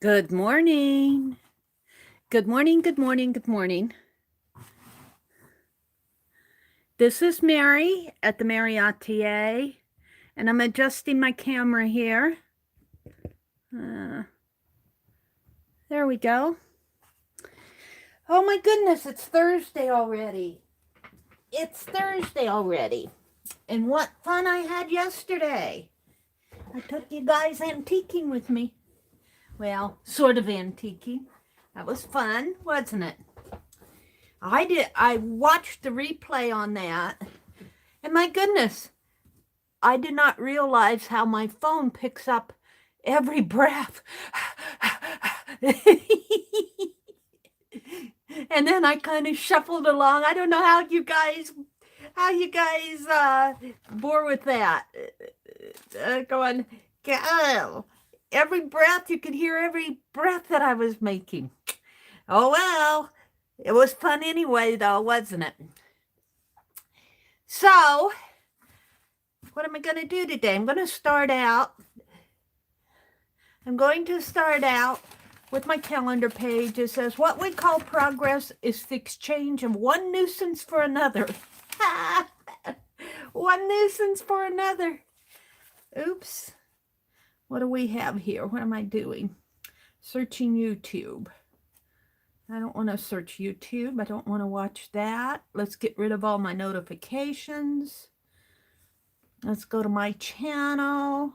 Good morning. Good morning, good morning, good morning. This is Mary at the.meri.atelier, and I'm adjusting my camera here. There we go. Oh my goodness, it's Thursday already. It's Thursday already. And what fun I had yesterday. I took you guys antiquing with me. Well, sort of antiquing. That was fun, wasn't it? I watched the replay on that, and my goodness, I did not realize how my phone picks up every breath. And then I kind of shuffled along. I don't know how you guys bore with that. Going, oh, every breath, you could hear every breath that I was making. Oh well, it was fun anyway, though, wasn't it? So, what am I going to do today? I'm going to start out with my calendar page. It says, what we call progress is the exchange of one nuisance for another. One nuisance for another. Oops. What do we have here? What am I doing? Searching YouTube. I don't want to search YouTube. I don't want to watch that. Let's get rid of all my notifications. Let's go to my channel.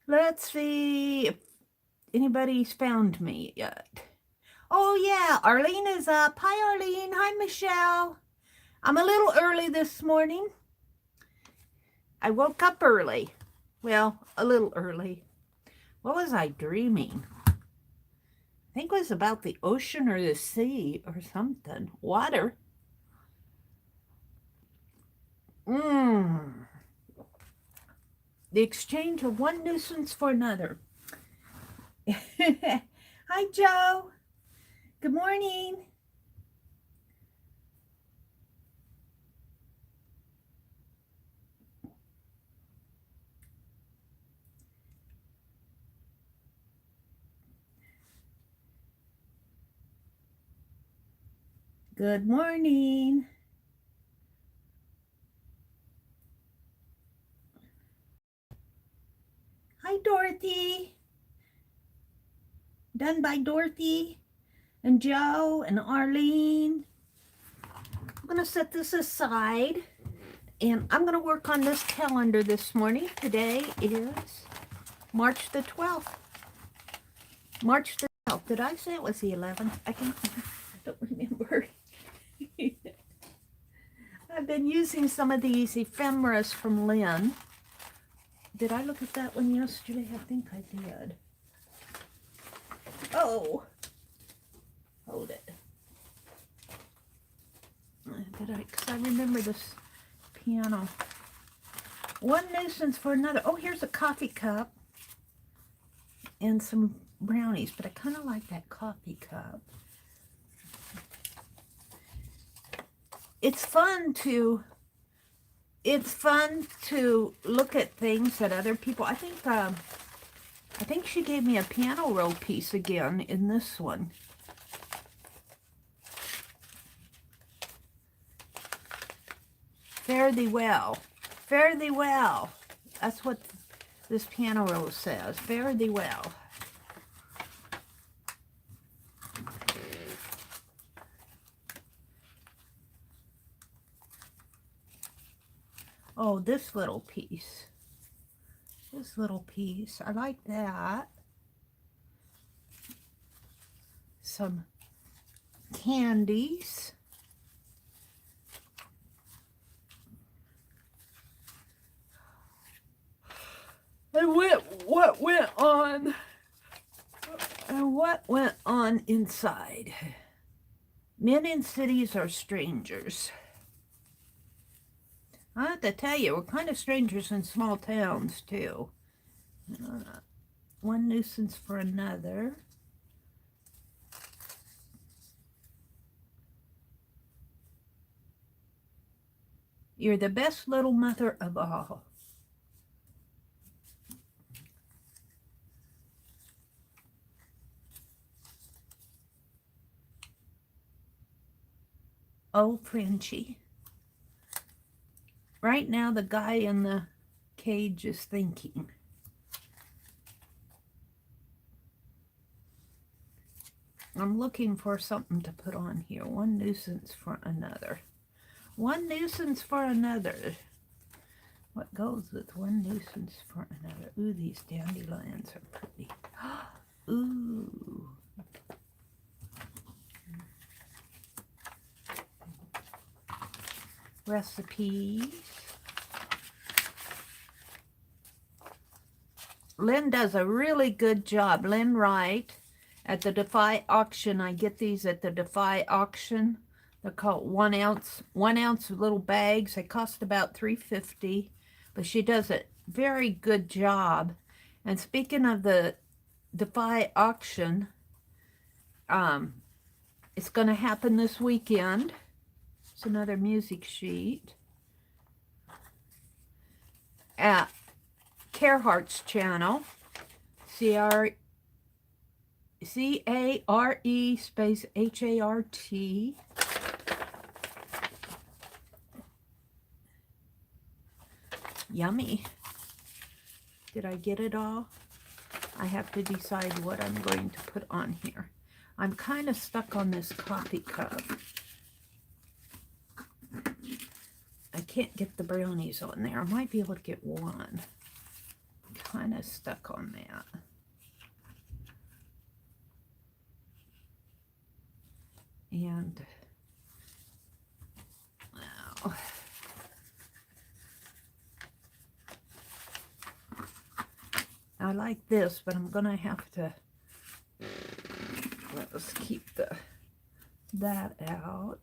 Let's see if anybody's found me yet. Oh yeah, Arlene is up. Hi Arlene. Hi Michelle. I'm a little early this morning. I woke up early. Well, a little early. What was I dreaming? I think it was about the ocean or the sea or something. Water. The exchange of one nuisance for another. Hi, Joe. Good morning. Good morning. Hi, Dorothy. Done by Dorothy and Joe and Arlene. I'm going to set this aside, and I'm going to work on this calendar this morning. Today is March the 12th. March the 12th. Did I say it was the 11th? I don't remember. I've been using some of these ephemeras from Lynn. Did I look at that one yesterday? I think I did. Oh, hold it. Because I remember this piano. One nuisance for another. Oh, here's a coffee cup and some brownies, but I kind of like that coffee cup. It's fun to look at things that other people. I think she gave me a piano roll piece again in this one. Fare thee well. Fare thee well. That's what this piano roll says. Fare thee well. Oh, this little piece. This little piece. I like that. Some candies. And what went on inside? Men in cities are strangers. I have to tell you, we're kind of strangers in small towns, too. One nuisance for another. You're the best little mother of all. Oh, Frenchie. Right now, the guy in the cage is thinking. I'm looking for something to put on here. One nuisance for another. One nuisance for another. What goes with one nuisance for another? Ooh, these dandelions are pretty. Ooh. Recipes. Lynn does a really good job. Lynn Wright at the Defy auction. I get these at the Defy auction. They're called 1 ounce little bags. They cost about $3.50, but she does a very good job. And speaking of the Defy auction, it's going to happen this weekend. It's another music sheet. At Carehart's channel, C-A-R-E space H-A-R-T. Yummy. Did I get it all? I have to decide what I'm going to put on here. I'm kind of stuck on this coffee cup. I can't get the brownies on there. I might be able to get one. I'm kind of stuck on that. And wow. I like this, but I'm gonna have to, let's keep that out.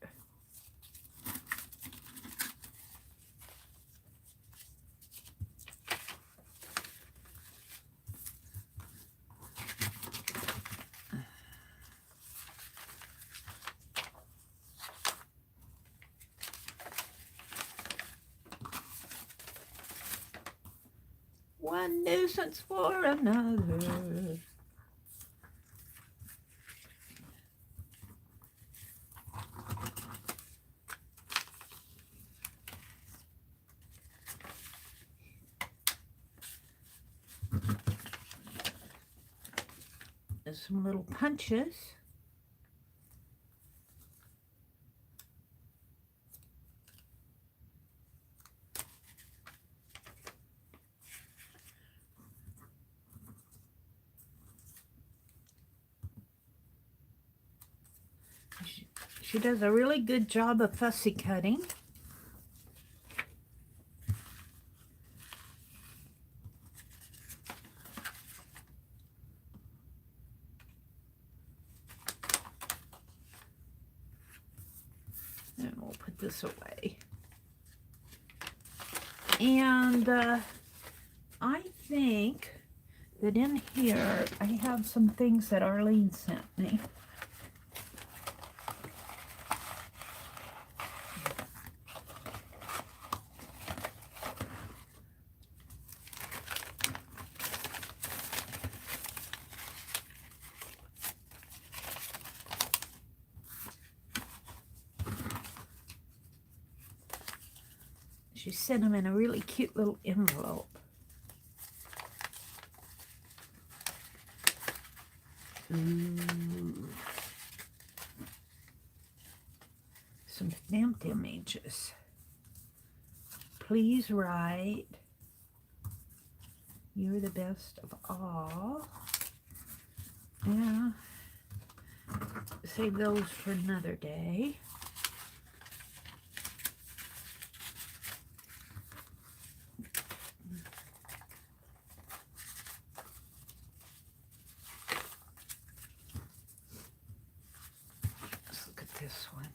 One nuisance for another. There's some little punches. She does a really good job of fussy cutting. And we'll put this away. And I think that in here I have some things that Arlene sent me. She sent them in a really cute little envelope. Ooh. Some stamped images. Please write, "You're the best of all." Yeah. Save those for another day. This one.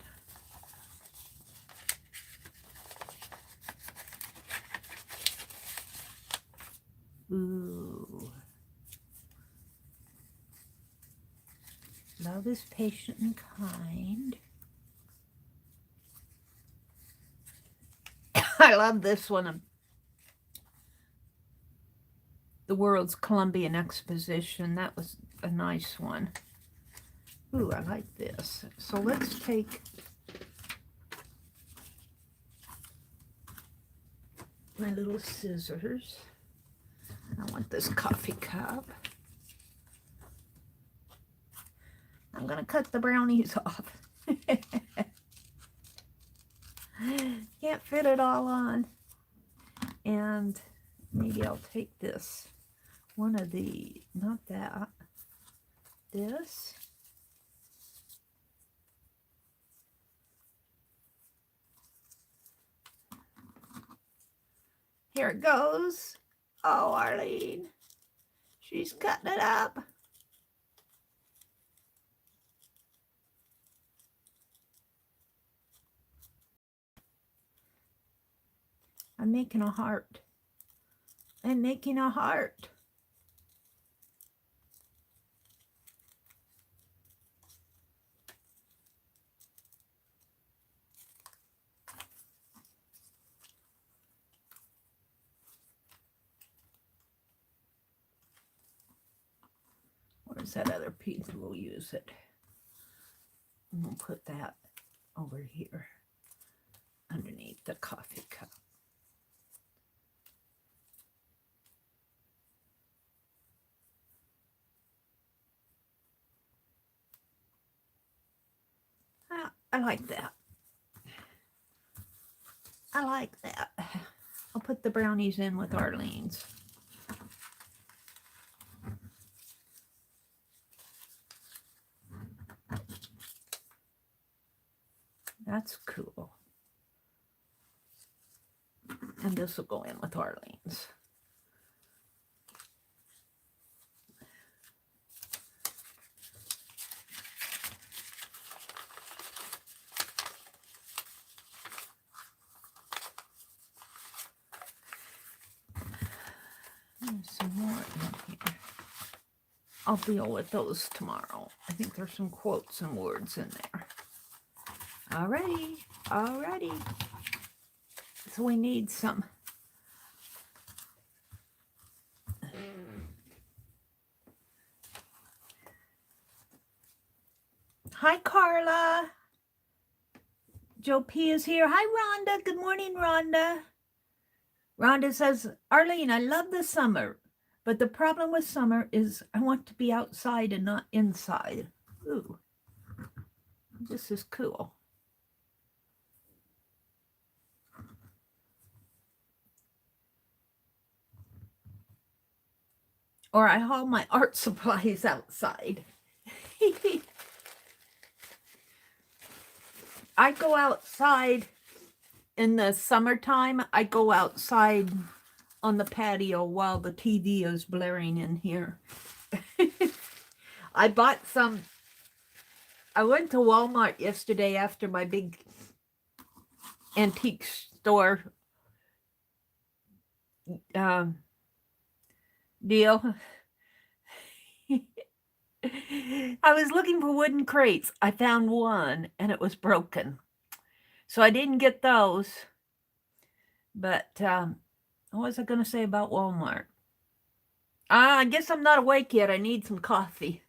Ooh. Love is patient and kind. I love this one. The World's Columbian Exposition. That was a nice one. Ooh, I like this. So let's take my little scissors. I want this coffee cup. I'm going to cut the brownies off. Can't fit it all on. And maybe I'll take this. One of the, not that, this. Here it goes. Oh, Arlene. She's cutting it up. I'm making a heart. I'm making a heart. Where's that other piece? We'll use it. And we'll put that over here underneath the coffee cup. I like that. I like that. I'll put the brownies in with Arlene's. That's cool. And this will go in with Arlene's. There's some more in here. I'll deal with those tomorrow. I think there's some quotes and words in there. Alrighty, alrighty. So we need some. Hi, Carla. Joe P is here. Hi, Rhonda. Good morning, Rhonda. Rhonda says, Arlene, I love the summer, but the problem with summer is I want to be outside and not inside. Ooh, this is cool. Or I haul my art supplies outside. I go outside in the summertime. I go outside on the patio while the TV is blaring in here. I bought some. I went to Walmart yesterday after my big antique store deal. I was looking for wooden crates. I found one and it was broken. So I didn't get those. But what was I going to say about Walmart? I guess I'm not awake yet. I need some coffee.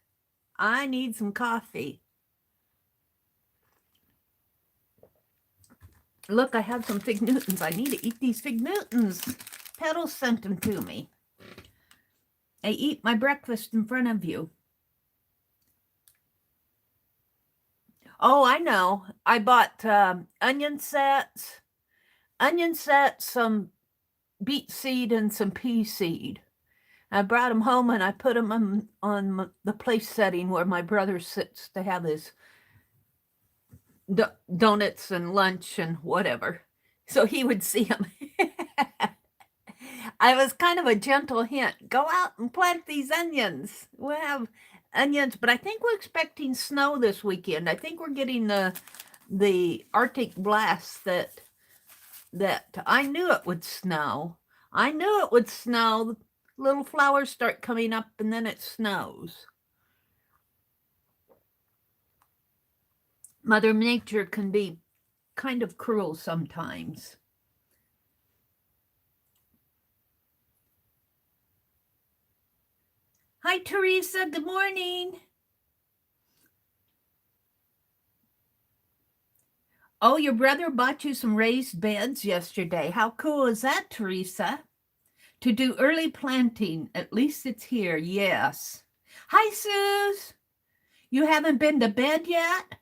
I need some coffee. Look, I have some fig Newtons. I need to eat these fig Newtons. Petals sent them to me. I eat my breakfast in front of you. Oh, I know. I bought onion sets, some beet seed, and some pea seed. I brought them home and I put them on the place setting where my brother sits to have his donuts and lunch and whatever. So he would see them. I was kind of a gentle hint. Go out and plant these onions. We'll have onions, but I think we're expecting snow this weekend. I think we're getting the Arctic blast that I knew it would snow. I knew it would snow. Little flowers start coming up and then it snows. Mother Nature can be kind of cruel sometimes. Hi, Teresa. Good morning. Oh, your brother bought you some raised beds yesterday. How cool is that, Teresa? To do early planting. At least it's here. Yes. Hi, Suze. You haven't been to bed yet?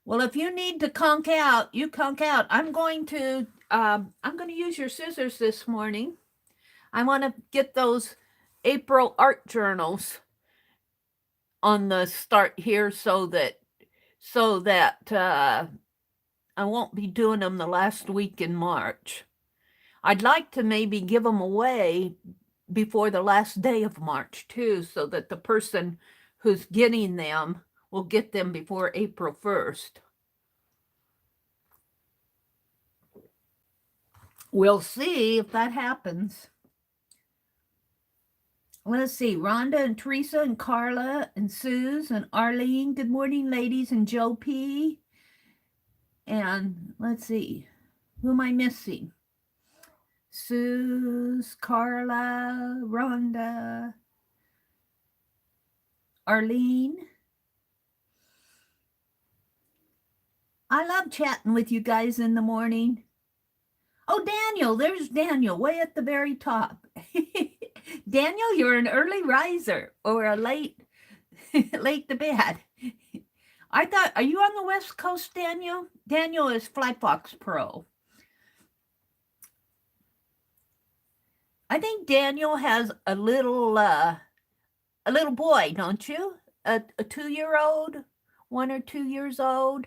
Well, if you need to conk out, you conk out. I'm going to use your scissors this morning. I want to get those April art journals on the start here so that I won't be doing them the last week in March. I'd like to maybe give them away before the last day of March too, so that the person who's getting them will get them before April 1st. We'll see if that happens. Let's see, Rhonda and Teresa and Carla and Suze and Arlene. Good morning, ladies, and Joe P. And let's see, who am I missing? Suze, Carla, Rhonda, Arlene. I love chatting with you guys in the morning. Oh, Daniel, there's Daniel way at the very top. Daniel, you're an early riser or a late to bed. I thought, are you on the West Coast, Daniel? Daniel is Fly Fox Pro. I think Daniel has a little boy, don't you? A 2-year-old, 1 or 2 years old.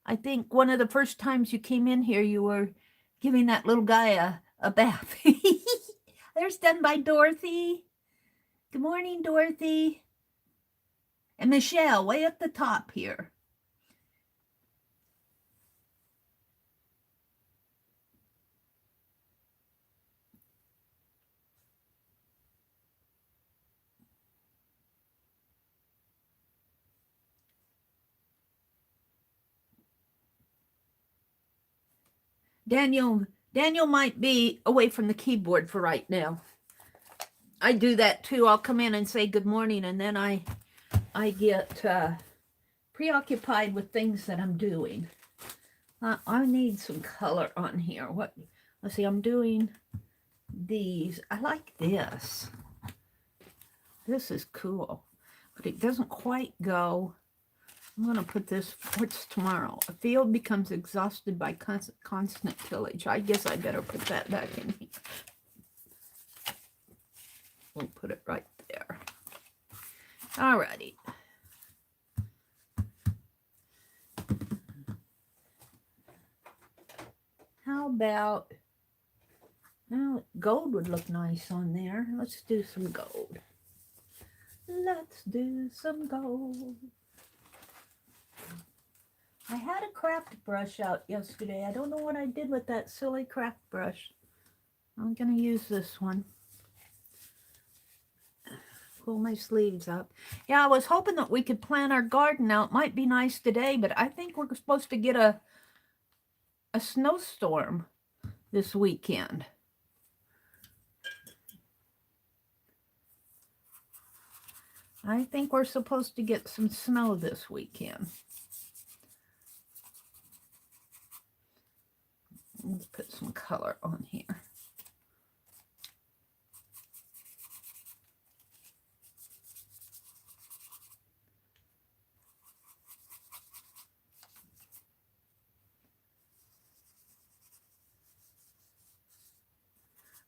I think one of the first times you came in here, you were giving that little guy a bath. There's done by Dorothy. Good morning, Dorothy. And Michelle, way at the top here. Daniel might be away from the keyboard for right now. I do that too. I'll come in and say good morning, and then I get preoccupied with things that I'm doing. I need some color on here. Let's see, I'm doing these. I like this. This is cool, but it doesn't quite go. I'm going to put this, what's tomorrow? A field becomes exhausted by constant tillage. I guess I better put that back in here. We'll put it right there. Alrighty. How about, well, gold would look nice on there. Let's do some gold. Let's do some gold. I had a craft brush out yesterday. I don't know what I did with that silly craft brush. I'm going to use this one. Pull my sleeves up. Yeah, I was hoping that we could plant our garden now. It might be nice today, but I think we're supposed to get a snowstorm this weekend. I think we're supposed to get some snow this weekend. Let's put some color on here.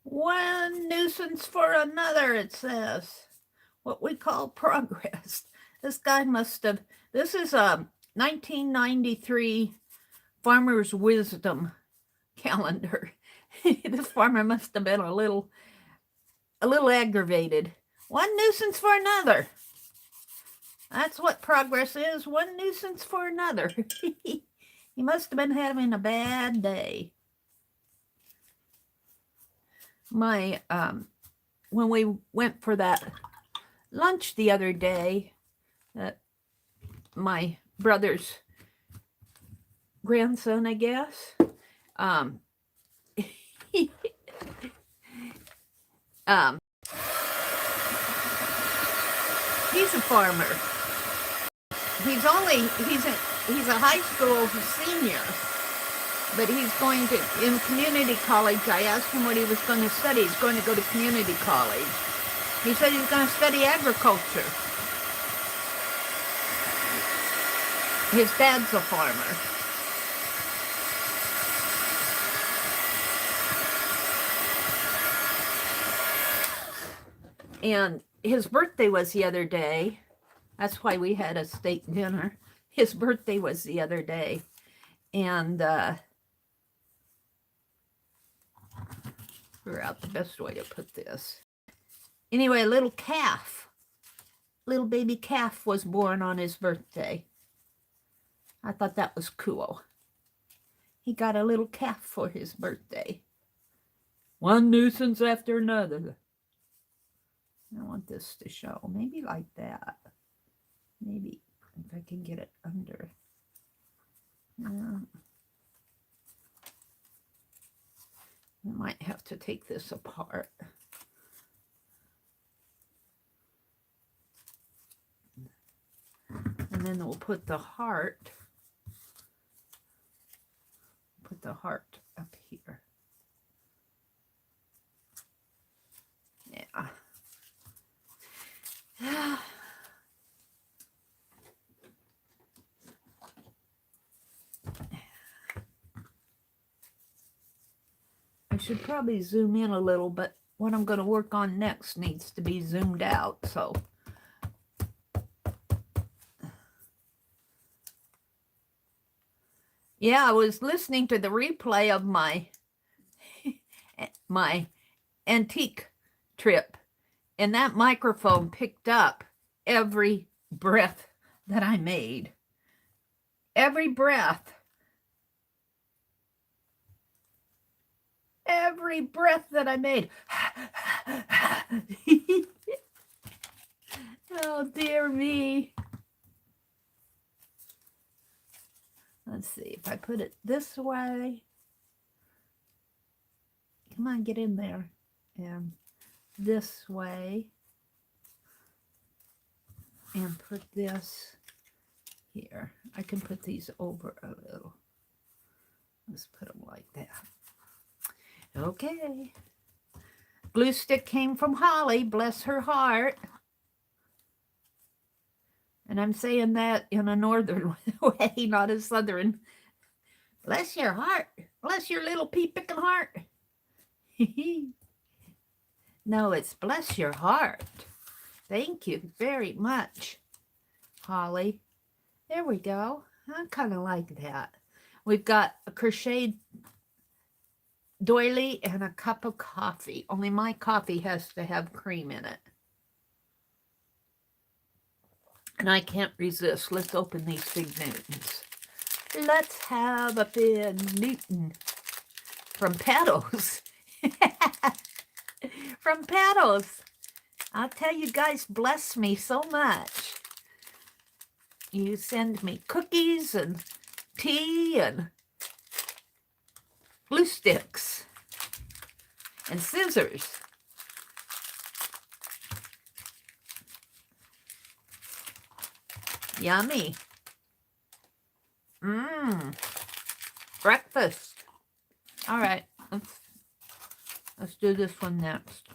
One nuisance for another, it says. What we call progress. This guy must have, this is a 1993 Farmer's Wisdom calendar. This farmer must have been a little aggravated. One nuisance for another. That's what progress is. One nuisance for another. He must have been having a bad day. My when we went for that lunch the other day, my brother's grandson, I guess, he's a farmer. He's he's a high school senior, but he's going to, in community college, I asked him what he was going to study. He's going to go to community college. He said he's going to study agriculture. His dad's a farmer. And his birthday was the other day. That's why we had a steak dinner. His birthday was the other day. And figure out the best way to put this. Anyway, a little calf, little baby calf was born on his birthday. I thought that was cool. He got a little calf for his birthday. One nuisance after another. I want this to show, maybe like that. Maybe if I can get it under. I might have to take this apart. And then we'll put the heart. Put the heart up here. Yeah. I should probably zoom in a little, but what I'm going to work on next needs to be zoomed out, so. Yeah, I was listening to the replay of my antique trip, and that microphone picked up every breath that I made. Every breath. Every breath that I made. Oh, dear me. Let's see if I put it this way. Come on, get in there. And this way. And put this here. I can put these over a little. Let's put them like that. Okay. Glue stick came from Holly, bless her heart. And I'm saying that in a northern way, not a southern. Bless your heart. Bless your little pea-picking heart. No, it's bless your heart. Thank you very much, Holly. There we go. I kind of like that. We've got a crocheted doily and a cup of coffee. Only my coffee has to have cream in it. And I can't resist. Let's open these Fig Newtons. Let's have a Fig Newton from Petals. From Petals. I'll tell you guys, bless me so much. You send me cookies and tea and glue sticks and scissors. Yummy. Breakfast. All right, let's do this one next.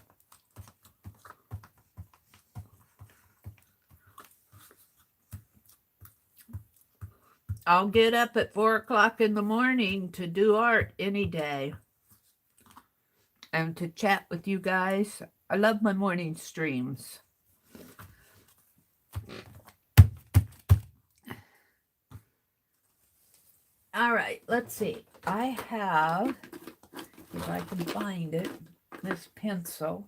I'll get up at 4 o'clock in the morning to do art any day and to chat with you guys. I love my morning streams. All right, let's see. I have, if I can find it, this pencil.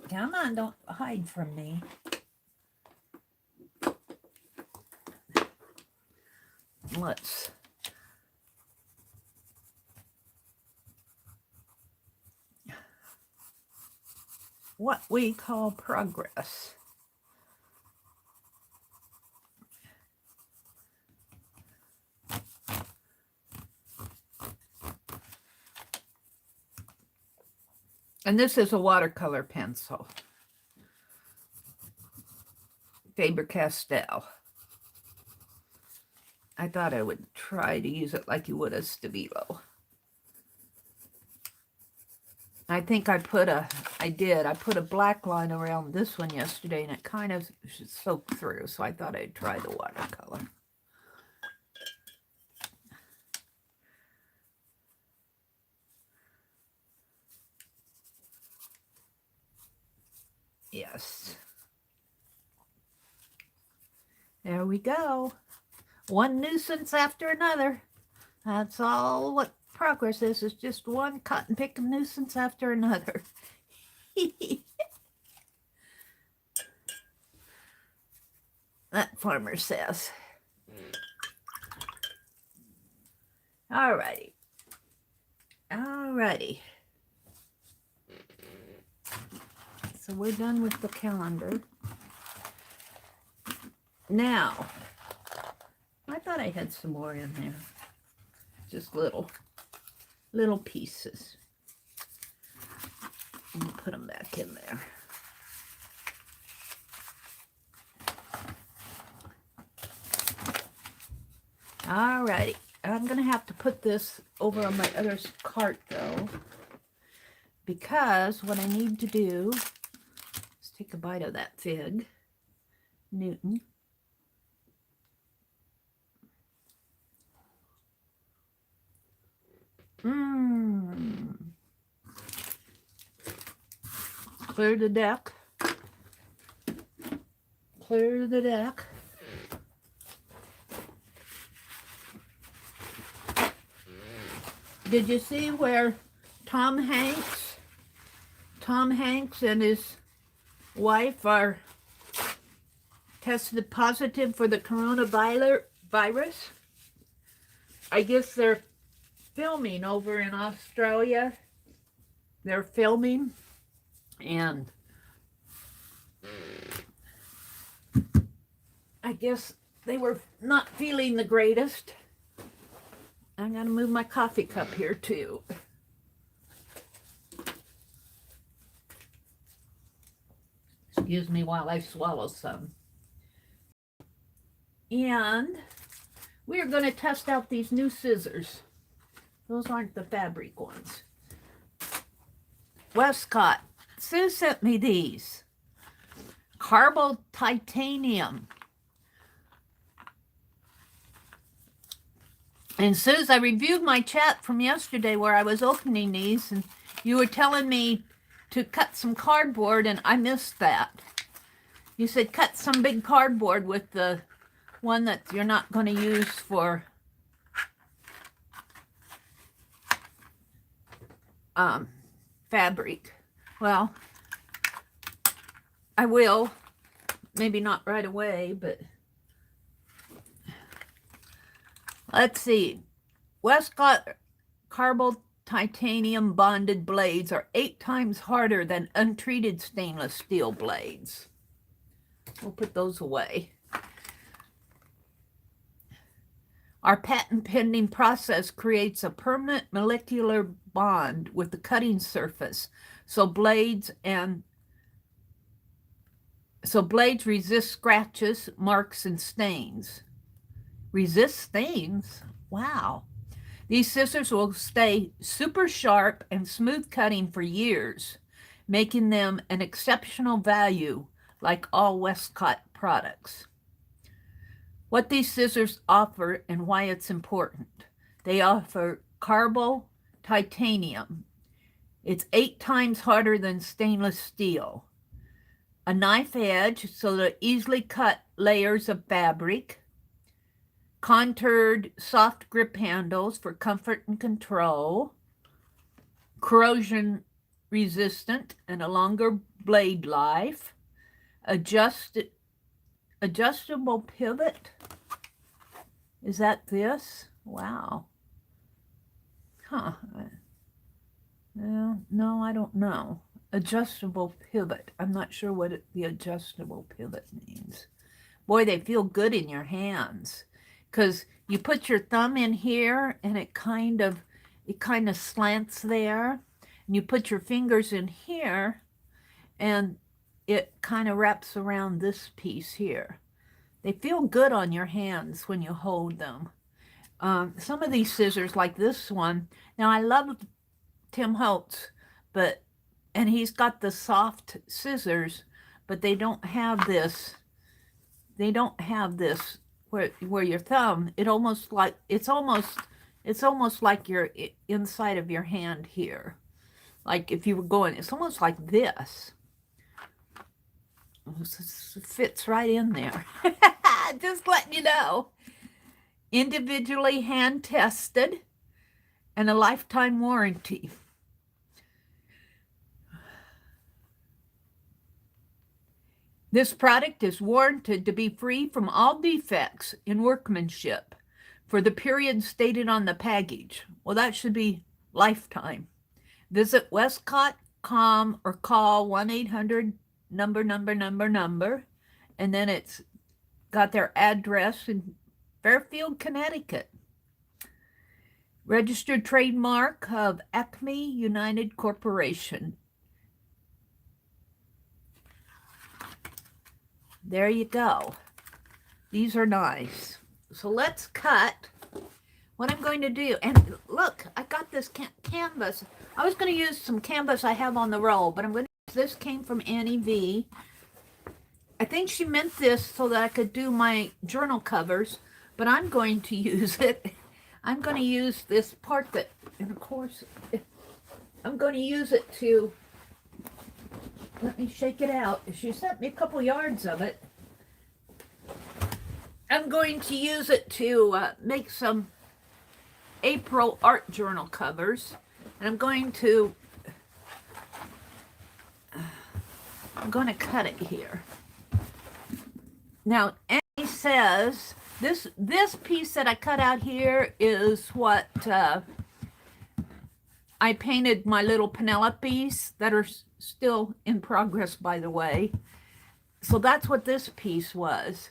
Come on, don't hide from me. Let's what we call progress. And this is a watercolor pencil. Faber-Castell. I thought I would try to use it like you would a stabilo. I think I put a black line around this one yesterday and it kind of soaked through, so I thought I'd try the watercolor. Yes. There we go. One nuisance after another. That's all what progress is just one cotton picking nuisance after another. That farmer says. Alrighty. Alrighty. So we're done with the calendar. Now, I thought I had some more in there. Just little pieces. Let me put them back in there. Alrighty. I'm going to have to put this over on my other cart, though, because what I need to do is take a bite of that fig, Newton. Clear the deck. Clear the deck. Did you see where Tom Hanks and his wife are tested positive for the coronavirus? I guess they're filming over in Australia. They're filming, and I guess they were not feeling the greatest. I'm going to move my coffee cup here too. Excuse me while I swallow some. And we are going to test out these new scissors. Those aren't the fabric ones. Westcott. Sue sent me these. Carbon titanium. And Suze, I reviewed my chat from yesterday where I was opening these, and you were telling me to cut some cardboard, and I missed that. You said cut some big cardboard with the one that you're not going to use for fabric. Well, I will. Maybe not right away, but let's see. Westcott carbon titanium bonded blades are 8 times harder than untreated stainless steel blades. We'll put those away. Our patent pending process creates a permanent molecular bond with the cutting surface, so blades resist scratches, marks, and stains. Resist stains? Wow. These scissors will stay super sharp and smooth cutting for years, making them an exceptional value like all Westcott products. What these scissors offer and why it's important. They offer carbon titanium. It's 8 times harder than stainless steel. A knife edge so that easily cut layers of fabric. Contoured soft grip handles for comfort and control. Corrosion resistant and a longer blade life. Adjustable pivot. Is that this? Wow. Huh. No, I don't know. Adjustable pivot. I'm not sure what the adjustable pivot means. Boy, they feel good in your hands. Because you put your thumb in here and it kind of slants there. And you put your fingers in here and it kind of wraps around this piece here. They feel good on your hands when you hold them. Some of these scissors, like this one, now I love Tim Holtz, and he's got the soft scissors, but they don't have this. They don't have this where your thumb. It's almost like you're inside of your hand here. Like if you were going, it's almost like this. It fits right in there. Just letting you know. Individually hand tested and a lifetime warranty. This product is warranted to be free from all defects in workmanship for the period stated on the package. Well, that should be lifetime. Visit Westcott.com or call 1-800 number, and then it's got their address in Fairfield, Connecticut. Registered trademark of Acme United Corporation. There you go. These are nice. So let's cut. What I'm going to do, and look, I got this canvas. I was going to use some canvas I have on the roll, but I'm going to use this. Came from Annie V. I think she meant this so that I could do my journal covers, but I'm going to use it. I'm going to use this part that, and of course, I'm going to use it to, let me shake it out. She sent me a couple yards of it. I'm going to use it to make some April art journal covers. And I'm going to cut it here. Now, Annie says, this piece that I cut out here is what I painted my little Penelopes that are still in progress, by the way. So that's what this piece was.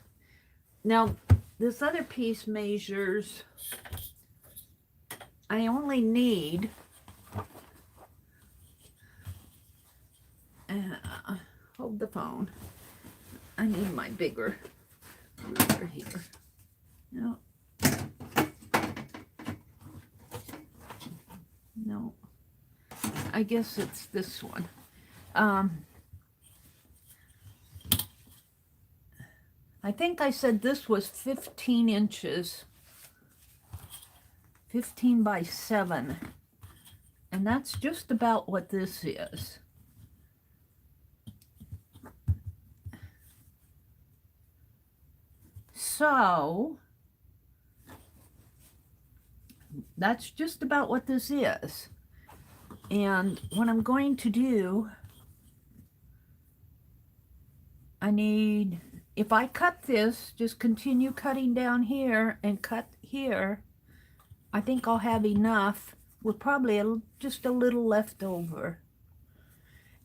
Now, this other piece measures, I only need, hold the phone. I need my bigger ruler here. No. No. I guess it's this one. I think I said this was 15 inches. 15 by 7. And that's just about what this is. So, that's just about what this is. And what I'm going to do, I need, if I cut this, just continue cutting down here and cut here, I think I'll have enough with probably just a little left over.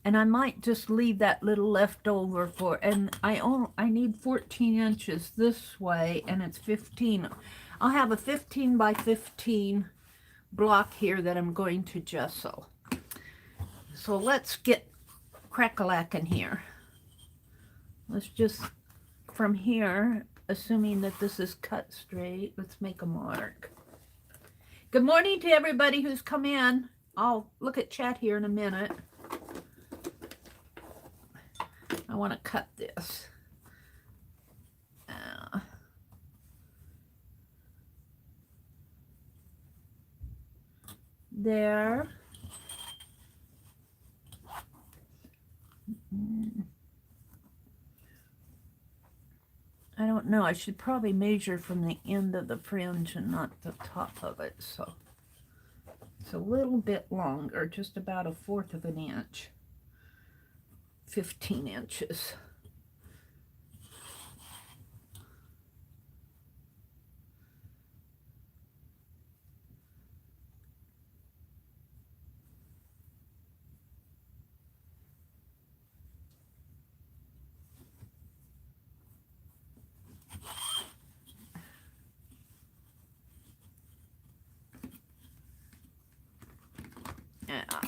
And I might just leave that little left over for, and I need 14 inches this way, and it's 15. I'll have a 15 by 15 block here that I'm going to gesso. So let's get crack-a-lackin' here. Let's just, from here, assuming that this is cut straight, let's make a mark. Good morning to everybody who's come in. I'll look at chat here in a minute. I want to cut this. There. I don't know. I should probably measure from the end of the fringe and not the top of it. So it's a little bit longer, just about 1/4 of an inch. 15 inches.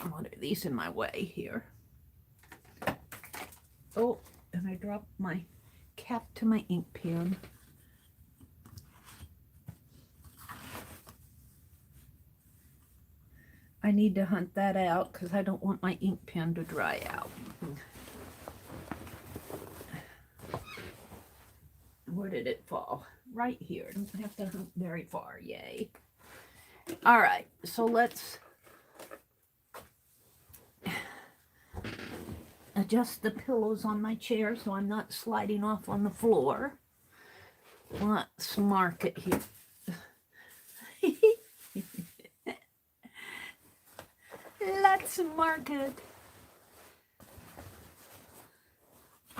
What are these in my way here? Oh, and I dropped my cap to my ink pen. I need to hunt that out because I don't want my ink pen to dry out. Where did it fall? Right here. Don't have to hunt very far. Yay. All right. So let's adjust the pillows on my chair so I'm not sliding off on the floor. Let's mark it here. Let's mark it.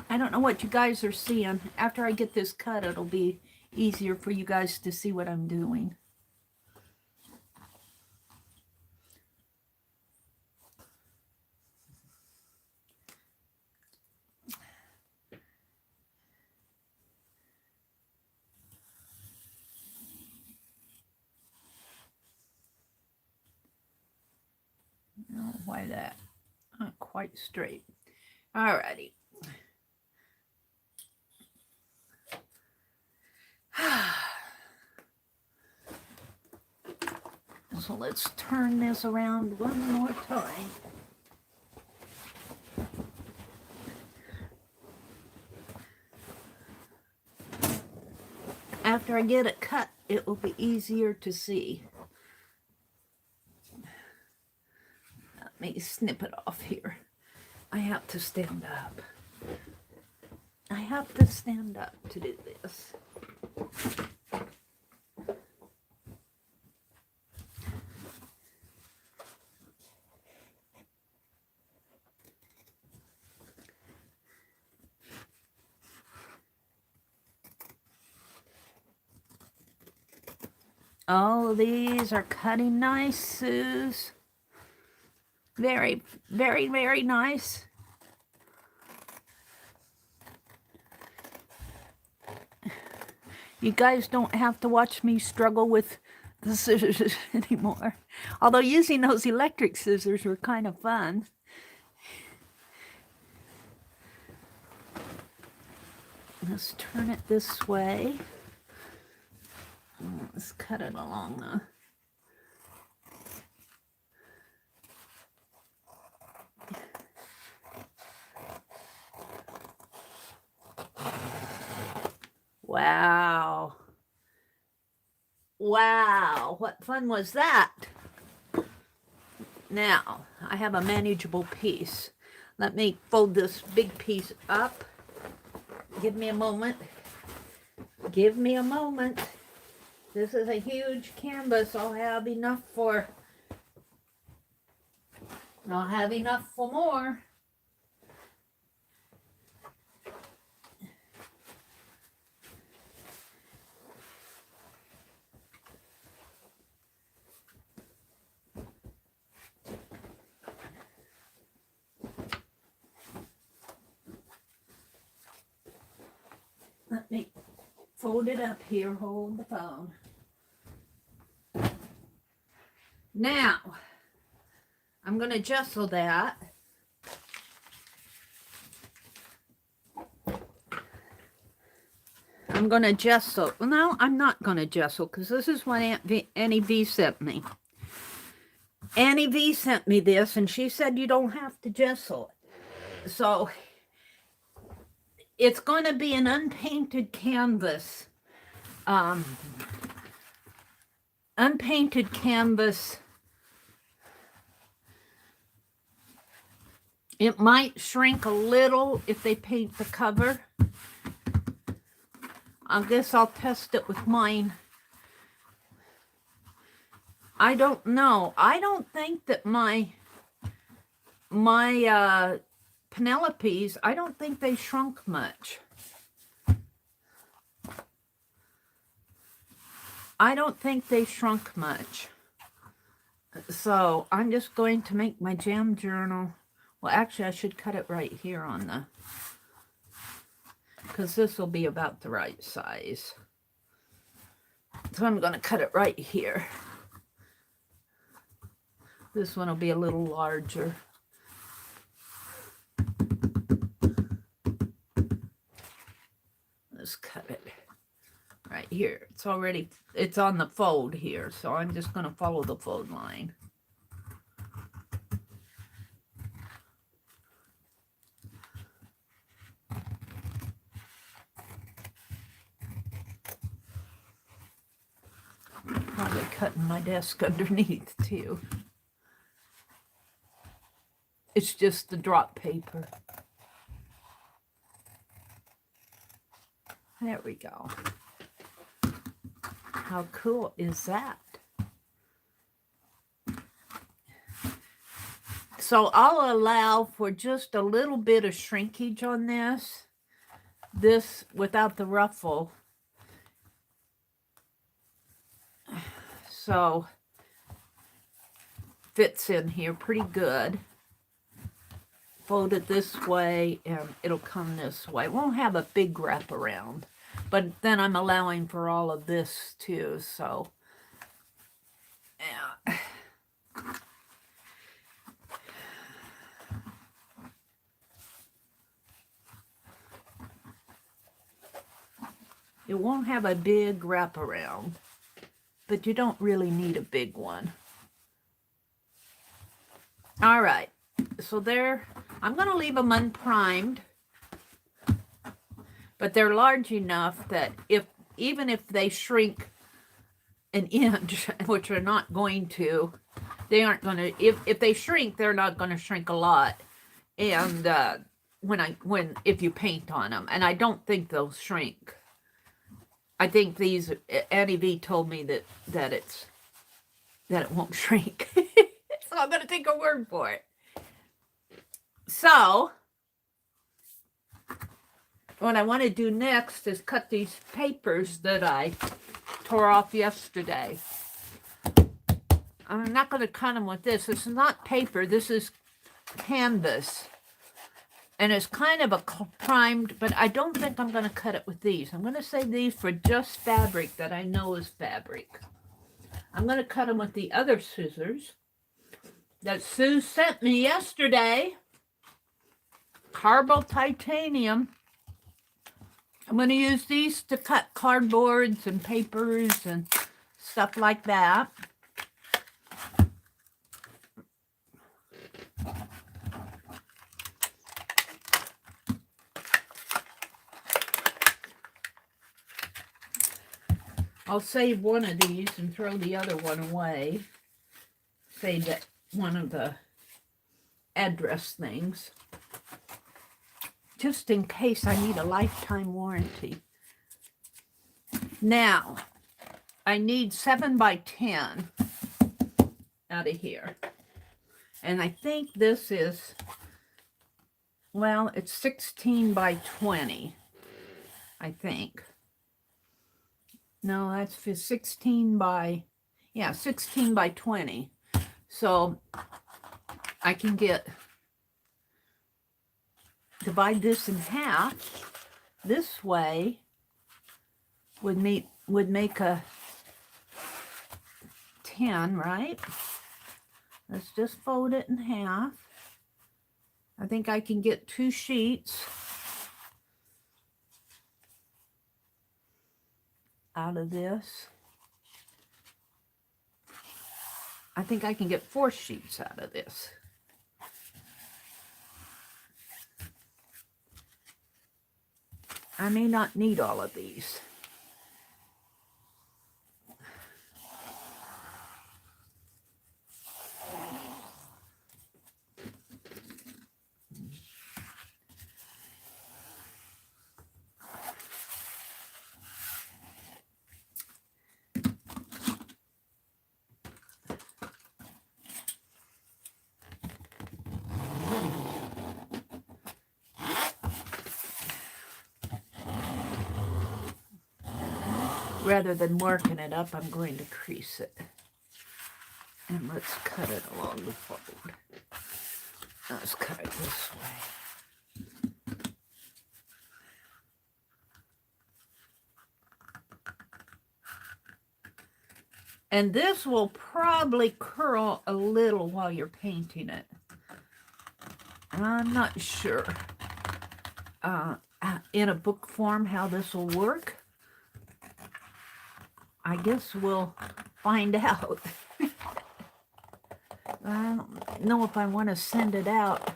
I don't know what you guys are seeing. After I get this cut, it'll be easier for you guys to see what I'm doing. Oh, why that? Not quite straight. Alrighty. So let's turn this around one more time. After I get it cut, it will be easier to see. Let me snip it off here. I have to stand up. I have to stand up to do this. Oh, these are cutting nice, Suze. Very, very, very nice. You guys don't have to watch me struggle with the scissors anymore. Although using those electric scissors were kind of fun. Let's turn it this way. Let's cut it along the... Wow. Wow, what fun was that? Now, I have a manageable piece. Let me fold this big piece up. Give me a moment. Give me a moment. This is a huge canvas. I'll have enough for more. Let me fold it up here, hold the phone. Now, I'm going to gesso that. I'm going to gesso. Well, no, I'm not going to gesso because this is what Annie V sent me. Annie V sent me this and she said you don't have to gesso it. So, it's going to be an unpainted canvas. Unpainted canvas. It might shrink a little if they paint the cover. I guess I'll test it with mine. I don't know. I don't think that my Penelope's, I don't think they shrunk much. I don't think they shrunk much. So I'm just going to make my jam journal. Well, actually, I should cut it right here on the, because this will be about the right size. So I'm going to cut it right here. This one will be a little larger. Let's cut it right here. It's on the fold here, so I'm just going to follow the fold line. cutting my desk underneath too. It's just the drop paper. There we go. How cool is that? So I'll allow for just a little bit of shrinkage on this. This without the ruffle. So fits in here pretty good. Fold it this way and it'll come this way. It won't have a big wraparound. But then I'm allowing for all of this too. So yeah. It won't have a big wraparound, but you don't really need a big one. All right, so there, I'm going to leave them unprimed, but they're large enough that even if they shrink an inch, which they're not going to, they aren't going to, if they shrink, they're not going to shrink a lot. And if you paint on them, and I don't think they'll shrink. I think these, Annie V told me that it won't shrink. So I'm going to take her word for it. So what I want to do next is cut these papers that I tore off yesterday. I'm not going to cut them with this. This is not paper. This is canvas. And it's kind of a primed, but I don't think I'm going to cut it with these. I'm going to save these for just fabric that I know is fabric. I'm going to cut them with the other scissors that Sue sent me yesterday. Carbon titanium. I'm going to use these to cut cardboards and papers and stuff like that. I'll save one of these and throw the other one away. Save that one of the address things. Just in case I need a lifetime warranty. Now, I need 7 by 10 out of here. And I think this is, well, it's 16 by 20, I think. No, that's 16 by 20. So I can divide this in half. This way would make a 10, right? Let's just fold it in half. I think I can get 2 sheets out of this. I think I can get 4 sheets out of this. I may not need all of these. Rather than marking it up, I'm going to crease it. And let's cut it along the fold. Let's cut it this way. And this will probably curl a little while you're painting it. I'm not sure in a book form how this will work. I guess we'll find out. I don't know if I want to send it out.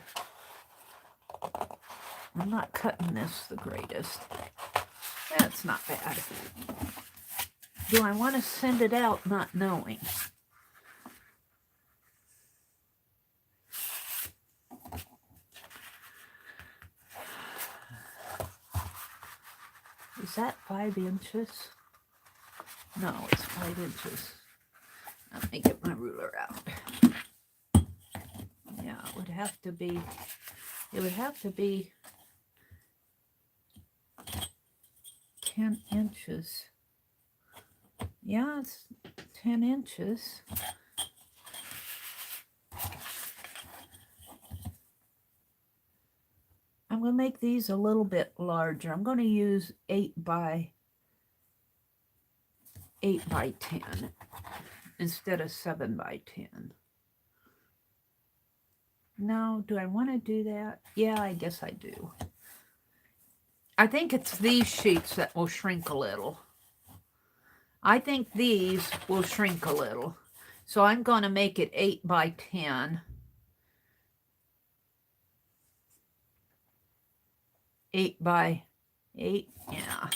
I'm not cutting this the greatest. That's not bad. do I want to send it out not knowing? Is that 5 inches? No, it's 5 inches. Let me get my ruler out. Yeah, it would have to be 10 inches. Yeah, it's 10 inches. I'm going to make these a little bit larger. I'm going to use 8 by 10 instead of 7 by 10. Now, do I want to do that? Yeah, I guess I do. I think it's these sheets that will shrink a little. I think these will shrink a little. So I'm going to make it 8 by 10. 8 by 8, yeah.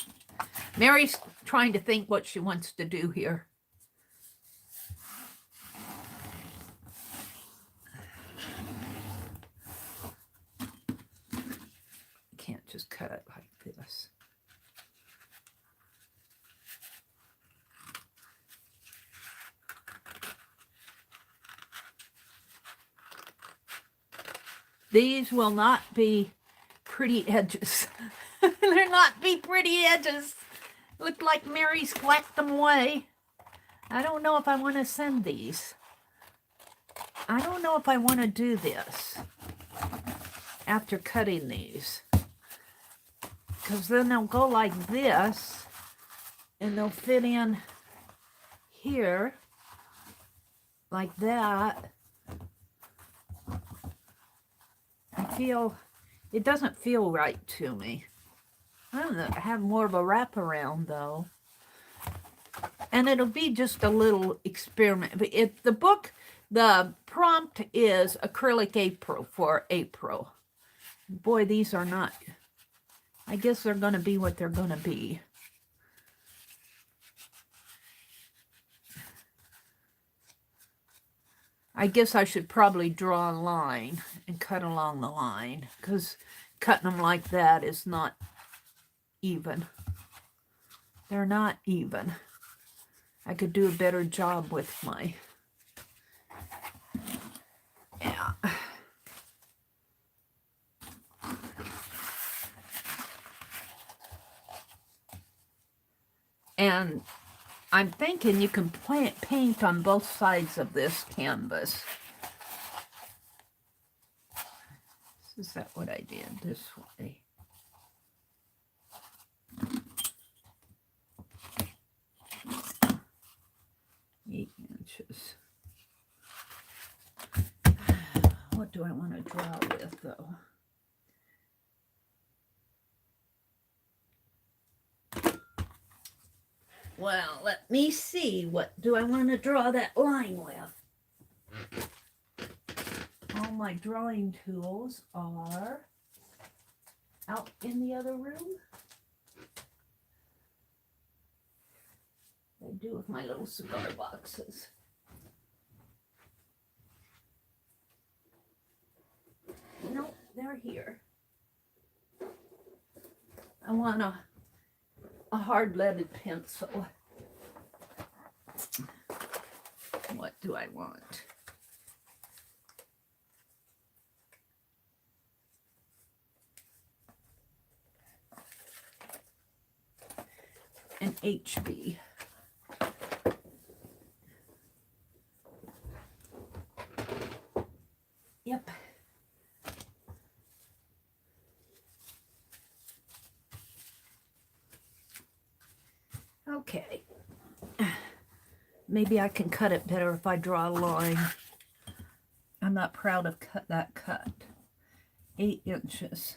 Mary's trying to think what she wants to do here. Can't just cut it like this. These will not be pretty edges. They'll not be pretty edges. Look like Mary's whacked them away. I don't know if I want to send these. I don't know if I want to do this after cutting these. Because then they'll go like this, and they'll fit in here, like that. It doesn't feel right to me. I don't know, have more of a wraparound though. And it'll be just a little experiment. The prompt is acrylic April for April. Boy, these are not, I guess they're going to be what they're going to be. I guess I should probably draw a line and cut along the line, because cutting them like that is not even. They're not even. I could do a better job with my, yeah. And I'm thinking you can paint on both sides of this canvas. Is that what I did? This way. 8 inches. What do I want to draw with, though? Well, let me see. What do I want to draw that line with? All my drawing tools are out in the other room. I do with my little cigar boxes. Nope, they're here. I want a hard-leaded pencil. What do I want? An HB. Yep. Okay. Maybe I can cut it better if I draw a line. I'm not proud of that cut. 8 inches.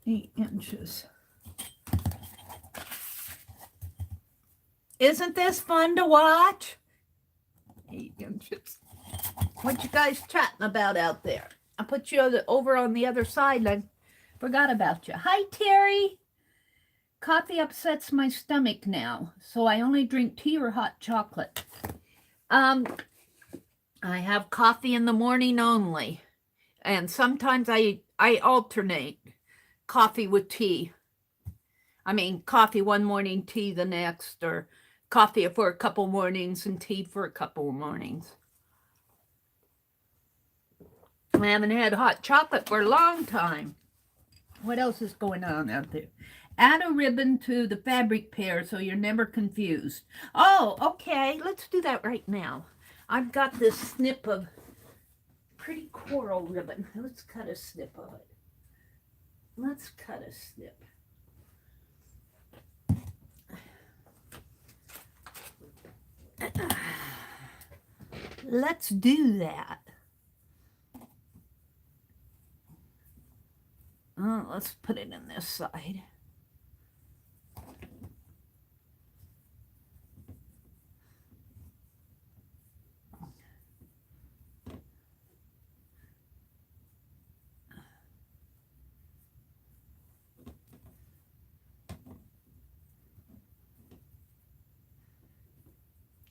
8 inches. Isn't this fun to watch? 8 inches. What you guys chatting about out there? I put you over on the other side. I forgot about you. Hi, Terry. Coffee upsets my stomach now, so I only drink tea or hot chocolate. I have coffee in the morning only, and sometimes I alternate coffee with tea. I mean, coffee one morning, tea the next, or coffee for a couple mornings and tea for a couple mornings. I haven't had hot chocolate for a long time. What else is going on out there? Add a ribbon to the fabric pair so you're never confused. Oh, okay. Let's do that right now. I've got this snip of pretty coral ribbon. Let's cut a snip of it. Let's cut a snip. Let's do that. Let's put it in this side.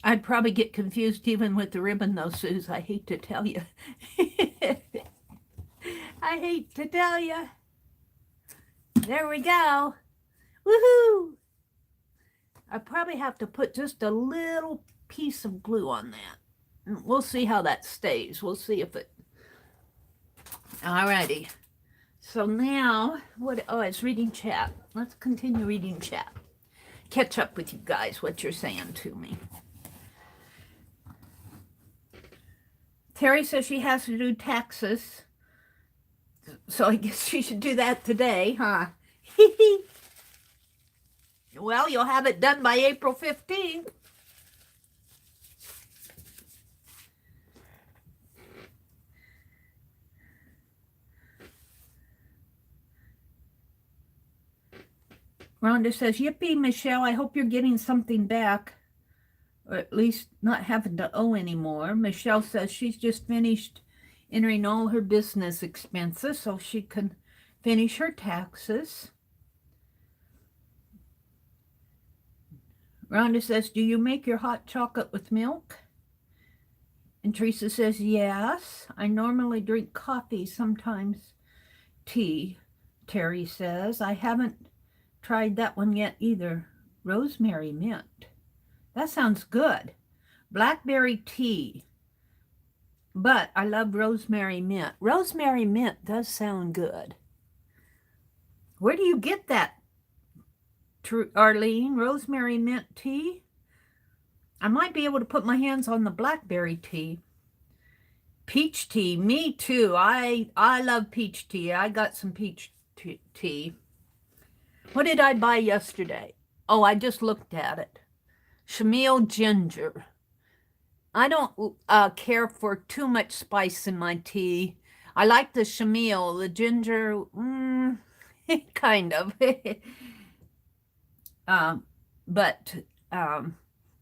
I'd probably get confused even with the ribbon though, Suze. I hate to tell you. I hate to tell you. There we go. Woohoo! I probably have to put just a little piece of glue on that. We'll see how that stays. We'll see if it... Alrighty. So now, what? Oh, it's reading chat. Let's continue reading chat. Catch up with you guys, what you're saying to me. Terry says she has to do taxes. So I guess she should do that today, huh? Well, you'll have it done by April 15th. Rhonda says, yippee, Michelle, I hope you're getting something back. Or at least not having to owe anymore. Michelle says she's just finished entering all her business expenses so she can finish her taxes. Rhonda says, do you make your hot chocolate with milk? And Teresa says, yes. I normally drink coffee, sometimes tea. Terry says, I haven't tried that one yet either. Rosemary mint. That sounds good. Blackberry tea. But I love rosemary mint. Rosemary mint does sound good. Where do you get that, Arlene? Rosemary mint tea? I might be able to put my hands on the blackberry tea. Peach tea, me too. I love peach tea. I got some peach tea. What did I buy yesterday? Oh, I just looked at it. Chamomile ginger. I don't care for too much spice in my tea. I like the chamomile, the ginger, kind of. But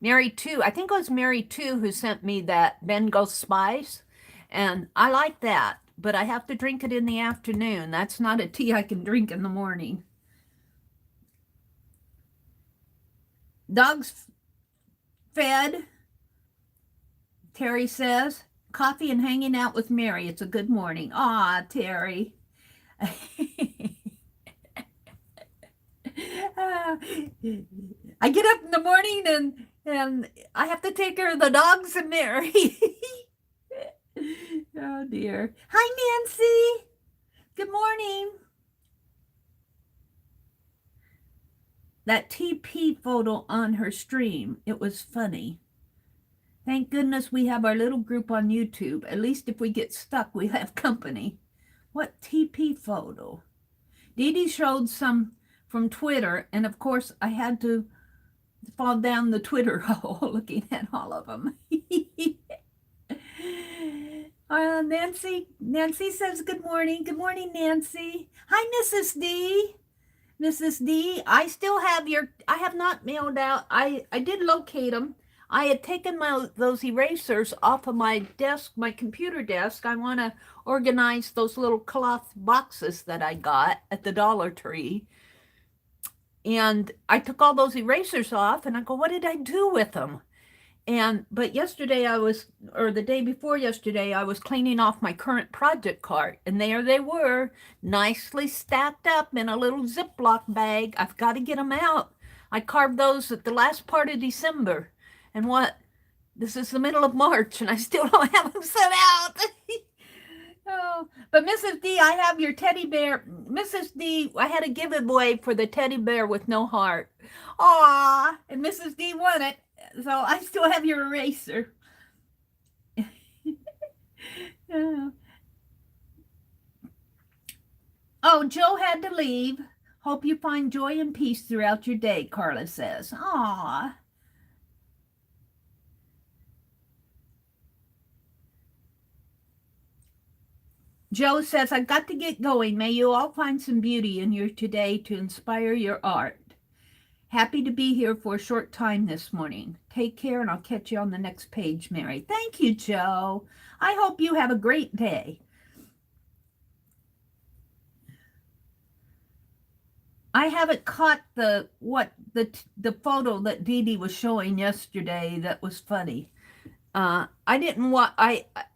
Mary too, I think it was Mary too who sent me that Bengal spice, and I like that, but I have to drink it in the afternoon. That's not a tea I can drink in the morning. Dogs fed, Terry says. Coffee and hanging out with Mary. It's a good morning. Aw, Terry. I get up in the morning and I have to take care of the dogs and Mary. Oh, dear. Hi, Nancy. Good morning. That TP photo on her stream, it was funny. Thank goodness we have our little group on YouTube. At least if we get stuck, we have company. What TP photo? Dee Dee showed some from Twitter, and of course I had to fall down the Twitter hole looking at all of them. Nancy says good morning. Good morning, Nancy. Hi, Mrs. D. Mrs. D, I still have I have not mailed out. I did locate them. I had taken those erasers off of my desk, my computer desk. I want to organize those little cloth boxes that I got at the Dollar Tree. And I took all those erasers off, and I go, what did I do with them? But yesterday or the day before yesterday, I was cleaning off my current project cart, and there they were, nicely stacked up in a little Ziploc bag. I've got to get them out. I carved those at the last part of December. And this is the middle of March, and I still don't have them set out. Oh, but Mrs. D, I have your teddy bear. Mrs. D, I had a giveaway for the teddy bear with no heart. Aw, and Mrs. D won it. So I still have your eraser. Oh, Joe had to leave. Hope you find joy and peace throughout your day, Carla says. Aw. Joe says, I've got to get going. May you all find some beauty in your today to inspire your art. Happy to be here for a short time this morning. Take care, and I'll catch you on the next page, Mary. Thank you, Joe. I hope you have a great day. I haven't caught the photo that Dee Dee was showing yesterday that was funny. I didn't want,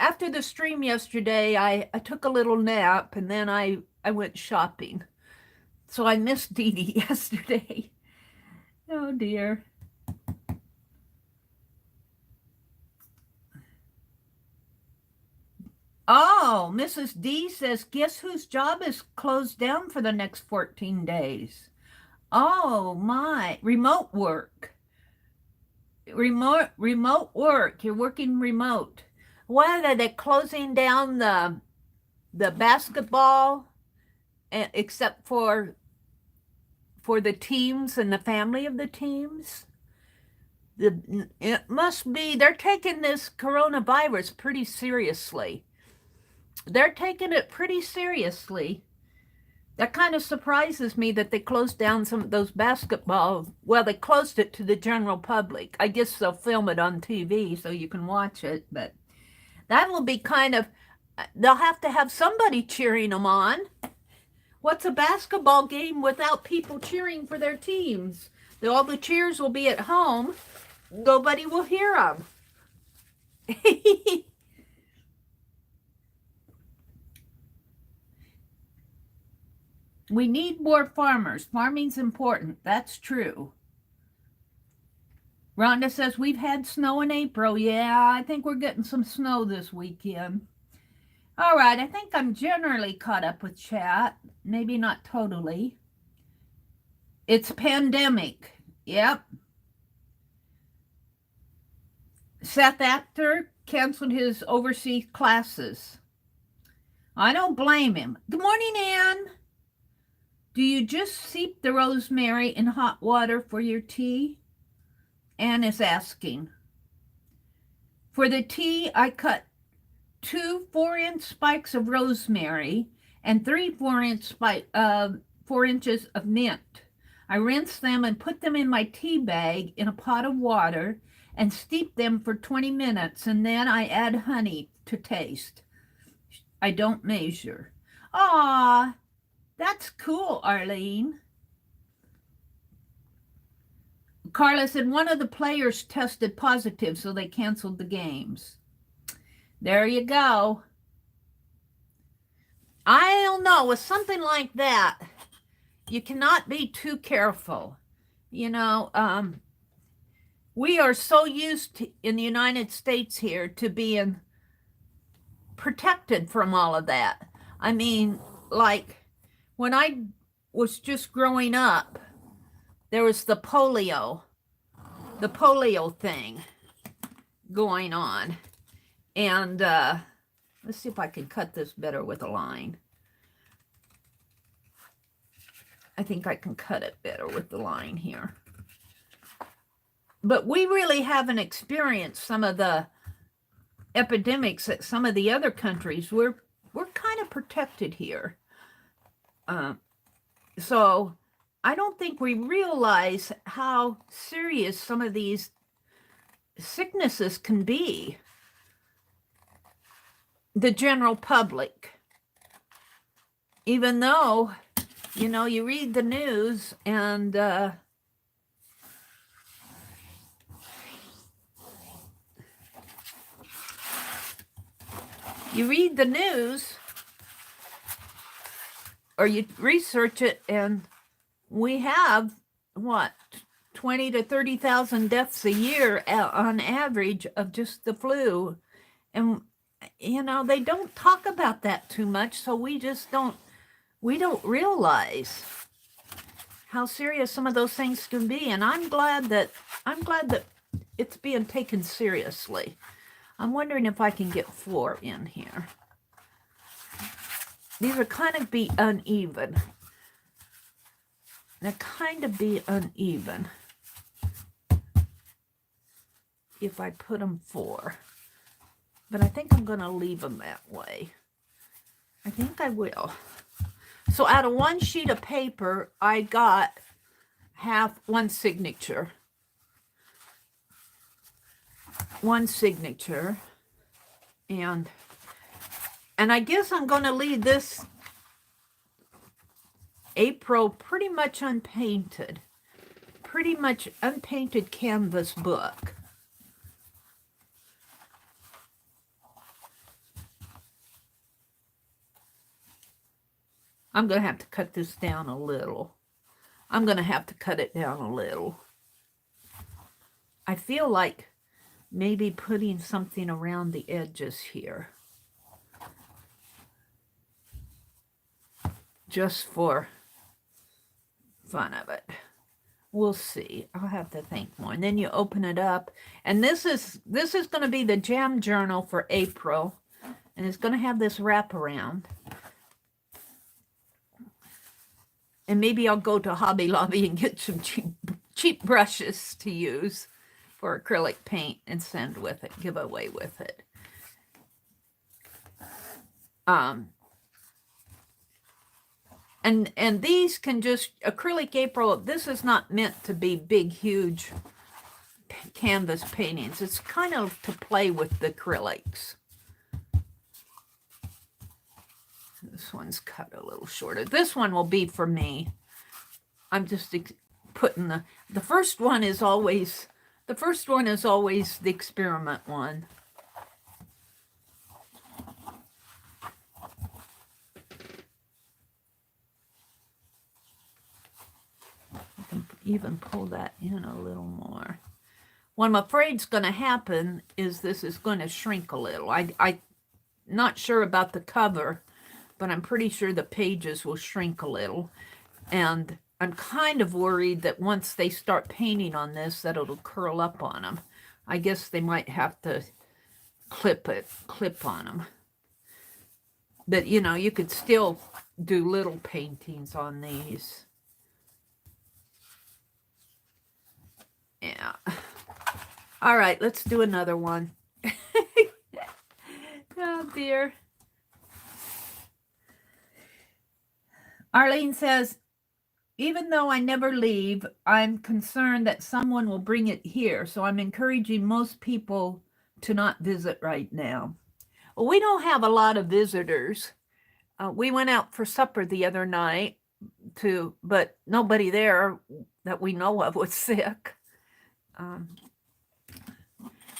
after the stream yesterday, I took a little nap, and then I went shopping. So I missed Dee Dee yesterday. Oh dear. Oh, Mrs. D says, guess whose job is closed down for the next 14 days? Oh my, remote work. Remote work. You're working remote. What are they closing down the basketball, except for the teams and the family of the teams? It must be they're taking this coronavirus pretty seriously. They're taking it pretty seriously. That kind of surprises me that they closed down some of those basketball. Well, they closed it to the general public. I guess they'll film it on TV so you can watch it, but that will be they'll have to have somebody cheering them on. What's a basketball game without people cheering for their teams? All the cheers will be at home. Nobody will hear them. We need more farmers. Farming's important. That's true. Rhonda says, we've had snow in April. Yeah, I think we're getting some snow this weekend. All right, I think I'm generally caught up with chat. Maybe not totally. It's pandemic. Yep. Seth Actor canceled his overseas classes. I don't blame him. Good morning, Ann. Do you just seep the rosemary in hot water for your tea? Ann is asking. For the tea, I cut 2 4-inch spikes of rosemary and 3 4 inches of mint. I rinse them and put them in my tea bag in a pot of water and steep them for 20 minutes, and then I add honey to taste. I don't measure. Ah, that's cool, Arlene. Carla said one of the players tested positive, so they canceled the games. There you go. I don't know, with something like that, you cannot be too careful. You know, we are so used to, in the United States here, to being protected from all of that. I mean, like when I was just growing up, there was the polio thing going on. And let's see if I can cut this better with a line. I think I can cut it better with the line here. But we really haven't experienced some of the epidemics that some of the other countries. We're kind of protected here. So I don't think we realize how serious some of these sicknesses can be. The general public. Even though, you know, you read the news and you read the news or you research it, and we have, what, 20 to 30,000 deaths a year on average of just the flu. And, you know, they don't talk about that too much, so we don't realize how serious some of those things can be. And I'm glad that it's being taken seriously. I'm wondering if I can get 4 in here. These are kind of be uneven. They're kind of be uneven if I put them 4. But I think I'm going to leave them that way. I think I will. So out of 1 sheet of paper, I got one signature. 1 signature. And I guess I'm going to leave this April pretty much unpainted. Pretty much unpainted canvas book. I'm going to have to cut this down a little. I'm going to have to cut it down a little. I feel like maybe putting something around the edges here. Just for fun of it. We'll see. I'll have to think more. And then you open it up. And this is going to be the jam journal for April. And it's going to have this wraparound. And maybe I'll go to Hobby Lobby and get some cheap brushes to use for acrylic paint and send with it, give away with it. And these can just, acrylic April, this is not meant to be big, huge canvas paintings. It's kind of to play with the acrylics. This one's cut a little shorter. This one will be for me. I'm just putting the first one is always the experiment one. I can even pull that in a little more. What I'm afraid is going to happen is this is going to shrink a little. I'm not sure about the cover, but I'm pretty sure the pages will shrink a little. And I'm kind of worried that once they start painting on this, that it'll curl up on them. I guess they might have to clip on them. But, you know, you could still do little paintings on these. Yeah. All right, let's do another one. Oh, dear. Arlene says, even though I never leave, I'm concerned that someone will bring it here. So I'm encouraging most people to not visit right now. Well, we don't have a lot of visitors. We went out for supper the other night, but nobody there that we know of was sick.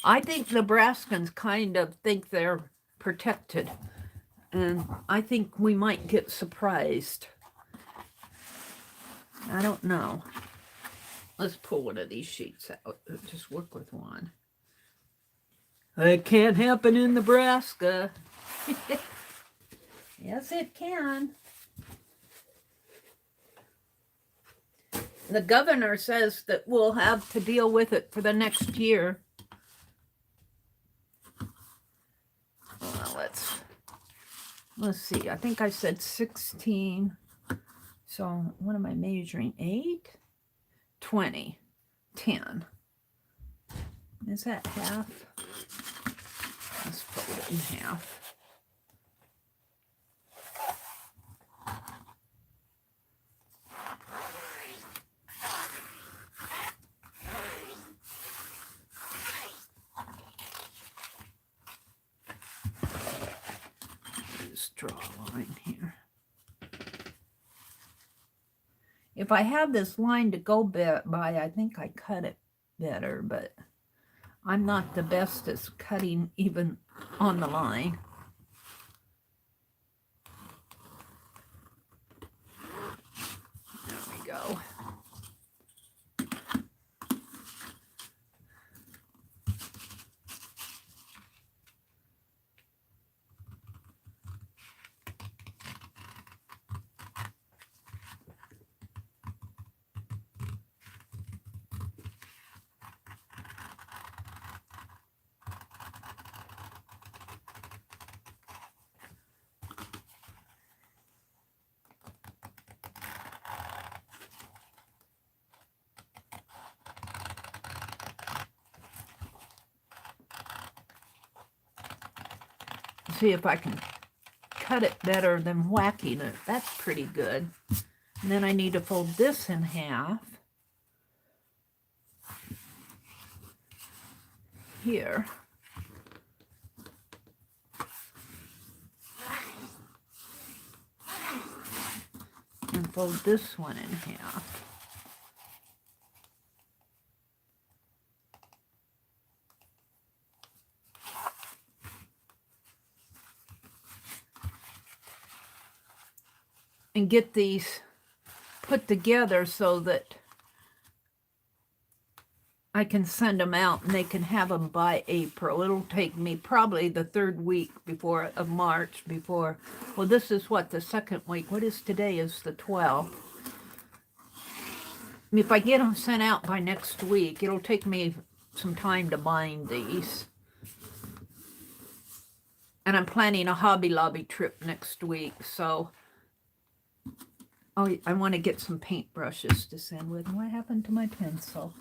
I think Nebraskans kind of think they're protected. And I think we might get surprised. I don't know. Let's pull one of these sheets out. Just work with one. It can't happen in Nebraska. Yes, it can. The governor says that we'll have to deal with it for the next year. Well, let's see. I think I said 16. So what am I measuring? 8, 20, 10. Is that half? Let's fold it in half. draw a line here. If I have this line to go by, I think I cut it better, but I'm not the best at cutting even on the line. There we go. See if I can cut it better than whacking it. That's pretty good. And then I need to fold this in half here. And fold this one in half. And get these put together so that I can send them out and they can have them by April. It'll take me probably the 3rd week of March before, well, this is what, the 2nd week. What is today? Is the 12th. If I get them sent out by next week, it'll take me some time to bind these. And I'm planning a Hobby Lobby trip next week, so I want to get some paintbrushes to send with. What happened to my pencil?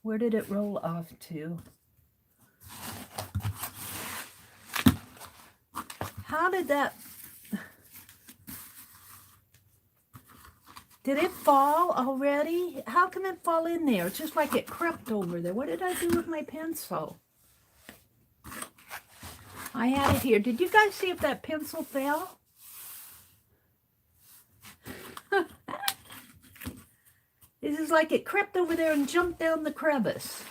Where did it roll off to? How did that... Did it fall already? How can it fall in there? It's just like it crept over there. What did I do with my pencil? I had it here. Did you guys see if that pencil fell? This is like it crept over there and jumped down the crevice.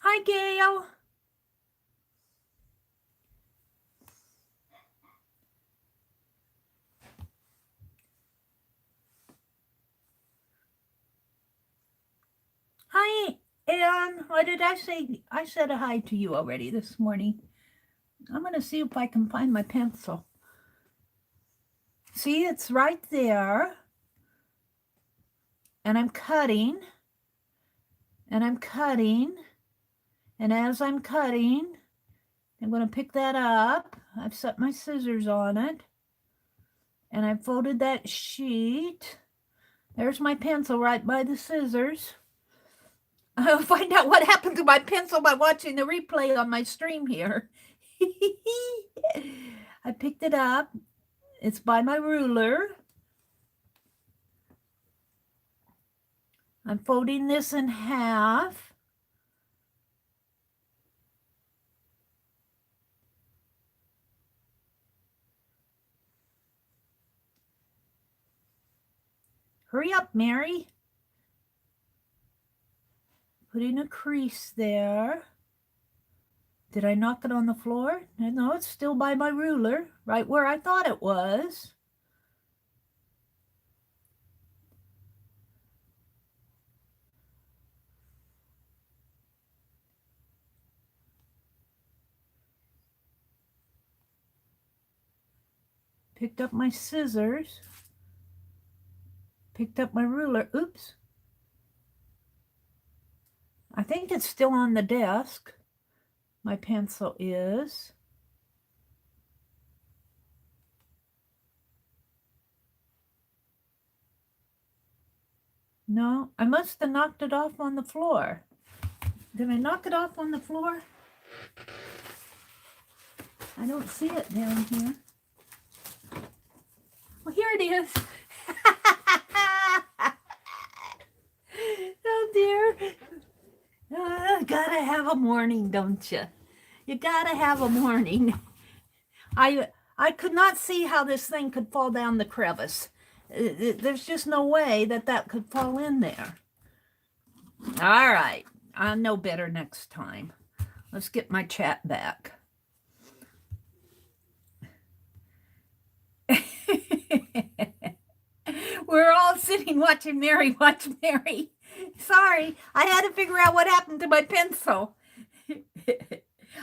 Hi, Gail. Hi, Ann. What did I say? I said a hi to you already this morning. I'm going to see if I can find my pencil. See, it's right there. And I'm cutting. And I'm cutting. And as I'm cutting, I'm going to pick that up. I've set my scissors on it. And I folded that sheet. There's my pencil right by the scissors. I'll find out what happened to my pencil by watching the replay on my stream here. I picked it up. It's by my ruler. I'm folding this in half. Hurry up, Mary. Putting a crease there. Did I knock it on the floor? No, it's still by my ruler, right where I thought it was. Picked up my scissors. Picked up my ruler. Oops. I think it's still on the desk. My pencil is. No, I must have knocked it off on the floor. Did I knock it off on the floor? I don't see it down here. Well, here it is. Oh dear. Gotta have a morning, don't you? You gotta have a morning. I could not see how this thing could fall down the crevice. There's just no way that could fall in there. All right. I'll know better next time. Let's get my chat back. We're all sitting watching Mary watch Mary. Sorry, I had to figure out what happened to my pencil.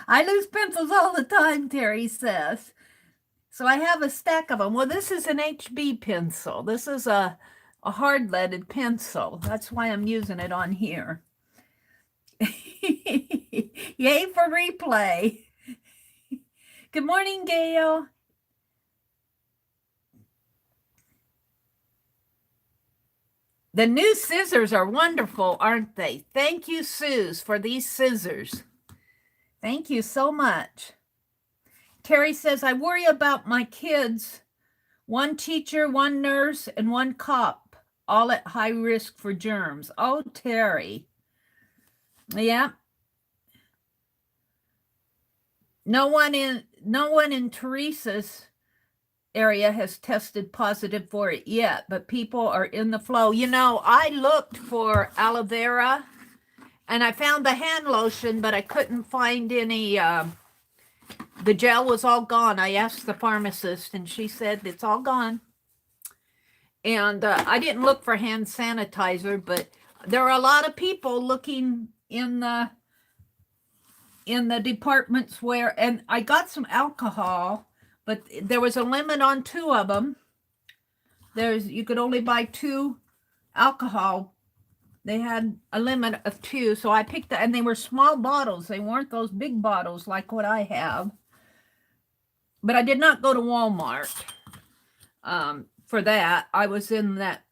I lose pencils all the time, Terry says. So I have a stack of them. Well, this is an HB pencil. This is a hard-leaded pencil. That's why I'm using it on here. Yay for replay. Good morning, Gail. The new scissors are wonderful, aren't they? Thank you, Suze, for these scissors. Thank you so much. Terry says, I worry about my kids. One teacher, one nurse, and one cop, all at high risk for germs. Oh, Terry. Yeah. No one in Teresa's area has tested positive for it yet, but people are in the flow. You know, I looked for aloe vera and I found the hand lotion, but I couldn't find any. The gel was all gone. I asked the pharmacist and she said it's all gone. And I didn't look for hand sanitizer, but there are a lot of people looking in the departments where, and I got some alcohol, but there was a limit on 2 of them. You could only buy 2 alcohol. They had a limit of 2, so I picked that, and they were small bottles. They weren't those big bottles like what I have. But I did not go to Walmart for that. I was in that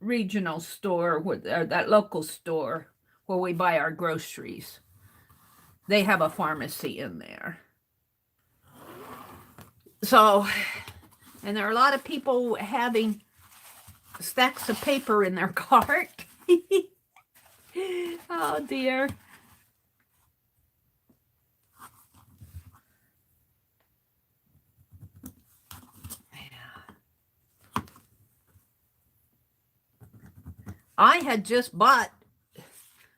regional store, or that local store where we buy our groceries. They have a pharmacy in there. So, and there are a lot of people having stacks of paper in their cart. Oh, dear. I had just bought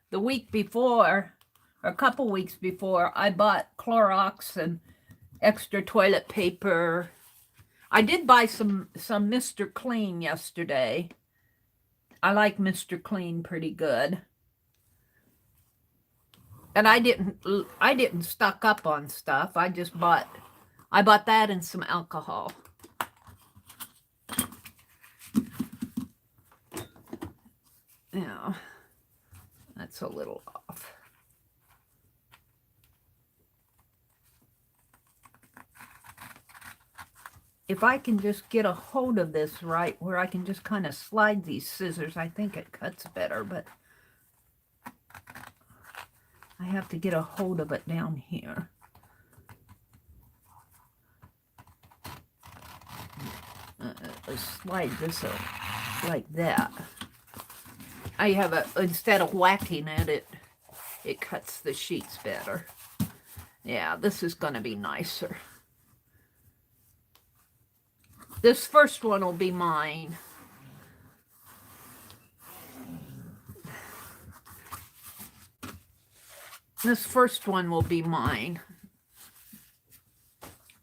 the week before, or a couple weeks before, I bought Clorox and extra toilet paper. I did buy some Mr. Clean yesterday. I like Mr. Clean pretty good. And I didn't stock up on stuff. I bought that and some alcohol. Yeah, that's a little off. If I can just get a hold of this right, where I can just kind of slide these scissors, I think it cuts better, but I have to get a hold of it down here. Slide this like that. I have instead of whacking it, it cuts the sheets better. Yeah, this is going to be nicer. This first one will be mine. This first one will be mine.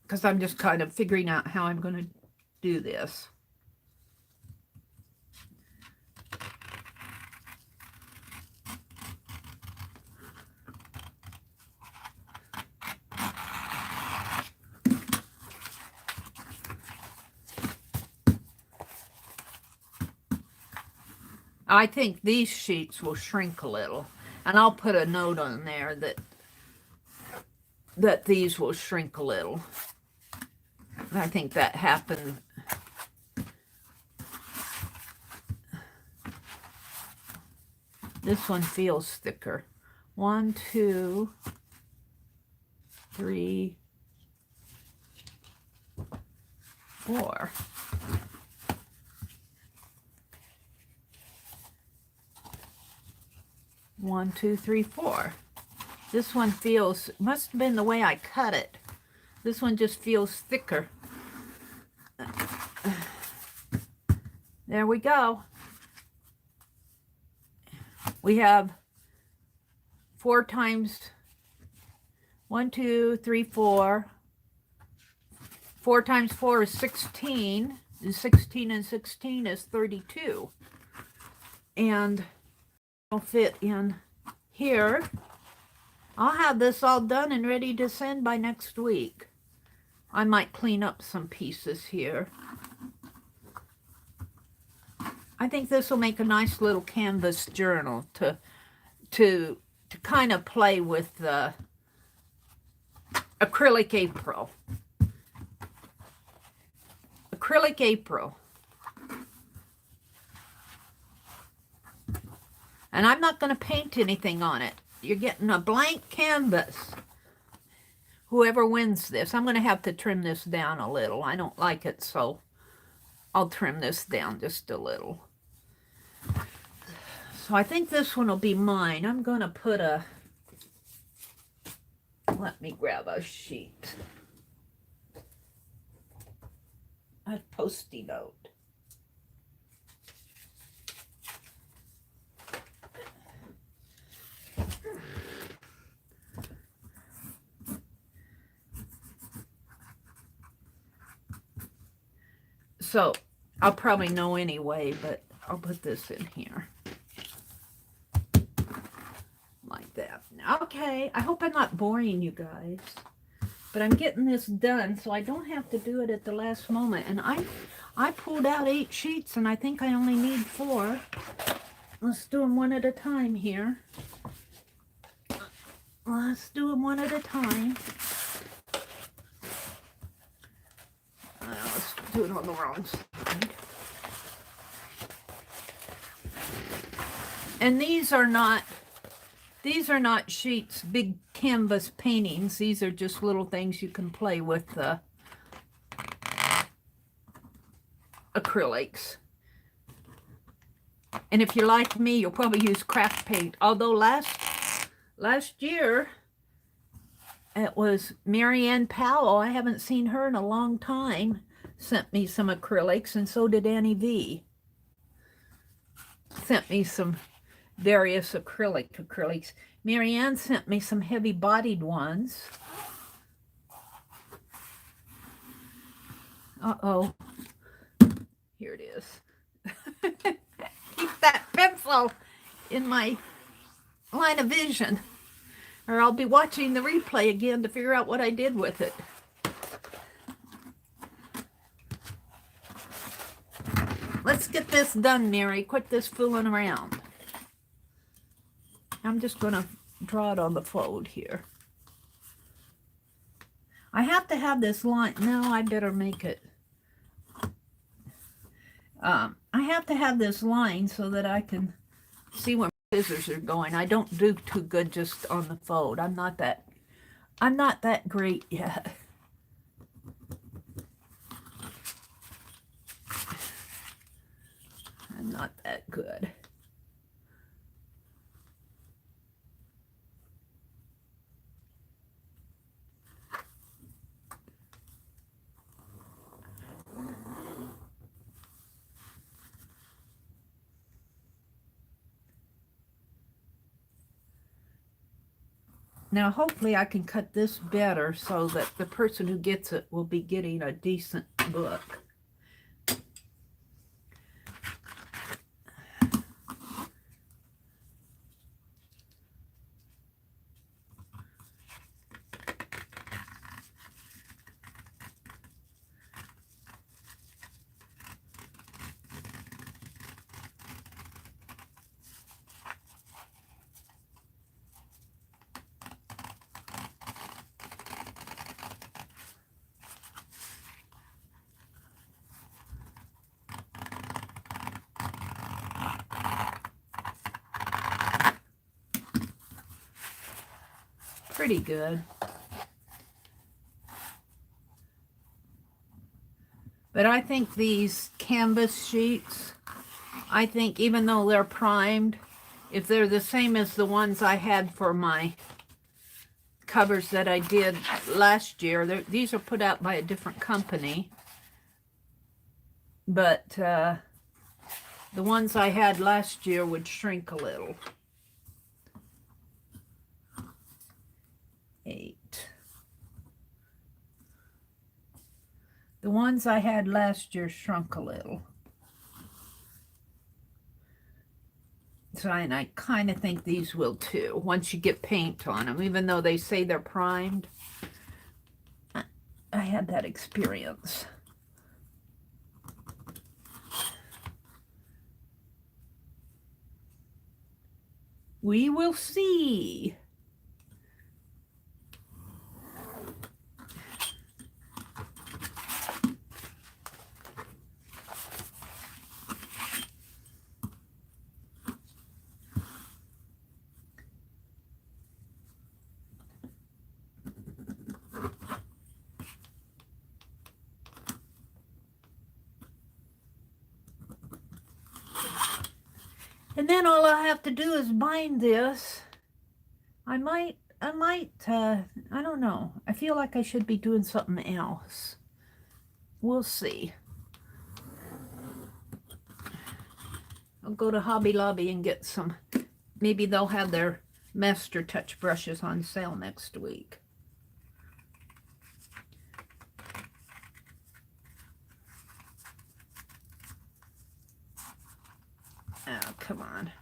Because I'm just kind of figuring out how I'm going to do this. I think these sheets will shrink a little, and I'll put a note on there that these will shrink a little. I think that happened. This one feels thicker. 1, 2, 3, 4. One, two, three, 4. This one feels, must have been the way I cut it. This one just feels thicker. There we go. We have 4 times 1, 2, 3, 4. 4 times 4 is 16. 16 and 16 is 32. And it'll fit in here. I'll have this all done and ready to send by next week. I might clean up some pieces here. I think this will make a nice little canvas journal to kind of play with the acrylic April. Acrylic April. And I'm not going to paint anything on it. You're getting a blank canvas. Whoever wins this, I'm going to have to trim this down a little. I don't like it, so I'll trim this down just a little. So I think this one will be mine. I'm going to put a, let me grab a sheet. A Post-it note. So I'll probably know anyway, but I'll put this in here. Like that. Okay, I hope I'm not boring you guys. But I'm getting this done so I don't have to do it at the last moment. And I pulled out 8 sheets and I think I only need 4. Let's do them one at a time here. Let's do them one at a time. Let's do it on the wrong side. And these are not sheets, big canvas paintings. These are just little things you can play with the acrylics. And if you're like me, you'll probably use craft paint. Although last year, it was Marianne Powell. I haven't seen her in a long time. Sent me some acrylics, and so did Annie V. Sent me some various acrylics. Marianne sent me some heavy-bodied ones. Uh-oh. Here it is. Keep that pencil in my line of vision, or I'll be watching the replay again to figure out what I did with it. Let's get this done, Mary. Quit this fooling around. I'm just going to draw it on the fold here. I have to have this line. No, I better make it. I have to have this line so that I can see where my scissors are going. I don't do too good just on the fold. I'm not that great yet. I'm not that good. Now, hopefully I can cut this better so that the person who gets it will be getting a decent book. pretty good. But I think these canvas sheets, I think even though they're primed, if they're the same as the ones I had for my covers that I did last year, these are put out by a different company. But the ones I had last year would shrink a little. 8. The ones I had last year shrunk a little. So, and I kind of think these will too, once you get paint on them, even though they say they're primed. I had that experience. We will see. And then all I have to do is bind this. I don't know. I feel like I should be doing something else. We'll see. I'll go to Hobby Lobby and get some. Maybe they'll have their Master Touch brushes on sale next week. Oh, come on.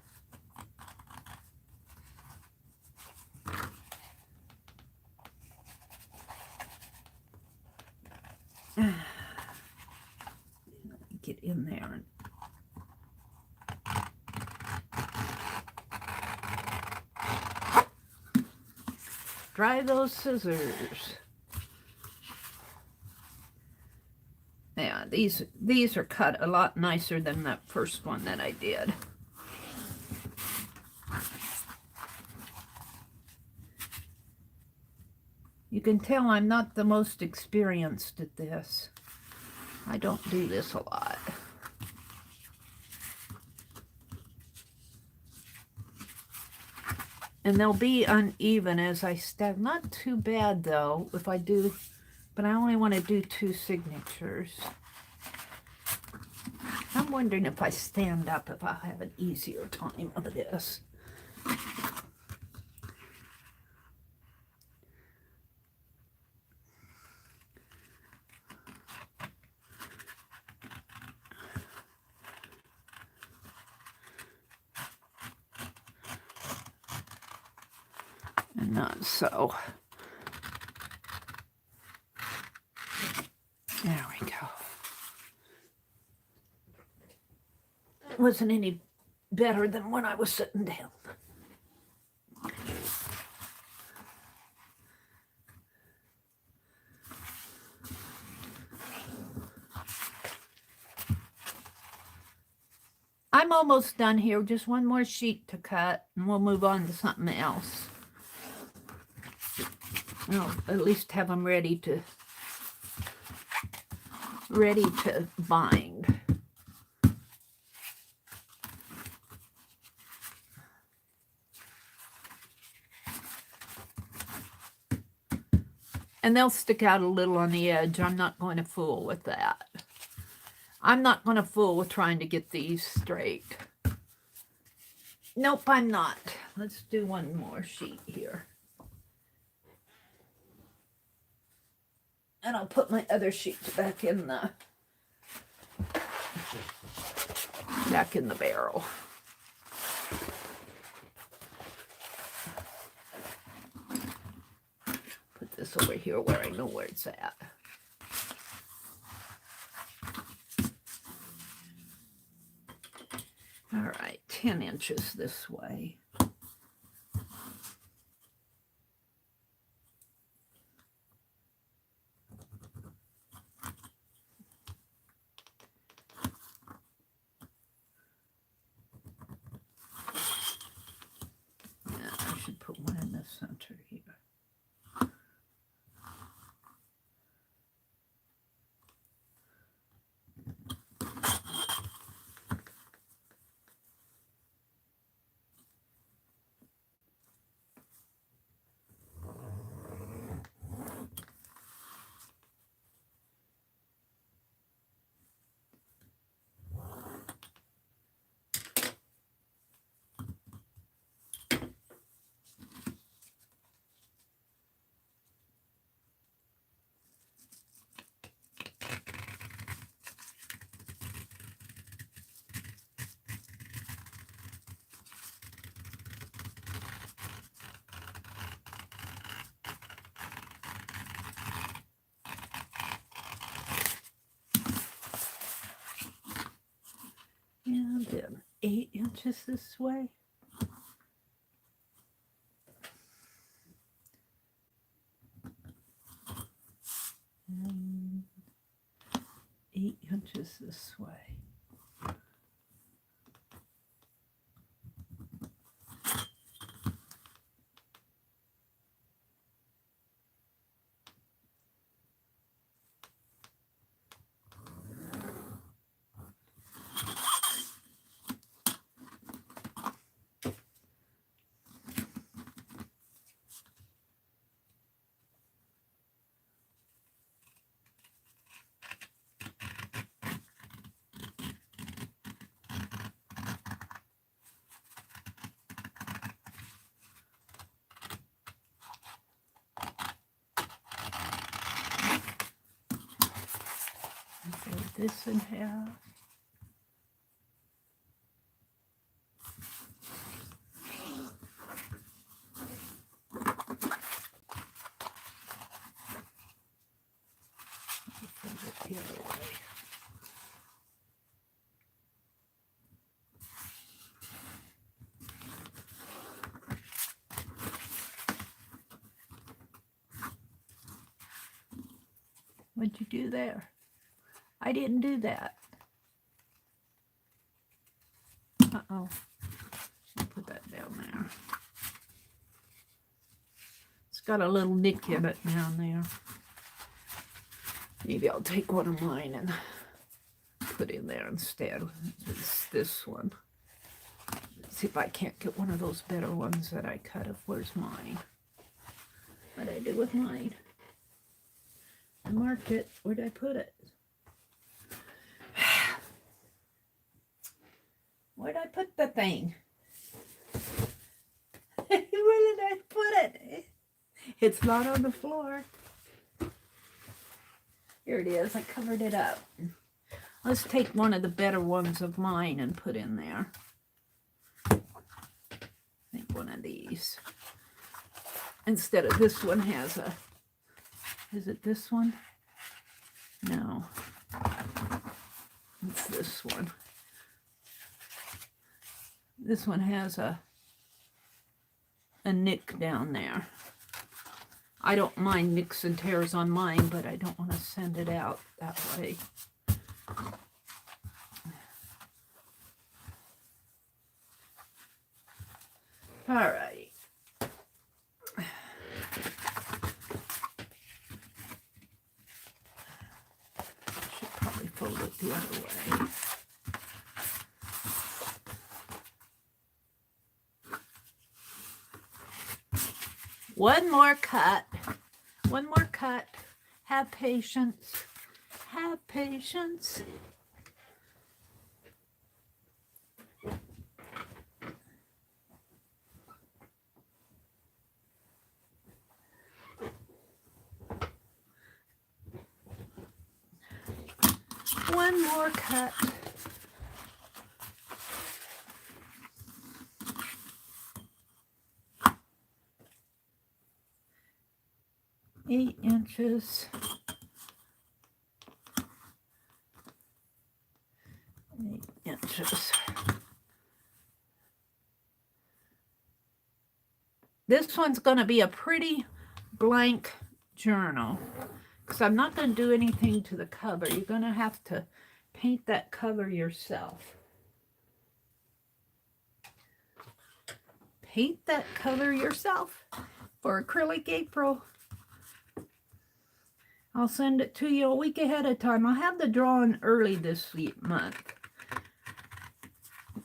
Get in there. Dry those scissors. Yeah, these are cut a lot nicer than that first one that I did. You can tell I'm not the most experienced at this. I don't do this a lot. And they'll be uneven as I stab. Not too bad though if I do, but I only want to do 2 signatures. I'm wondering if I stand up if I'll have an easier time of this. And not so. There we go. It wasn't any better than when I was sitting down. I'm almost done here. Just one more sheet to cut, and we'll move on to something else. I'll at least have them ready to bind. And they'll stick out a little on the edge. I'm not going to fool with that. I'm not going to fool with trying to get these straight. Nope, I'm not. Let's do one more sheet here. And I'll put my other sheets back in the barrel. Put this over here where I know where it's at. All right, 10 inches this way. Yeah, I should put one in the center here. 8 inches this way. And 8 inches this way. This in half. Fold it the other way. What'd you do there? I didn't do that. Uh-oh. Should put that down there. It's got a little nick in it down there. Maybe I'll take one of mine and put in there instead. It's this one. Let's see if I can't get one of those better ones that I cut off. Where's mine? What did I do with mine? I marked it. Where did I put it? Where did I put the thing? Where did I put it? It's not on the floor. Here it is. I covered it up. Let's take one of the better ones of mine and put in there. I think one of these. Instead of this one has a... Is it this one? No. It's this one. This one has a nick down there. I don't mind nicks and tears on mine, but I don't want to send it out that way. All right. Should probably fold it the other way. One more cut. One more cut. Have patience. Have patience. One more cut. Eight inches. 8 inches. This one's going to be a pretty blank journal because I'm not going to do anything to the cover. You're going to have to paint that cover yourself. Paint that cover yourself for acrylic April. I'll send it to you a week ahead of time. I'll have the drawing early this month.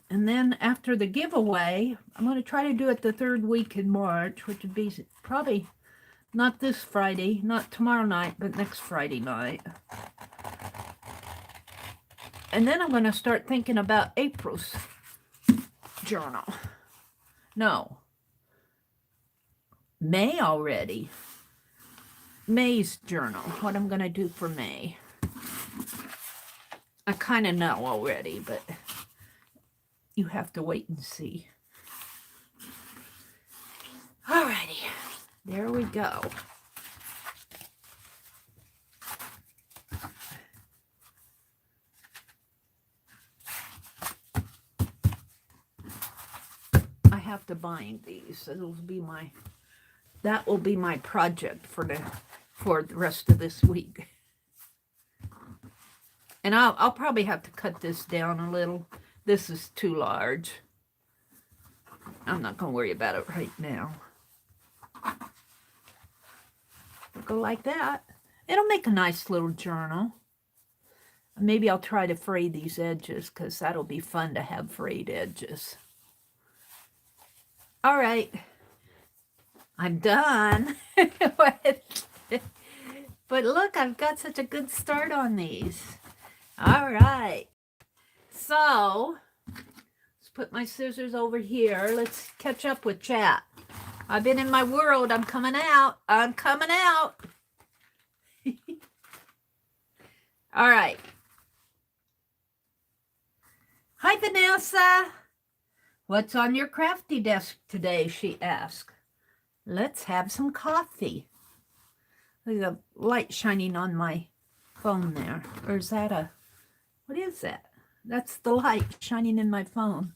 And then after the giveaway, I'm going to try to do it the 3rd week in March, which would be probably not this Friday, not tomorrow night, but next Friday night. And then I'm going to start thinking about April's journal. No. May already. May's journal, what I'm going to do for May. I kind of know already, but you have to wait and see. Alrighty, there we go. have to bind these. That will be my project for the rest of this week. And I'll probably have to cut this down a little. This is too large. I'm not going to worry about it right now. Go like that. It'll make a nice little journal. Maybe I'll try to fray these edges because that'll be fun to have frayed edges. All right. I'm done. But look, I've got such a good start on these. All right. So, let's put my scissors over here. Let's catch up with chat. I've been in my world. I'm coming out. I'm coming out. All right. Hi, Vanessa. What's on your crafty desk today? She asked. Let's have some coffee. There's a light shining on my phone there. Or is that what is that? That's the light shining in my phone.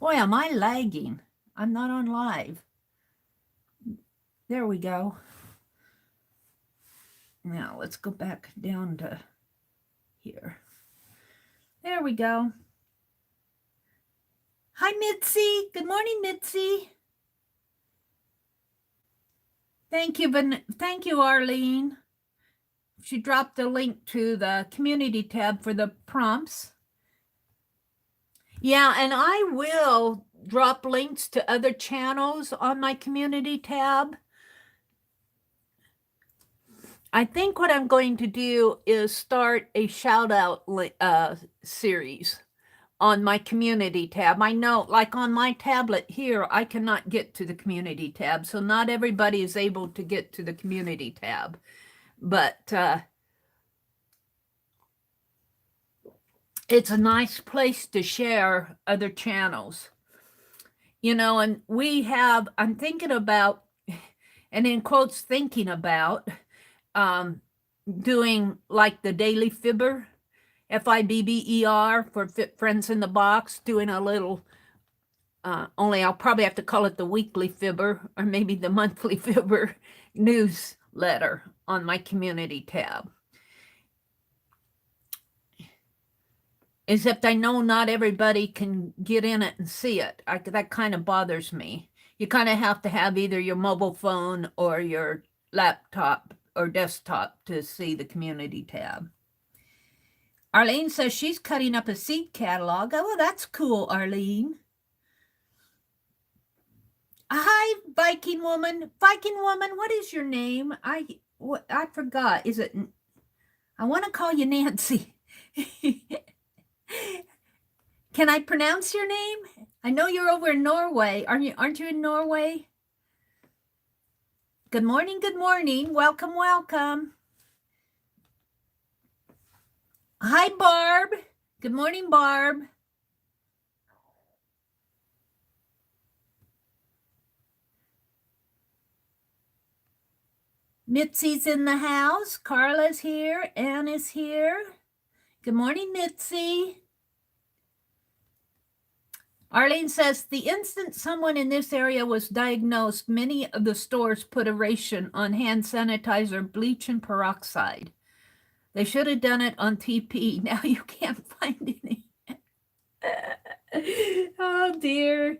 Boy, am I lagging. I'm not on live. There we go. Now let's go back down to here. There we go. Hi, Mitzi. Good morning, Mitzi. Thank you, Arlene. She dropped a link to the community tab for the prompts. Yeah, and I will drop links to other channels on my community tab. I think what I'm going to do is start a shout out series on my community tab. I know, like on my tablet here, I cannot get to the community tab. So not everybody is able to get to the community tab. But it's a nice place to share other channels. You know, and I'm thinking about, and in quotes, thinking about doing like the daily Fibber, Fibber for Friends in the Box, doing a little, only I'll probably have to call it the weekly Fibber or maybe the monthly Fibber newsletter on my community tab. Except I know not everybody can get in it and see it. That kind of bothers me. You kind of have to have either your mobile phone or your laptop or desktop to see the community tab. Arlene says she's cutting up a seed catalog. Oh, that's cool, Arlene. Hi, Viking woman. Viking woman, what is your name? I forgot. Is it? I want to call you Nancy. Can I pronounce your name? I know you're over in Norway. Aren't you in Norway? Good morning, good morning. Welcome, welcome. Hi, Barb. Good morning, Barb. Mitzi's in the house. Carla's here. Anne is here. Good morning, Mitzi. Arlene says, the instant someone in this area was diagnosed, many of the stores put a ration on hand sanitizer, bleach, and peroxide. They should have done it on TP. Now you can't find any. Oh, dear.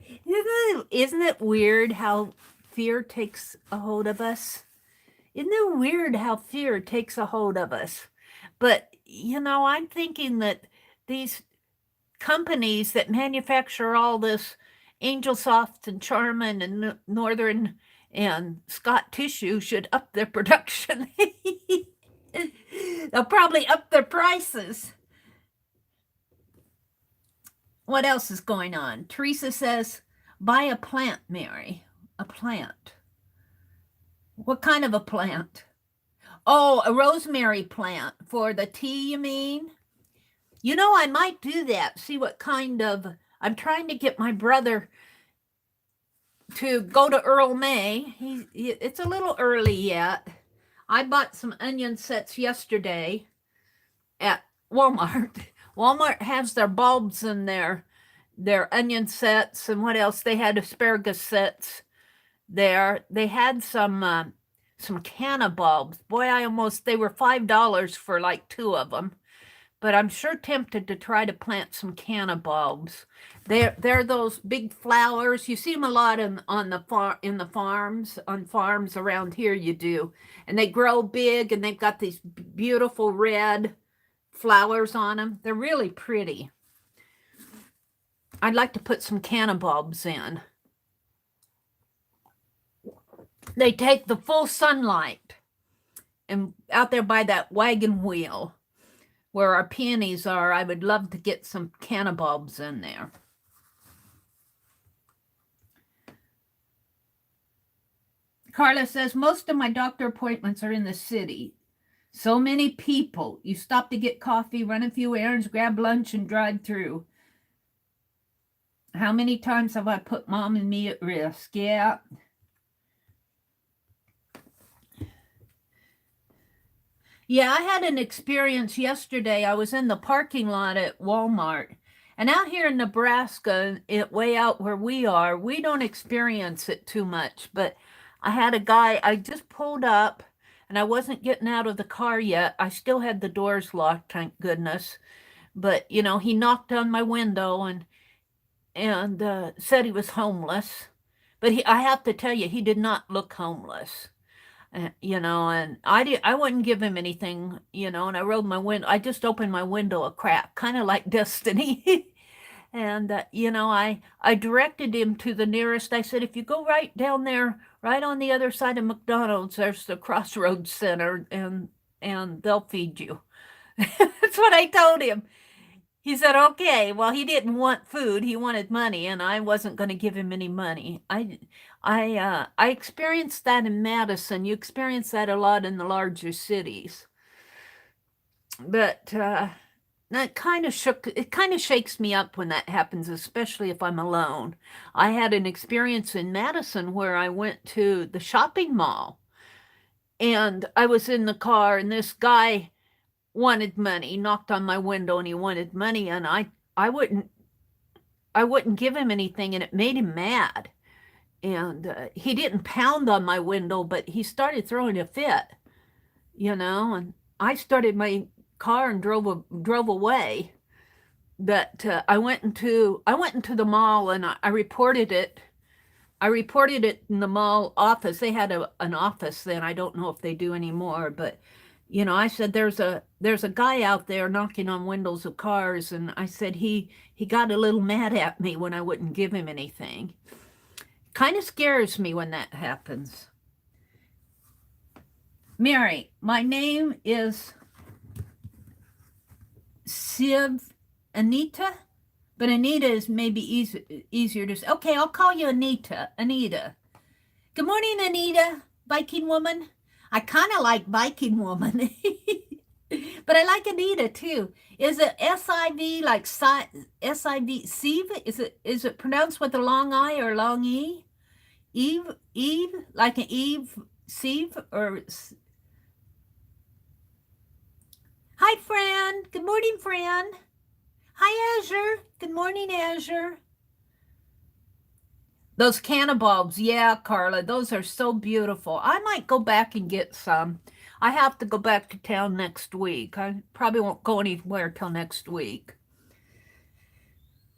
Isn't it weird how fear takes a hold of us? Isn't it weird how fear takes a hold of us? But, you know, I'm thinking that these companies that manufacture all this Angel Soft and Charmin and Northern and Scott tissue should up their production. They'll probably up their prices. What else is going on? Teresa says, buy a plant, Mary. A plant. What kind of a plant? Oh, a rosemary plant for the tea, you mean? You know, I might do that. See what kind of... I'm trying to get my brother to go to Earl May. It's a little early yet. I bought some onion sets yesterday at Walmart. Walmart has their bulbs and their their onion sets, and what else? They had asparagus sets there. They had some canna bulbs. Boy, they were $5 for like 2 of them. But I'm sure tempted to try to plant some canna bulbs. They're those big flowers. You see them a lot on farms around here. You do, and they grow big, and they've got these beautiful red flowers on them. They're really pretty. I'd like to put some canna bulbs in. They take the full sunlight, and out there by that wagon wheel where our peonies are, I would love to get some canna bulbs in there. Carla says, most of my doctor appointments are in the city. So many people. You stop to get coffee, run a few errands, grab lunch, and drive through. How many times have I put Mom and me at risk? Yeah. Yeah, I had an experience yesterday. I was in the parking lot at Walmart. And out here in Nebraska, way out where we are, we don't experience it too much. But I had a guy, I just pulled up, and I wasn't getting out of the car yet. I still had the doors locked, thank goodness. But, he knocked on my window and said he was homeless. But I have to tell you, he did not look homeless. And I wouldn't give him anything, and I rolled my window. I just opened my window a crack, kind of like Destiny. And, I directed him to the nearest. I said, if you go right down there, right on the other side of McDonald's, there's the Crossroads Center, and they'll feed you. That's what I told him. He said, okay. Well, he didn't want food. He wanted money, and I wasn't going to give him any money. I experienced that in Madison. You experience that a lot in the larger cities. But that kind of shakes me up when that happens, especially if I'm alone. I had an experience in Madison where I went to the shopping mall, and I was in the car, and this guy wanted money, knocked on my window, and he wanted money, and I wouldn't give him anything, and it made him mad. And he didn't pound on my window, but he started throwing a fit, and I started my car and drove away. But I went into the mall, and I reported it. I reported it in the mall office. They had an office then. I don't know if they do anymore, but I said, there's a guy out there knocking on windows of cars, and I said he got a little mad at me when I wouldn't give him anything. Kind of scares me when that happens. Mary, my name is Anita, but Anita is maybe easier to say. Okay, I'll call you Anita. Good morning, Anita, Viking woman. I kind of like Viking woman, but I like Anita too. Is it S-I-V, like S-I-V, Sieve? Is it pronounced with a long I or long E? Eve, like an Eve, Sieve, or... Hi, Fran. Good morning, Fran. Hi, Azure. Good morning, Azure. Those canna bulbs, yeah, Carla, those are so beautiful. I might go back and get some. I have to go back to town next week. I probably won't go anywhere till next week.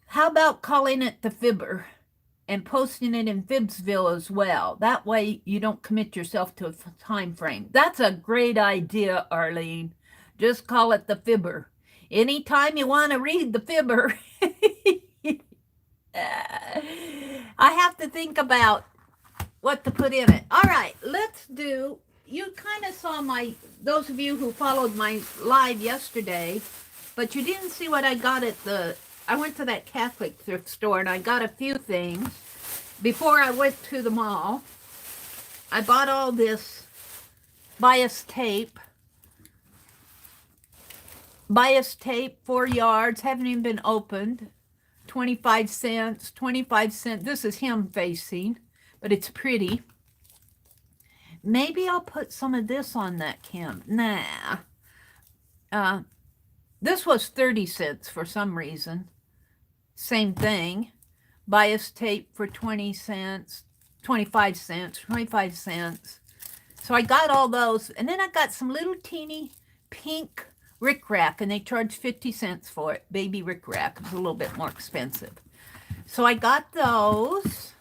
How about calling it the Fibber and posting it in Fibbsville as well? That way you don't commit yourself to a time frame. That's a great idea, Arlene. Just call it the Fibber. Anytime you want to read the Fibber. I have to think about what to put in it. All right, let's do, you kind of saw those of you who followed my live yesterday, but you didn't see what I got I went to that Catholic thrift store and I got a few things. Before I went to the mall, I bought all this bias tape. Bias tape, 4 yards, haven't even been opened. 25 cents, 25 cents. This is him facing, but it's pretty. Maybe I'll put some of this on that cam. Nah. This was 30 cents for some reason. Same thing. Bias tape for 20 cents, 25 cents, 25 cents. So I got all those. And then I got some little teeny pink rickrack, and they charged 50 cents for it. Baby rickrack. It's a little bit more expensive. So I got those.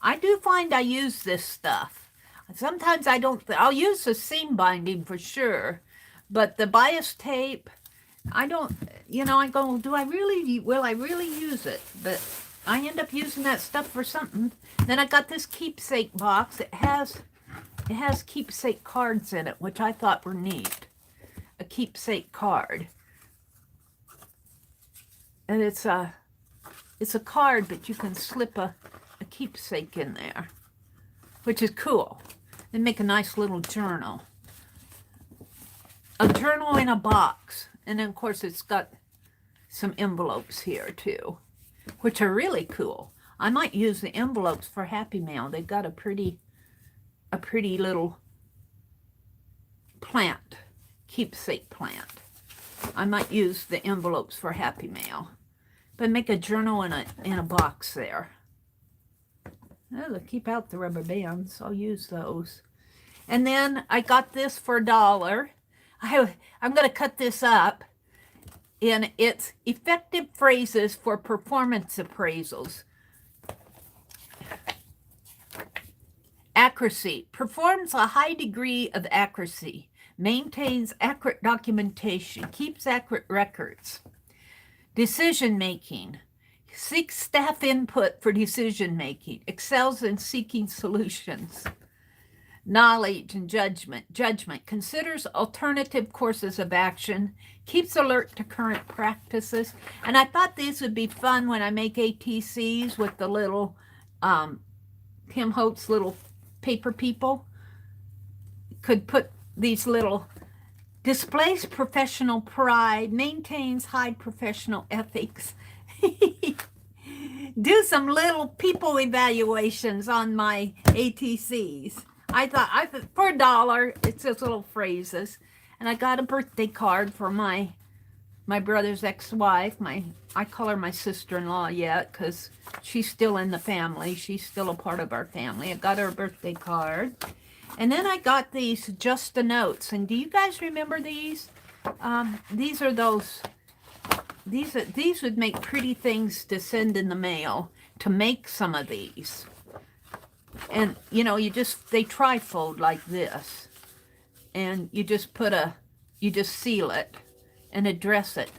I do find I use this stuff. Sometimes I don't. I'll use the seam binding for sure. But the bias tape, I don't, I go, will I really use it? But I end up using that stuff for something. Then I got this keepsake box. It has keepsake cards in it, which I thought were neat. A keepsake card. And it's a card, but you can slip a keepsake in there, which is cool. They make a nice little journal. A journal in a box. And then, of course, it's got some envelopes here, too, which are really cool. I might use the envelopes for Happy Mail. They've got a pretty little plant, keepsake plant. I might use the envelopes for Happy Mail. But make a journal in a box there. Oh, they'll keep out the rubber bands. I'll use those. And then I got this for $1. I'm going to cut this up, and it's effective phrases for performance appraisals. Accuracy. Performs a high degree of accuracy. Maintains accurate documentation. Keeps accurate records. Decision making. Seeks staff input for decision making. Excels in seeking solutions. Knowledge and judgment. Judgment. Considers alternative courses of action. Keeps alert to current practices. And I thought these would be fun when I make ATCs with the little Tim Holtz little paper people. Could put these little displays professional pride, maintains high professional ethics. Do some little people evaluations on my ATCs. I thought for $1, it's just little phrases. And I got a birthday card for my brother's ex-wife. I call her my sister-in-law yet because she's still in the family. She's still a part of our family. I got her a birthday card. And then I got these Just the Notes. And do you guys remember these? These are those. These would make pretty things to send in the mail to make some of these. And, they trifold like this. And you just seal it and address it.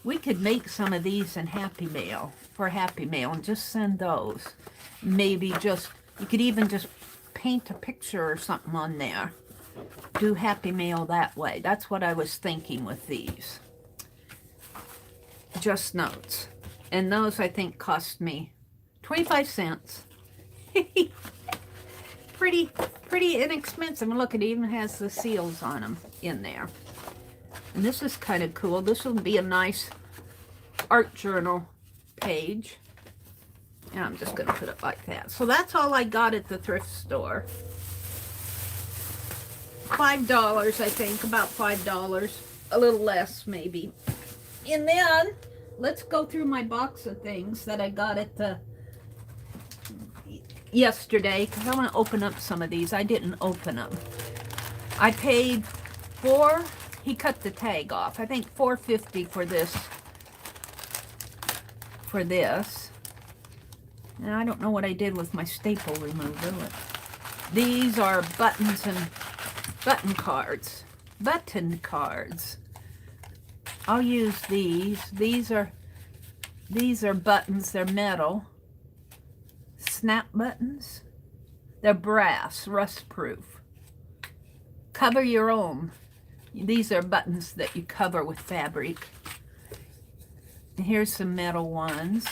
We could make some of these in Happy Mail, for Happy Mail, and just send those. Maybe you could even just paint a picture or something on there. Do Happy Mail that way. That's what I was thinking with these. Just Notes. And those, I think, cost me 25 cents. Pretty inexpensive. And look, it even has the seals on them in there. And this is kind of cool. This will be a nice art journal page. And I'm just going to put it like that. So that's all I got at the thrift store. $5, I think. About $5. A little less, maybe. And then, let's go through my box of things that I got at the yesterday, because I want to open up some of these. I didn't open them. I paid he cut the tag off. I think $4.50 for this. And I don't know what I did with my staple remover. These are buttons and button cards. Button cards. I'll use these. These are buttons. They're metal. Snap buttons. They're brass, rust proof. Cover your own. These are buttons that you cover with fabric. And here's some metal ones.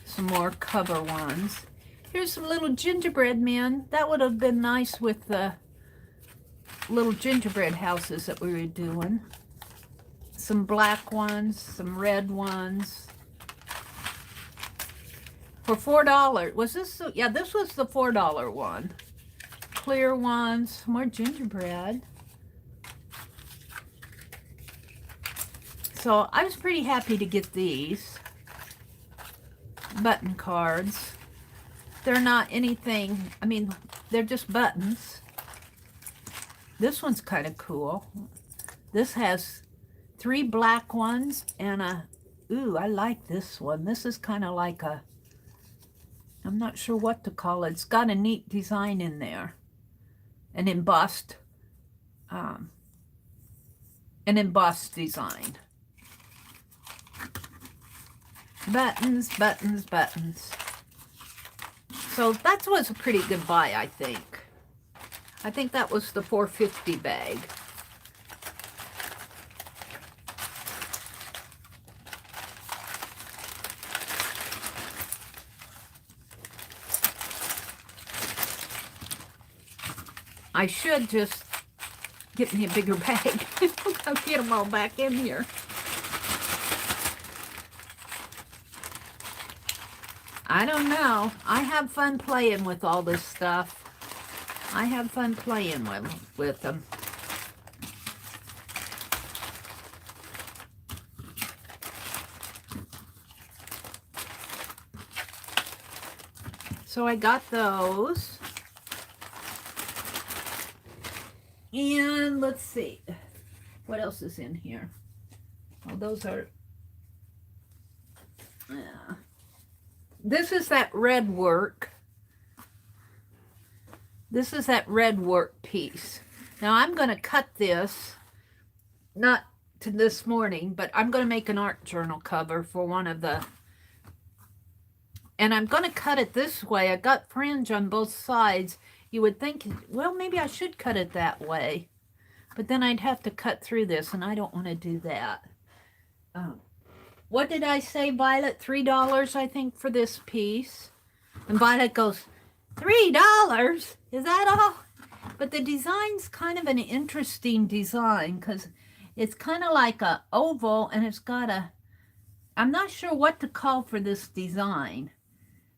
Some more cover ones. Here's some little gingerbread men. That would have been nice with the little gingerbread houses that we were doing. Some black ones, some red ones. For $4. Was this? Yeah, this was the $4 one. Clear ones, more gingerbread. So I was pretty happy to get these. button cards. They're not anything, I mean, they're just buttons. This one's kind of cool. This has 3 black ones and a, ooh, I like this one. This is kind of like a, I'm not sure what to call it. It's got a neat design in there. An embossed design. Buttons, buttons, buttons. So that was a pretty good buy, I think. I think that was the $4.50 bag. I should just get me a bigger bag. I'll get them all back in here. I don't know. I have fun playing with all this stuff. I have fun playing with them. So I got those. And let's see. What else is in here? Oh, those are... This is that red work. This is that red work piece. Now I'm going to cut this, not to this morning, but I'm going to make an art journal cover for one of the, and I'm going to cut it this way. I got fringe on both sides. You would think, well, maybe I should cut it that way, but then I'd have to cut through this, and I don't want to do that. What did I say, Violet? $3, I think, for this piece. And Violet goes, $3? Is that all? But the design's kind of an interesting design because it's kind of like a oval, and it's got a, I'm not sure what to call for this design.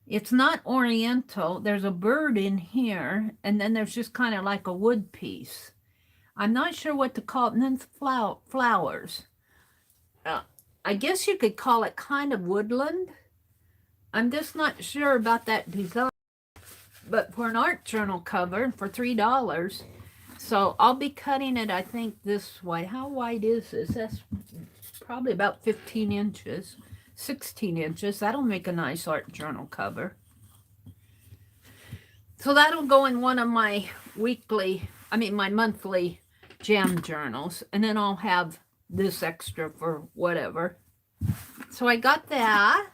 It's not oriental. There's a bird in here, and then there's just kind of like a wood piece. I'm not sure what to call it. And then flowers. I guess you could call it kind of woodland. I'm just not sure about that design. But for an art journal cover, for $3, so I'll be cutting it, I think, this way. How wide is this? That's probably about 15 inches, 16 inches. That'll make a nice art journal cover. So that'll go in one of my my monthly jam journals. And then I'll have this extra for whatever. So I got that.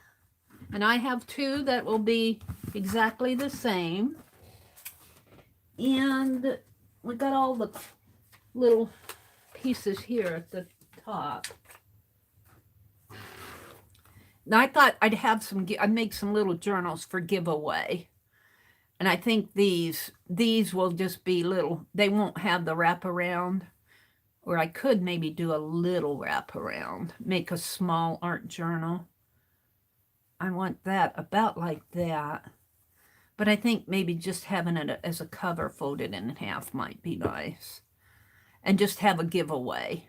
And I have 2 that will be exactly the same. And we got all the little pieces here at the top. Now I thought I'd make some little journals for giveaway. And I think these will just be little, they won't have the wraparound. Or I could maybe do a little wraparound, make a small art journal. I want that about like that. But I think maybe just having it as a cover folded in half might be nice. And just have a giveaway.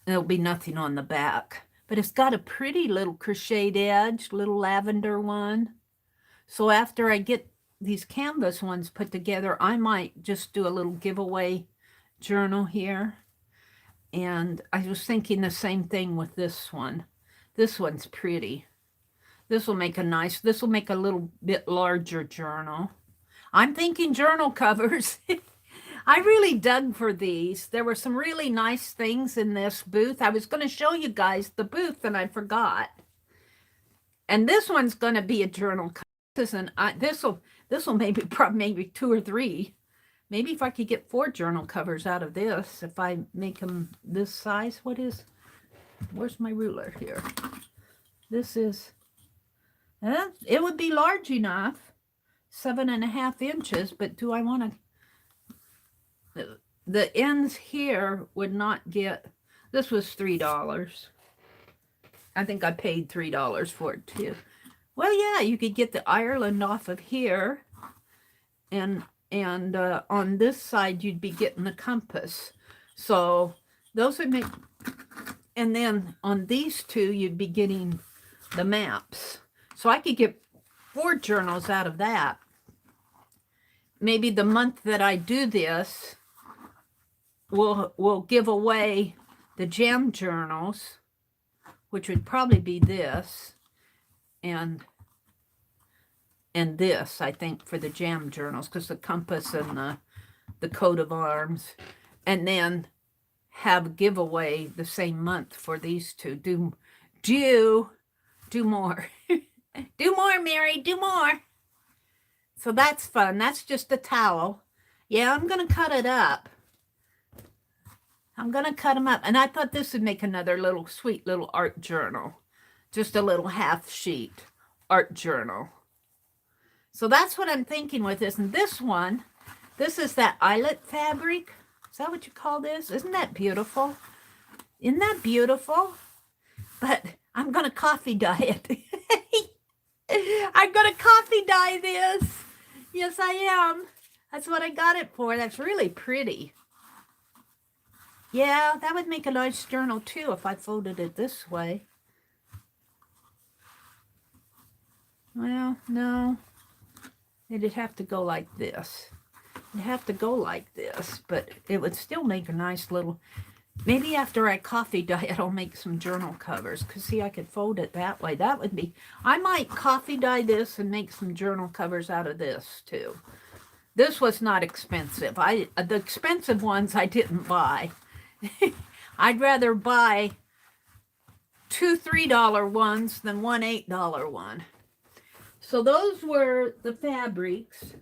There'll be nothing on the back. But it's got a pretty little crocheted edge, little lavender one. So after I get these canvas ones put together, I might just do a little giveaway journal here. And I was thinking the same thing with this one. This one's pretty. This will make a little bit larger journal. I'm thinking journal covers. I really dug for these. There were some really nice things in this booth. I was going to show you guys the booth and I forgot. And this one's going to be a journal cover. This will maybe 2 or 3. Maybe if I could get 4 journal covers out of this, if I make them this size. Where's my ruler here? This is, it would be large enough, 7.5 inches, but do I want to, the ends here would not get, this was $3. I think I paid $3 for it too. Well, yeah, you could get the Ireland off of here, and on this side you'd be getting the compass. So those would make, and then on these 2 you'd be getting the maps. So I could get 4 journals out of that. Maybe the month that I do this, we'll give away the jam journals, which would probably be this and this, I think, for the jam journals, because the compass and the coat of arms, and then have a giveaway the same month for these two. Do more. Do more, Mary, do more. So that's fun. That's just a towel. Yeah, I'm going to cut it up. I'm going to cut them up. And I thought this would make another little sweet little art journal. Just a little half sheet art journal. So that's what I'm thinking with this. And this one, this is that eyelet fabric. Is that what you call this? Isn't that beautiful? Isn't that beautiful? But I'm going to coffee dye it. I'm going to coffee dye this. Yes, I am. That's what I got it for. That's really pretty. Yeah, that would make a nice journal too if I folded it this way. Well, no. It'd have to go like this. It'd have to go like this, but it would still make a nice little... Maybe after I coffee dye it, I'll make some journal covers. Because, see, I could fold it that way. That would be... I might coffee dye this and make some journal covers out of this, too. This was not expensive. The expensive ones I didn't buy. I'd rather buy 2 $3 ones than 1 $8 one. So those were the fabrics.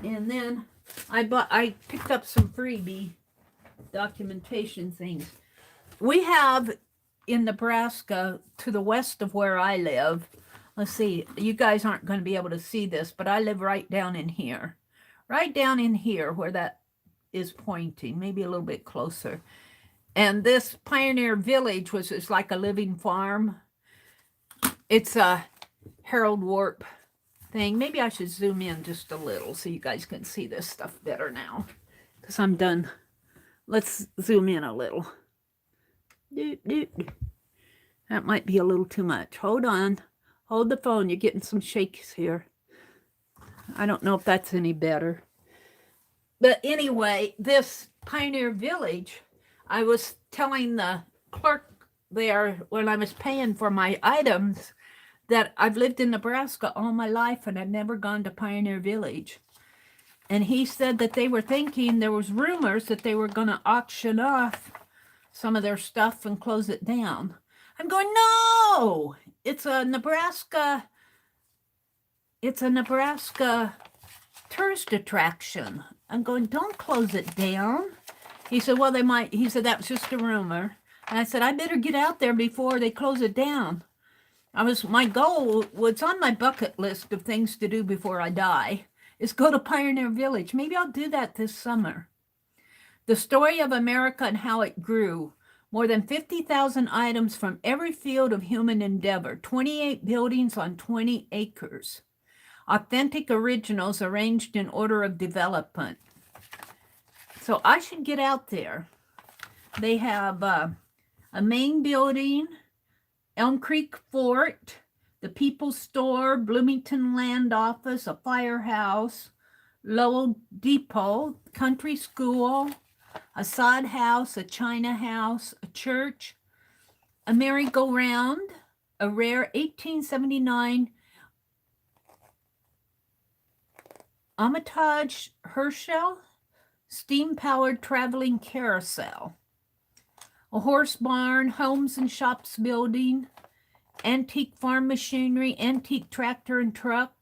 And then I picked up some freebie documentation things. We have in Nebraska, to the west of where I live, let's see, you guys aren't going to be able to see this, but I live right down in here where that is pointing, maybe a little bit closer. And this Pioneer Village is like a living farm. It's a Harold Warp thing. Maybe I should zoom in just a little so you guys can see this stuff better now, because I'm done. Let's zoom in a little. That might be a little too much. Hold on. Hold the phone. You're getting some shakes here. I don't know if that's any better. But anyway, this Pioneer Village, I was telling the clerk there when I was paying for my items that I've lived in Nebraska all my life and I've never gone to Pioneer Village. And he said that they were thinking, there was rumors that they were going to auction off some of their stuff and close it down. I'm going, no, it's a Nebraska tourist attraction. I'm going, don't close it down. He said, well, they might. He said, that was just a rumor. And I said, I better get out there before they close it down. My goal, what's on my bucket list of things to do before I die, is go to Pioneer Village. Maybe I'll do that this summer. The story of America and how it grew. More than 50,000 items from every field of human endeavor. 28 buildings on 20 acres. Authentic originals arranged in order of development. So I should get out there. They have a main building, Elm Creek Fort, the People's Store, Bloomington Land Office, a firehouse, Lowell Depot, country school, a sod house, a china house, a church, a merry-go-round, a rare 1879 Armitage Herschel steam-powered traveling carousel, a horse barn, homes and shops building, antique farm machinery, antique tractor and truck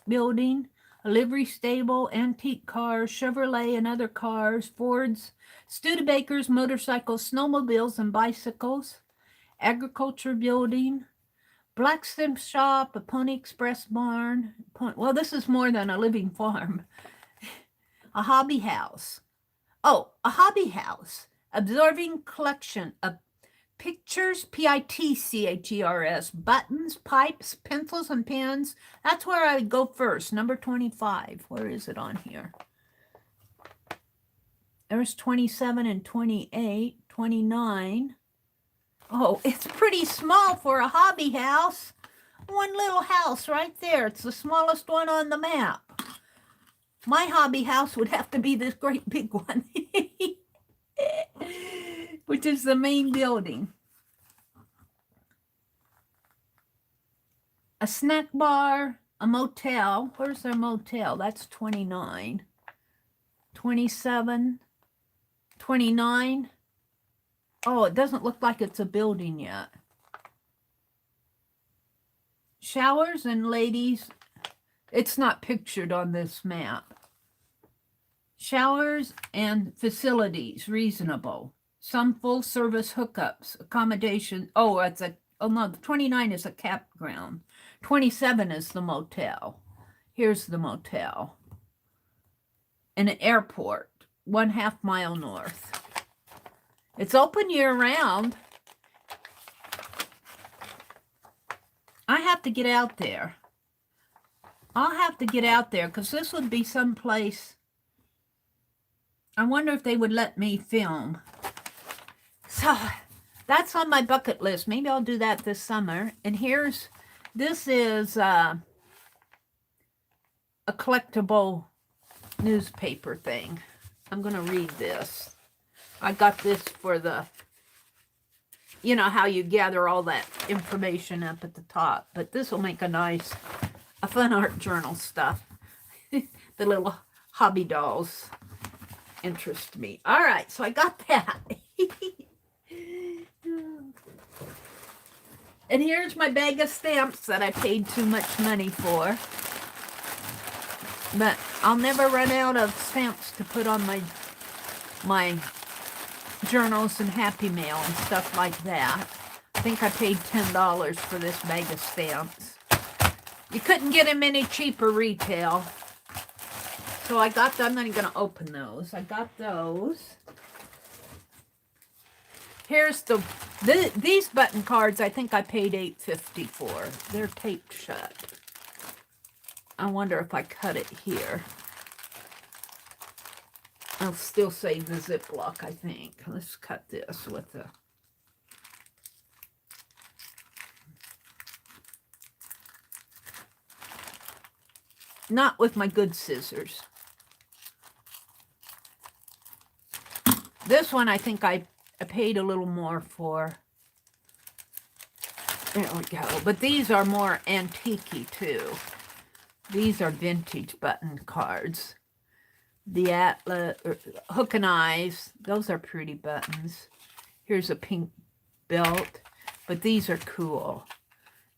building, a livery stable, antique cars, Chevrolet and other cars, Fords, Studebakers, motorcycles, snowmobiles and bicycles, agriculture building, blacksmith shop, a Pony Express barn. Well, this is more than a living farm. A hobby house. Oh, a hobby house. Absorbing collection of pictures, PITCHERS, buttons, pipes, pencils, and pens. That's where I would go first. Number 25. Where is it on here? There's 27 and 28, 29. Oh, it's pretty small for a hobby house. One little house right there. It's the smallest one on the map. My hobby house would have to be this great big one, which is the main building. A snack bar, a motel. Where's their motel? That's 29. 27. 29. Oh, it doesn't look like it's a building yet. Showers and ladies. It's not pictured on this map. Showers and facilities, reasonable. Some full-service hookups, accommodation. Oh, no, 29 is a campground. 27 is the motel. Here's the motel. An airport, 1/2 mile north. It's open year-round. I have to get out there. I'll have to get out there because this would be someplace. I wonder if they would let me film. So that's on my bucket list. Maybe I'll do that this summer. And this is a collectible newspaper thing. I'm going to read this. I got this for you know how you gather all that information up at the top. But this will make a fun art journal stuff. The little hobby dolls interest me. All right, so I got that. And here's my bag of stamps that I paid too much money for. But I'll never run out of stamps to put on my journals and Happy Mail and stuff like that. I think I paid $10 for this bag of stamps. You couldn't get them any cheaper retail. So I got them. I'm not going to open those. I got those. Here's these button cards. I think I paid $8.50 for. They're taped shut. I wonder if I cut it here. I'll still save the Ziploc, I think. Let's cut this with the... Not with my good scissors. This one I think I paid a little more for. There we go. But these are more antique-y too. These are vintage button cards. The Atlas, Hook and Eyes. Those are pretty buttons. Here's a pink belt. But these are cool.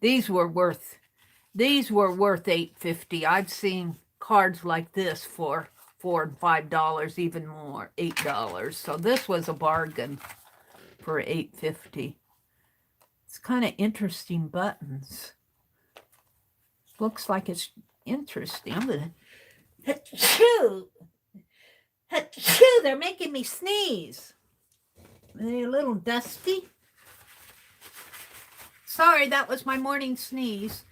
These were worth $8.50. I've seen cards like this for $4 and $5, even more, $8. So this was a bargain for $8.50. It's kind of interesting buttons. Looks like it's interesting. I'm gonna achoo. Achoo, they're making me sneeze. Are they a little dusty? Sorry, that was my morning sneeze.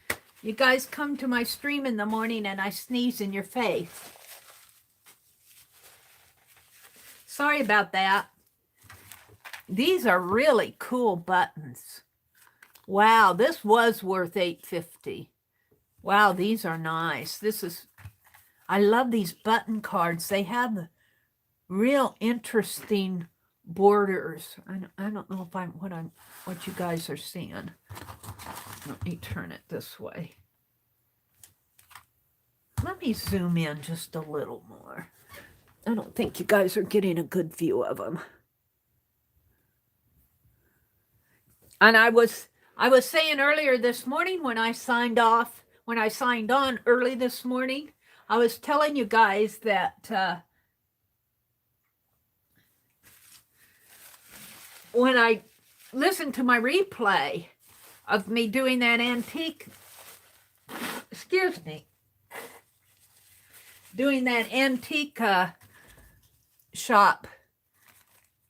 You guys come to my stream in the morning and I sneeze in your face. Sorry about that. These are really cool buttons. Wow, this was worth $8.50. Wow, these are nice. I love these button cards. They have real interesting borders. I don't know if what you guys are seeing. Let me turn it this way. Let me zoom in just a little more. I don't think you guys are getting a good view of them. And I was saying earlier this morning when I signed on early this morning, I was telling you guys that when I listened to my replay of me doing that antique, doing that antique shop,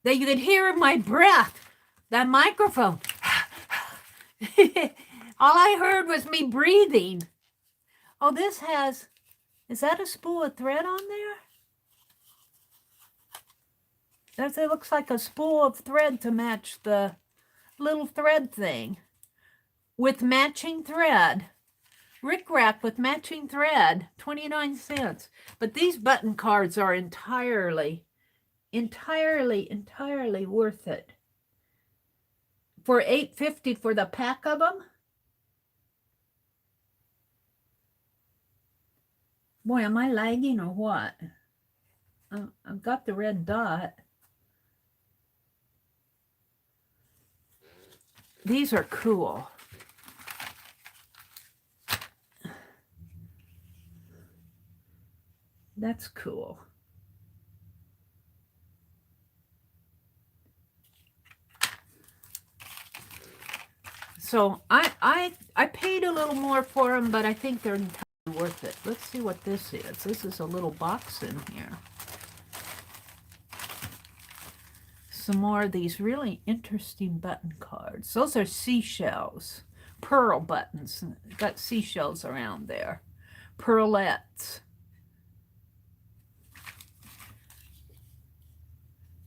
that you could hear my breath, that microphone. All I heard was me breathing. Oh, is that a spool of thread on there? It looks like a spool of thread to match the little thread thing with matching thread. Rickrack with matching thread, 29 cents. But these button cards are entirely worth it. For $8.50 for the pack of them. Boy, am I lagging or what? I've got the red dot. These are cool. That's cool. So I paid a little more for them, but I think they're entirely worth it. Let's see what this is. This is a little box in here. Some more of these really interesting button cards. Those are seashells, pearl buttons. Got seashells around there. Pearlettes.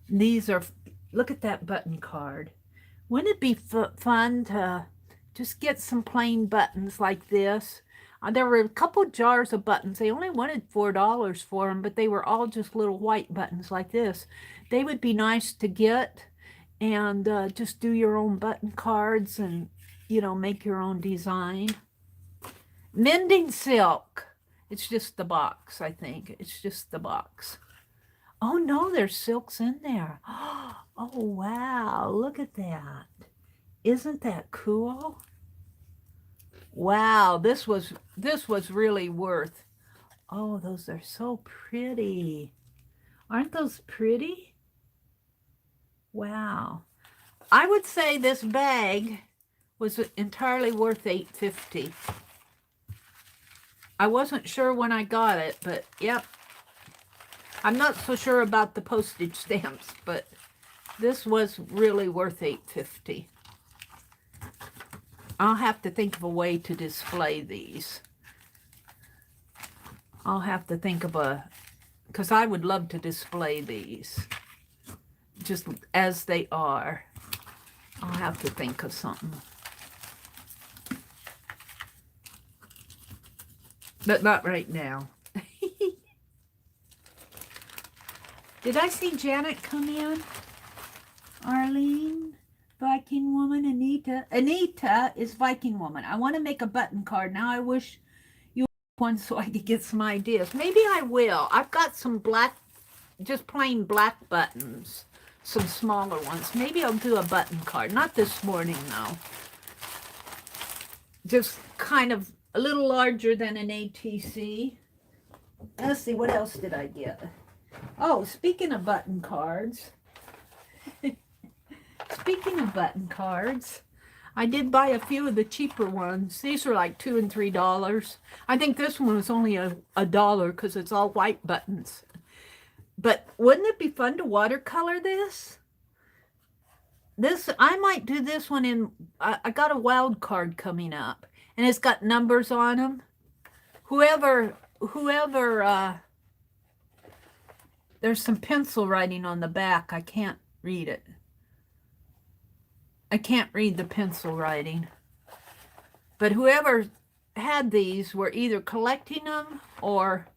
These are, look at that button card. Wouldn't it be fun to just get some plain buttons like this? There were a couple jars of buttons. They only wanted $4 for them, but they were all just little white buttons like this. They would be nice to get and just do your own button cards and, you know, make your own design. Mending silk. It's just the box, I think. It's just the box. Oh, no, there's silks in there. Oh, wow. Look at that. Isn't that cool? Wow, this was really worth. Oh, those are so pretty. Aren't those pretty? Wow. I would say this bag was entirely worth $8.50. I wasn't sure when I got it, but yep. I'm not so sure about the postage stamps, but this was really worth $8.50. I'll have to think of a way to display these. I'll have to think of because I would love to display these just as they are. I'll have to think of something. But not right now. Did I see Janet come in? Arlene? Viking Woman, Anita. Anita is Viking Woman. I want to make a button card. Now I wish you one so I could get some ideas. Maybe I will. I've got some black, just plain black buttons. Some smaller ones. Maybe I'll do a button card. Not this morning, though. Just kind of a little larger than an ATC. Let's see, what else did I get? Oh, speaking of button cards... Speaking of button cards, I did buy a few of the cheaper ones. These are like $2 and $3. I think this one was only a dollar because it's all white buttons. But wouldn't it be fun to watercolor this? I might do this one in, I got a wild card coming up. And it's got numbers on them. Whoever, there's some pencil writing on the back. I can't read it. I can't read the pencil writing. But whoever had these were either collecting them or...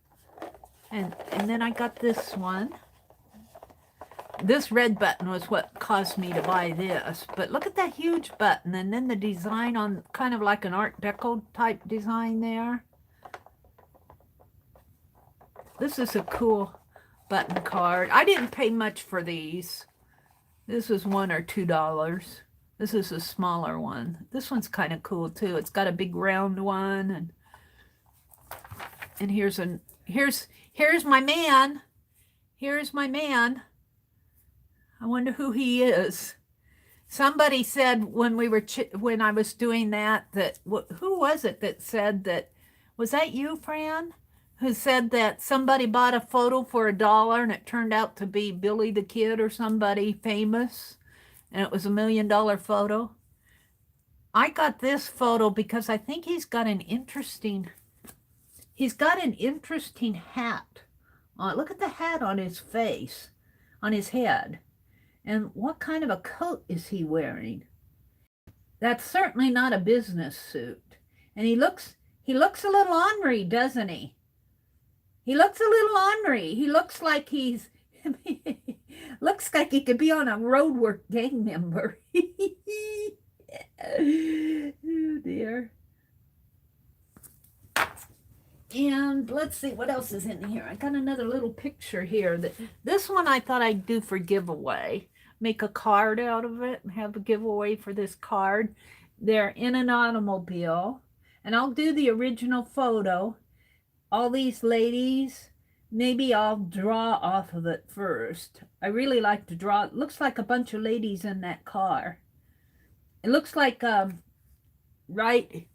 And then I got this one. This red button was what caused me to buy this. But look at that huge button. And then the design on kind of like an Art Deco type design there. This is a cool button card. I didn't pay much for these. This was $1 or $2. This is a smaller one. This one's kind of cool too. It's got a big round one, and here's my man. Here's my man. I wonder who he is. Somebody said when I was doing that who was it that said that? Was that you, Fran? Who said that somebody bought a photo for $1 and it turned out to be Billy the Kid or somebody famous? And it was $1 million photo. I got this photo because I think he's got an interesting hat. Look at the hat on his face, on his head. And what kind of a coat is he wearing? That's certainly not a business suit. And he looks a little ornery, doesn't he? He looks a little ornery. He looks like he's looks like he could be on a roadwork gang member. Oh dear. And let's see what else is in here. I got another little picture here. This one I thought I'd do for giveaway. Make a card out of it and have a giveaway for this card. They're in an automobile. And I'll do the original photo. All these ladies, maybe I'll draw off of it first. I really like to draw. It looks like a bunch of ladies in that car. It looks like right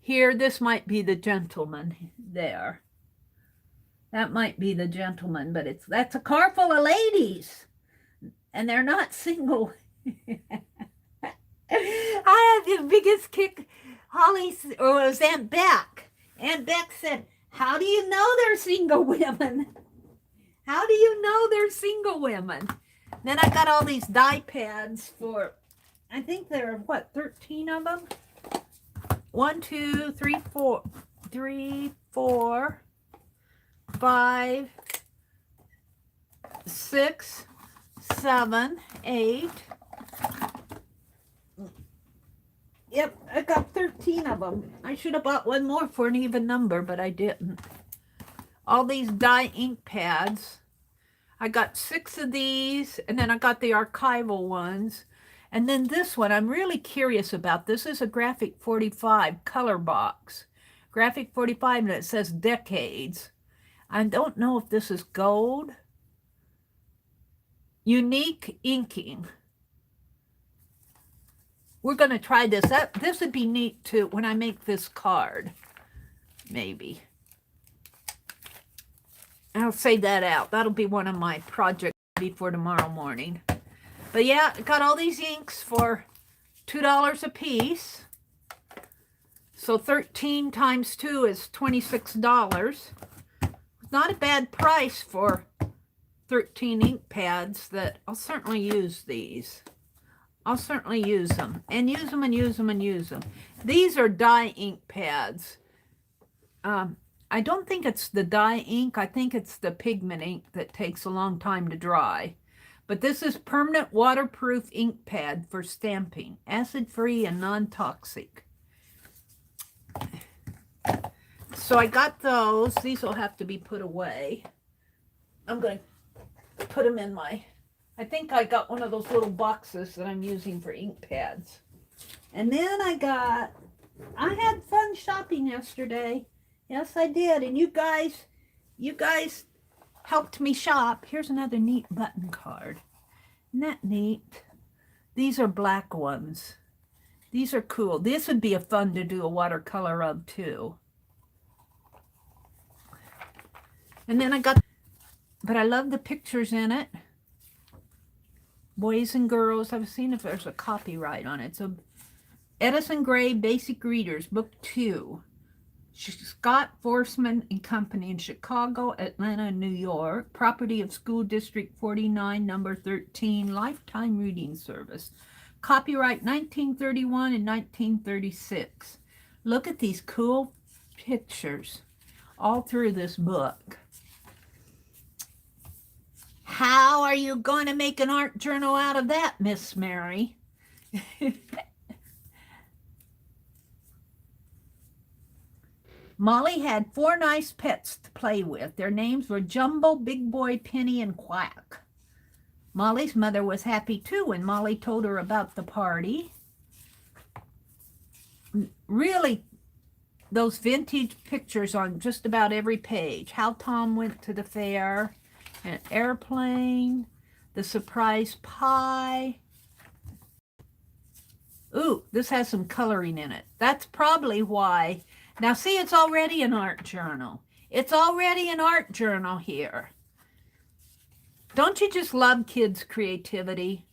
here, this might be the gentleman there. That might be the gentleman, but that's a car full of ladies. And they're not single. I had the biggest kick. Holly, or it was Aunt Beck. Aunt Beck said, how do you know they're single women? How do you know they're single women? Then I got all these die pads for, I think there are, what, 13 of them? 1, 2, 3, 4, 5, 6, 7, 8. Yep, I got 13 of them. I should have bought one more for an even number, but I didn't. All these dye ink pads. I got 6 of these, and then I got the archival ones. And then this one, I'm really curious about. This is a Graphic 45 color box. Graphic 45, and it says decades. I don't know if this is gold. Unique inking. We're going to try this. This would be neat too when I make this card. Maybe. I'll save that out. That'll be one of my projects before tomorrow morning. But yeah, I got all these inks for $2 a piece. So 13 times 2 is $26. Not a bad price for 13 ink pads. That I'll certainly use these. I'll certainly use them. And use them and use them and use them. These are dye ink pads. I don't think it's the dye ink. I think it's the pigment ink that takes a long time to dry. But this is permanent waterproof ink pad for stamping. Acid-free and non-toxic. So I got those. These will have to be put away. I'm going to put them in my... I think I got one of those little boxes that I'm using for ink pads. And then I had fun shopping yesterday. Yes, I did. And you guys helped me shop. Here's another neat button card. Isn't that neat? These are black ones. These are cool. This would be a fun to do a watercolor of too. And then but I love the pictures in it. Boys and girls. I've seen if there's a copyright on it. So Edison Gray Basic Readers, Book 2. Scott Forsman and Company in Chicago, Atlanta, and New York. Property of School District 49, number 13. Lifetime Reading Service. Copyright 1931 and 1936. Look at these cool pictures all through this book. How are you going to make an art journal out of that, Miss Mary? Molly had 4 nice pets to play with. Their names were Jumbo, Big Boy, Penny, and Quack. Molly's mother was happy too when Molly told her about the party. Really, those vintage pictures on just about every page. How Tom went to the fair, an airplane, the surprise pie. Ooh, this has some coloring in it. That's probably why. Now see, it's already an art journal. It's already an art journal here. Don't you just love kids' creativity?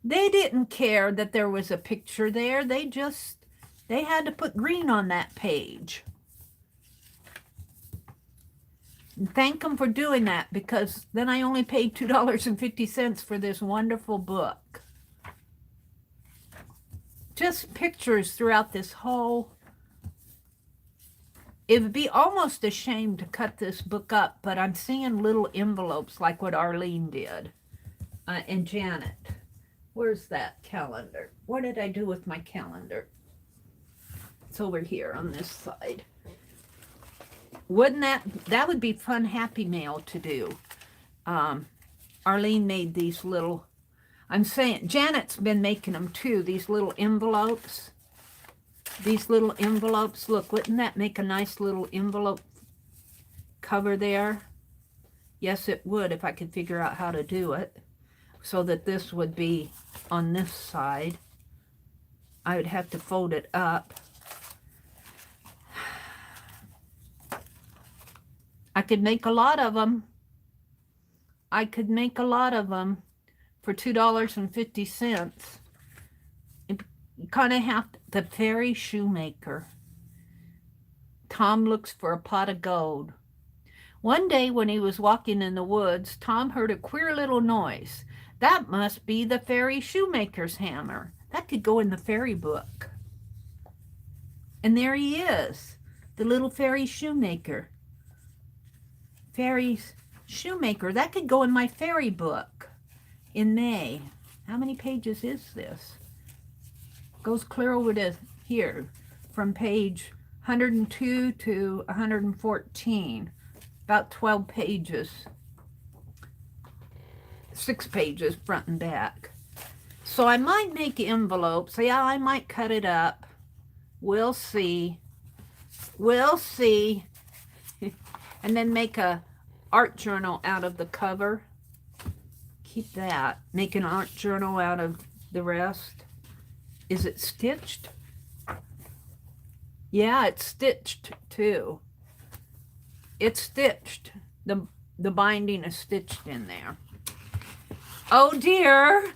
They didn't care that there was a picture there. They had to put green on that page. And thank them for doing that, because then I only paid $2.50 for this wonderful book. just pictures throughout this whole. It would be almost a shame to cut this book up, but I'm seeing little envelopes like what Arlene did. And Janet. Where's that calendar? What did I do with my calendar? It's over here on this side. Wouldn't that would be fun Happy Mail to do. Arlene made these little, I'm saying, Janet's been making them too, these little envelopes. These little envelopes, look, wouldn't that make a nice little envelope cover there? Yes, it would if I could figure out how to do it. So that this would be on this side. I would have to fold it up. I could make a lot of them. I could make a lot of them for $2.50. You kind of have the fairy shoemaker. Tom looks for a pot of gold. One day when he was walking in the woods, Tom heard a queer little noise. That must be the fairy shoemaker's hammer. That could go in the fairy book. And there he is, the little fairy shoemaker. Fairy's shoemaker. That could go in my fairy book in May. How many pages is this? Goes clear over to here, from page 102 to 114. About 12 pages. 6 pages front and back. So I might make envelopes. Yeah, I might cut it up. We'll see. We'll see. And then make a art journal out of the cover. Keep that. Make an art journal out of the rest. Is it stitched? Yeah, it's stitched too. It's stitched. The binding is stitched in there. Oh dear.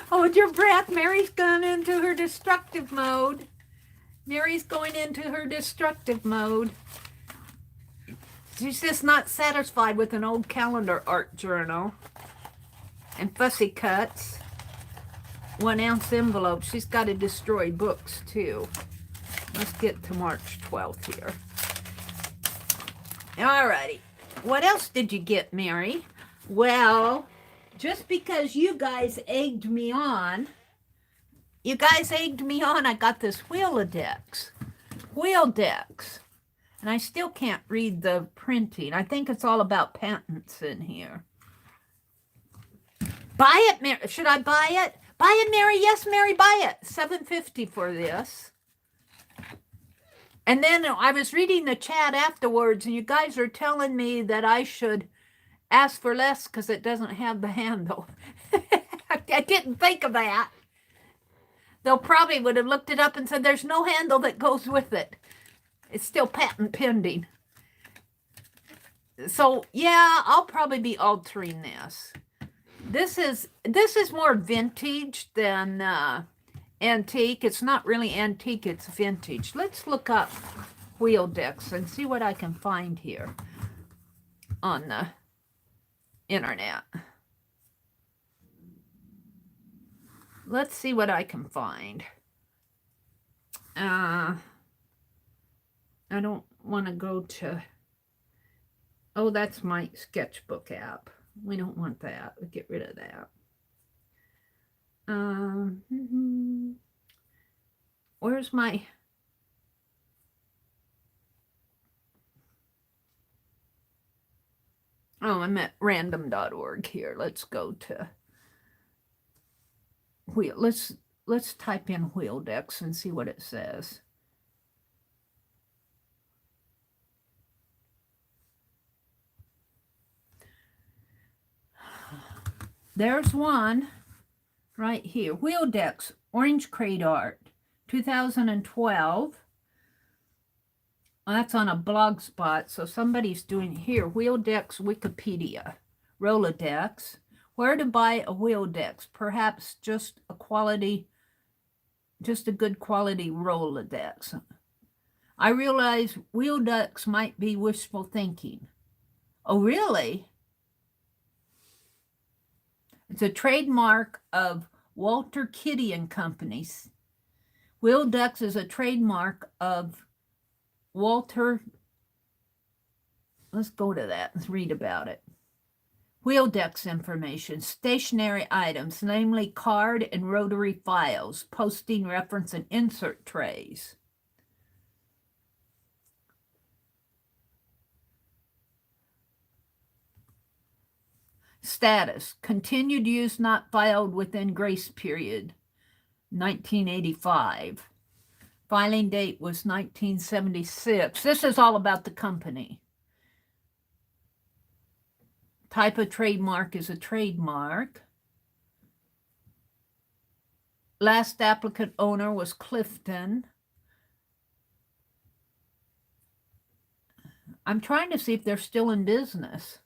Hold your breath. Mary's going into her destructive mode. Mary's going into her destructive mode. She's just not satisfied with an old calendar art journal. And fussy cuts. 1 ounce envelope. She's got to destroy books too. Let's get to March 12th here. Alrighty. What else did you get, Mary? Well, just because you guys egged me on, I got this Wheel-A-Dex. And I still can't read the printing. I think it's all about patents in here. Buy it, Mary. Should I buy it? Buy it, Mary. Yes, Mary, buy it. $7.50 for this. And then I was reading the chat afterwards, and you guys are telling me that I should ask for less because it doesn't have the handle. I didn't think of that. They'll probably would have looked it up and said there's no handle that goes with it. It's still patent pending. So yeah, I'll probably be altering this. This is more vintage than antique. It's not really antique, it's vintage. Let's look up Wheel-A-Dex and see what I can find here on the internet. Let's see what I can find. I don't want to go to, oh, that's my sketchbook app. We don't want that. We get rid of that. Where's my, oh, I'm at random.org here. Let's go to let's type in Wheel-A-Dex and see what it says. There's one right here. Wheel-A-Dex Orange Crate Art 2012. Well, that's on a blog spot, so somebody's doing here. Wheel-A-Dex Wikipedia. Rolodex. Where to buy a Wheel-A-Dex? Perhaps just a good quality Rolodex. I realize Wheel-A-Dex might be wishful thinking. Oh, really? It's a trademark of Walter Kitty and Companies. Wheel decks is a trademark of Walter. Let's go to that and read about it. Wheel decks information. Stationary items, namely card and rotary files, posting, reference, and insert trays. Status. Continued use not filed within grace period. 1985. Filing date was 1976. This is all about the company. Type of trademark is a trademark. Last applicant owner was Clifton. I'm trying to see if they're still in business.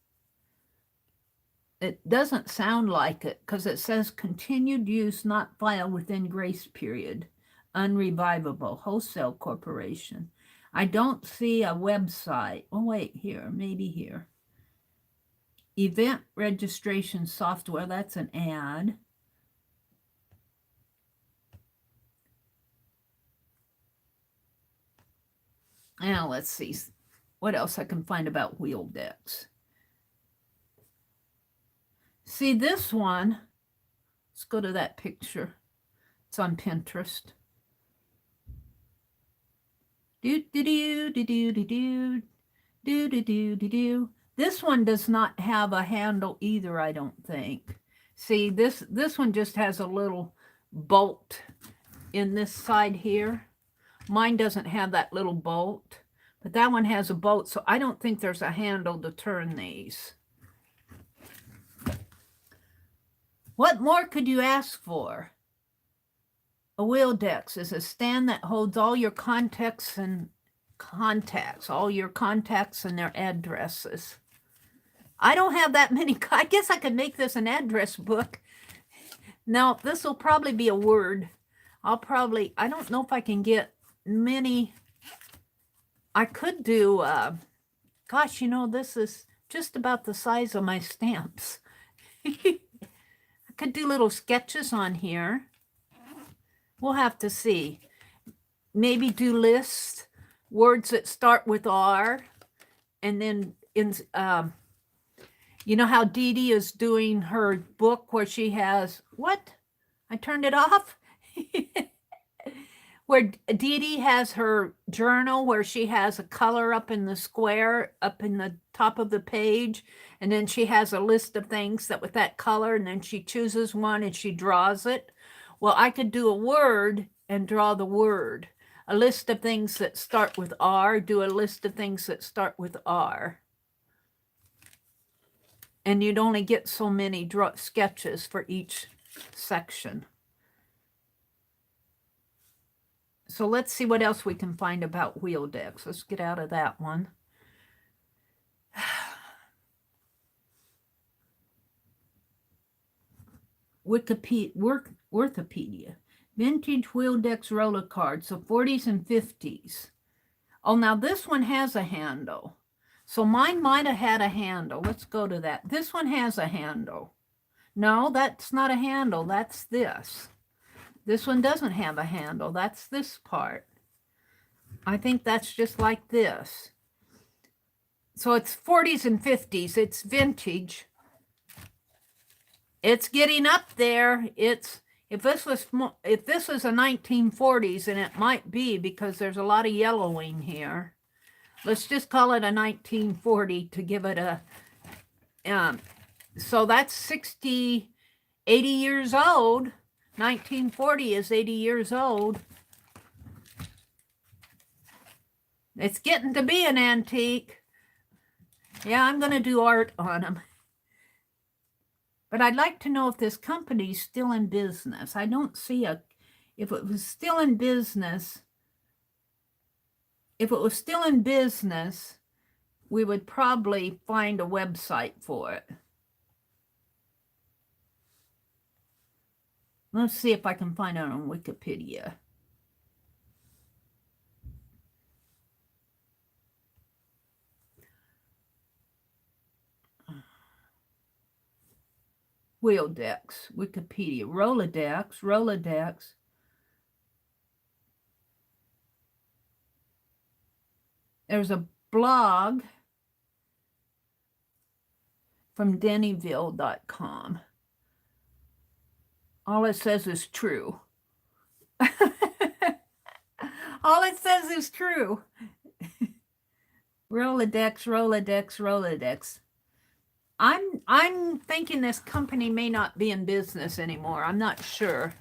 It doesn't sound like it because it says continued use not filed within grace period. Unrevivable. Wholesale Corporation. I don't see a website. Oh, wait, here. Maybe here. Event registration software. That's an ad. Now, let's see what else I can find about wheel decks. See this one. Let's go to that picture. It's on Pinterest. This one does not have a handle either, I don't think. See, this one just has a little bolt in this side here. Mine doesn't have that little bolt, but that one has a bolt, so I don't think there's a handle to turn these. What more could you ask for? A wheel deck is a stand that holds all your contacts and all your contacts and their addresses. I don't have that many. I guess I could make this an address book. Now, this will probably be a Word. I don't know if I can get many. I could do, gosh, you know, this is just about the size of my stamps. I could do little sketches on here. We'll have to see. Maybe do lists, words that start with R, and then you know how Dee Dee is doing her book where she has what? I turned it off. Where Dee Dee has her journal where she has a color up in the square, up in the top of the page, and then she has a list of things that with that color, and then she chooses one and she draws it. Well, I could do a word and draw the word. A list of things that start with R, do a list of things that start with R. And you'd only get so many sketches for each section. So let's see what else we can find about wheel decks. Let's get out of that one. Wikipedia. Vintage wheel decks roller cards, so 40s and 50s. Oh, now this one has a handle. So mine might have had a handle. Let's go to that. This one has a handle. No, that's not a handle. That's this. This one doesn't have a handle. That's this part. I think that's just like this. So it's 40s and 50s. It's vintage. It's getting up there. If this was a 1940s, and it might be because there's a lot of yellowing here. Let's just call it a 1940 to give it a, so that's 80 years old. 1940 is 80 years old. It's getting to be an antique. Yeah, I'm going to do art on them. But I'd like to know if this company's still in business. I don't see if it was still in business, we would probably find a website for it. Let's see if I can find it on Wikipedia. wheel decks, Wikipedia, Rolodex. There's a blog from dennyville.com. All it says is true. All it says is true. Rolodex. I'm thinking this company may not be in business anymore. I'm not sure.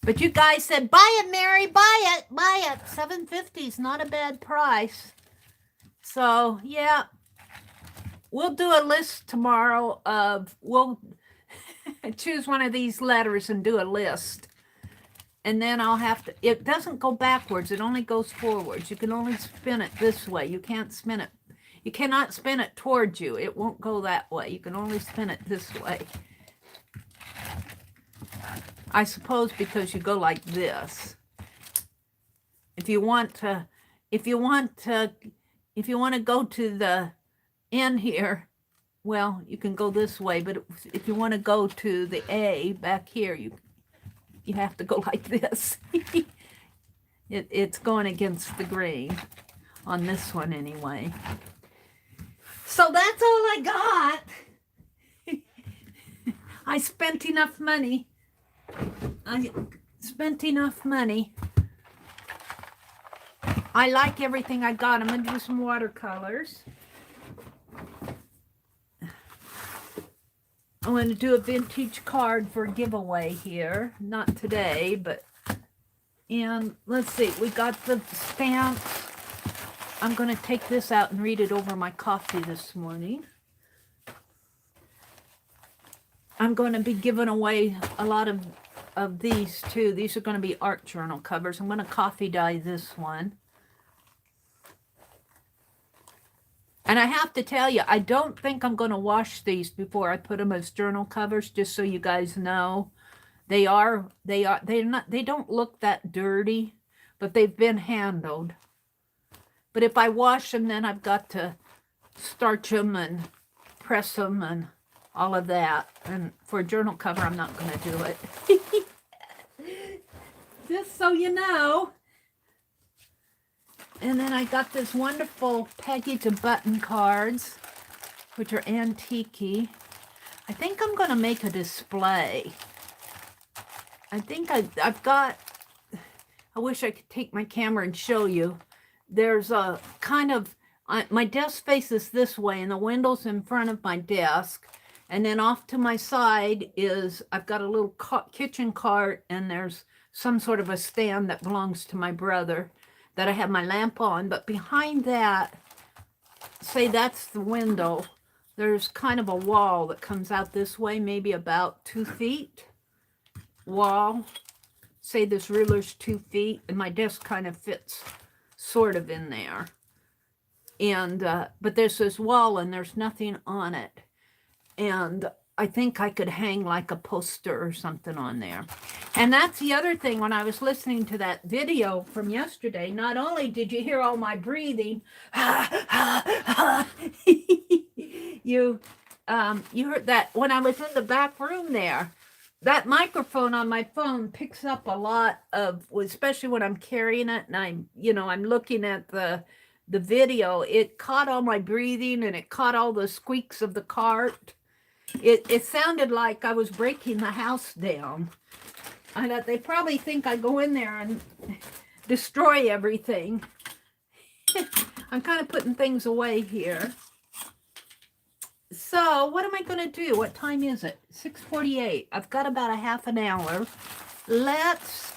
But you guys said, buy it, Mary, buy it. $7.50 is not a bad price. So, yeah. We'll do a list tomorrow of, we'll choose one of these letters and do a list. And then I'll have to, it doesn't go backwards. It only goes forwards. You can only spin it this way. You can't spin it. You cannot spin it towards you. It won't go that way. You can only spin it this way. I suppose because you go like this. If you want to go to the end here, well, you can go this way, but if you want to go to the A back here, you have to go like this. It's going against the grain on this one anyway. So that's all I got. I spent enough money. I like everything I got. I'm going to do some watercolors. I'm going to do a vintage card for a giveaway here. Not today, but... And let's see. We got the stamps. I'm going to take this out and read it over my coffee this morning. I'm going to be giving away a lot of these too. These are going to be art journal covers. I'm going to coffee dye this one. And I have to tell you, I don't think I'm going to wash these before I put them as journal covers, just so you guys know. They don't look that dirty, but they've been handled. But if I wash them, then I've got to starch them and press them and all of that. And for a journal cover, I'm not going to do it. Just so you know. And then I got this wonderful package of button cards, which are antique-y. I think I'm going to make a display. I think I've got, I wish I could take my camera and show you. There's a kind of, my desk faces this way and the window's in front of my desk. And then off to my side is, I've got a little kitchen cart and there's some sort of a stand that belongs to my brother that I have my lamp on. But behind that, say that's the window, there's kind of a wall that comes out this way, maybe about 2 feet wall. Say this ruler's 2 feet and my desk kind of fits sort of in there. And, but there's this wall and there's nothing on it. And I think I could hang like a poster or something on there. And that's the other thing, when I was listening to that video from yesterday, not only did you hear all my breathing, you heard that when I was in the back room there, that microphone on my phone picks up a lot of, especially when I'm carrying it and I'm looking at the video, it caught all my breathing and it caught all the squeaks of the cart. It sounded like I was breaking the house down. I thought they probably think I go in there and destroy everything. I'm kind of putting things away here. So what am I going to do? What time is it? 6:48. I've got about a half an hour. Let's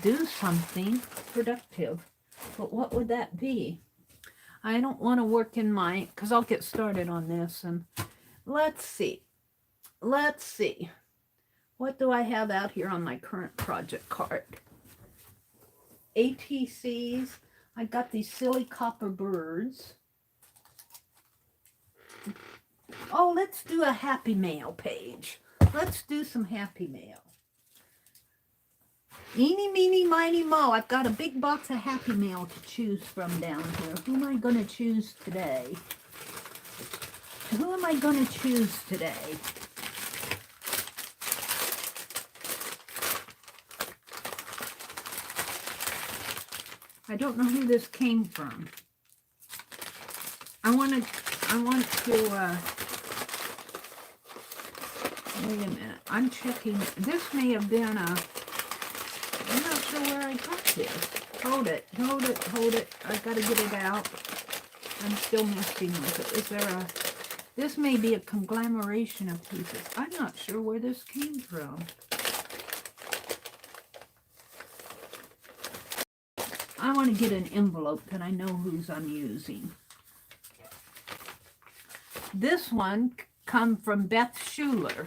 do something productive. But what would that be? I don't want to work in my, because I'll get started on this. And let's see. What do I have out here on my current project card? ATCs. I got these silly copper birds. Oh, let's do a Happy Mail page. Let's do some Happy Mail. Eeny, meeny, miny, mo. I've got a big box of Happy Mail to choose from down here. Who am I going to choose today? Who am I going to choose today? I don't know who this came from. I want to, wait a minute. I'm checking. This may have been I'm not sure where I got this. Hold it. I got to get it out. I'm still messing with it. Is there this may be a conglomeration of pieces. I'm not sure where this came from. I want to get an envelope that I know whose I'm using. This one come from Beth Schuler.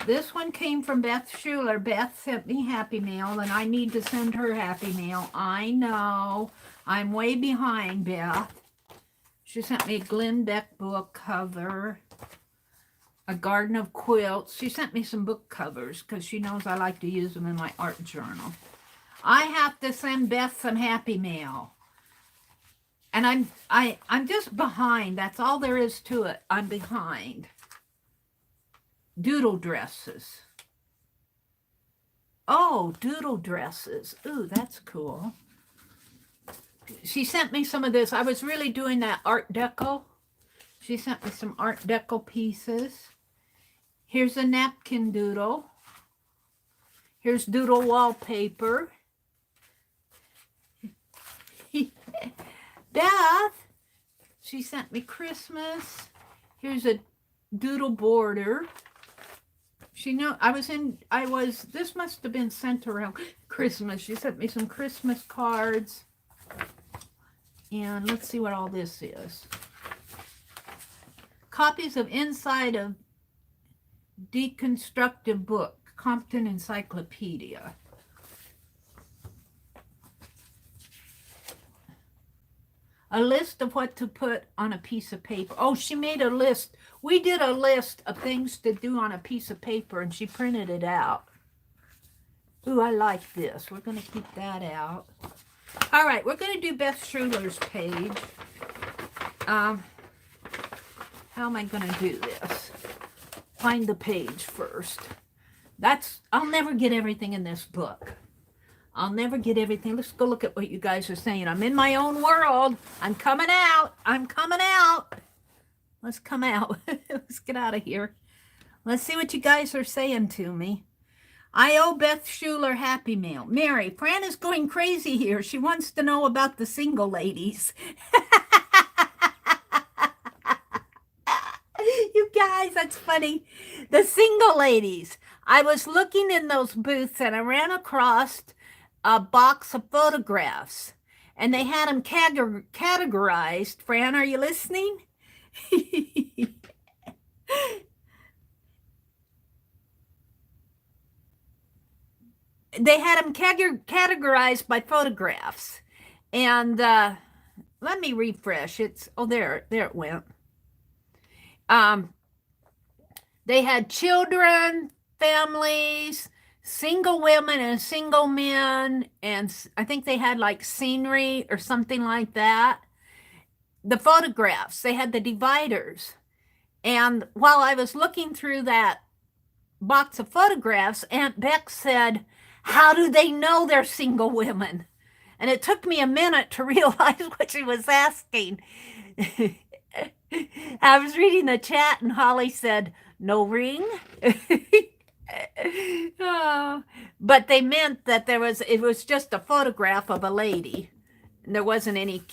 This one came from Beth Schuler. Beth sent me Happy Mail, and I need to send her Happy Mail. I know. I'm way behind, Beth. She sent me a Glenn Beck book cover, a Garden of Quilts. She sent me some book covers because she knows I like to use them in my art journal. I have to send Beth some Happy Mail. And I'm just behind. That's all there is to it. I'm behind. Doodle dresses. Oh, doodle dresses. Ooh, that's cool. She sent me some of this. I was really doing that Art Deco. She sent me some Art Deco pieces. Here's a napkin doodle. Here's doodle wallpaper. Beth, she sent me Christmas. Here's a doodle border. This must have been sent around Christmas. She sent me some Christmas cards. And let's see what all this is. Copies of Inside of Deconstructive Book, Compton Encyclopedia. A list of what to put on a piece of paper. Oh, she made a list. We did a list of things to do on a piece of paper, and she printed it out. Ooh, I like this. We're going to keep that out. All right, we're going to do Beth Schuler's page. How am I going to do this? Find the page first. I'll never get everything in this book. I'll never get everything. Let's go look at what you guys are saying. I'm in my own world. I'm coming out. Let's come out. Let's get out of here. Let's see what you guys are saying to me. I owe Beth Schuler Happy Mail. Mary, Fran is going crazy here. She wants to know about the single ladies. You guys, that's funny. The single ladies. I was looking in those booths and I ran across a box of photographs, and they had them categorized. Fran, are you listening? They had them categorized by photographs, and let me refresh. There it went. They had children, families, single women and single men, and I think they had like scenery or something like that. The photographs, they had the dividers. And while I was looking through that box of photographs, Aunt Beck said, how do they know they're single women? And it took me a minute to realize what she was asking. I was reading the chat and Holly said, no ring? Oh, but they meant that it was just a photograph of a lady. And there wasn't any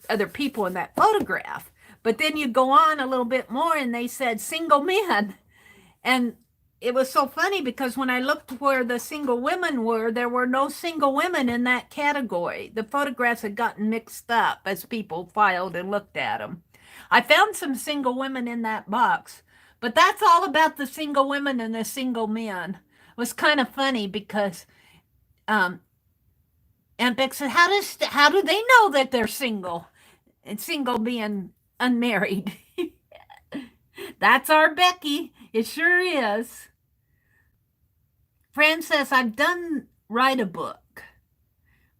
other people in that photograph. But then you go on a little bit more and they said single men. And it was so funny because when I looked where the single women were, there were no single women in that category. The photographs had gotten mixed up as people filed and looked at them. I found some single women in that box, but that's all about the single women and the single men. It was kind of funny because Aunt Beck said, how do they know that they're single? And single being unmarried. That's our Becky. It sure is. Fran says, I've done write a book.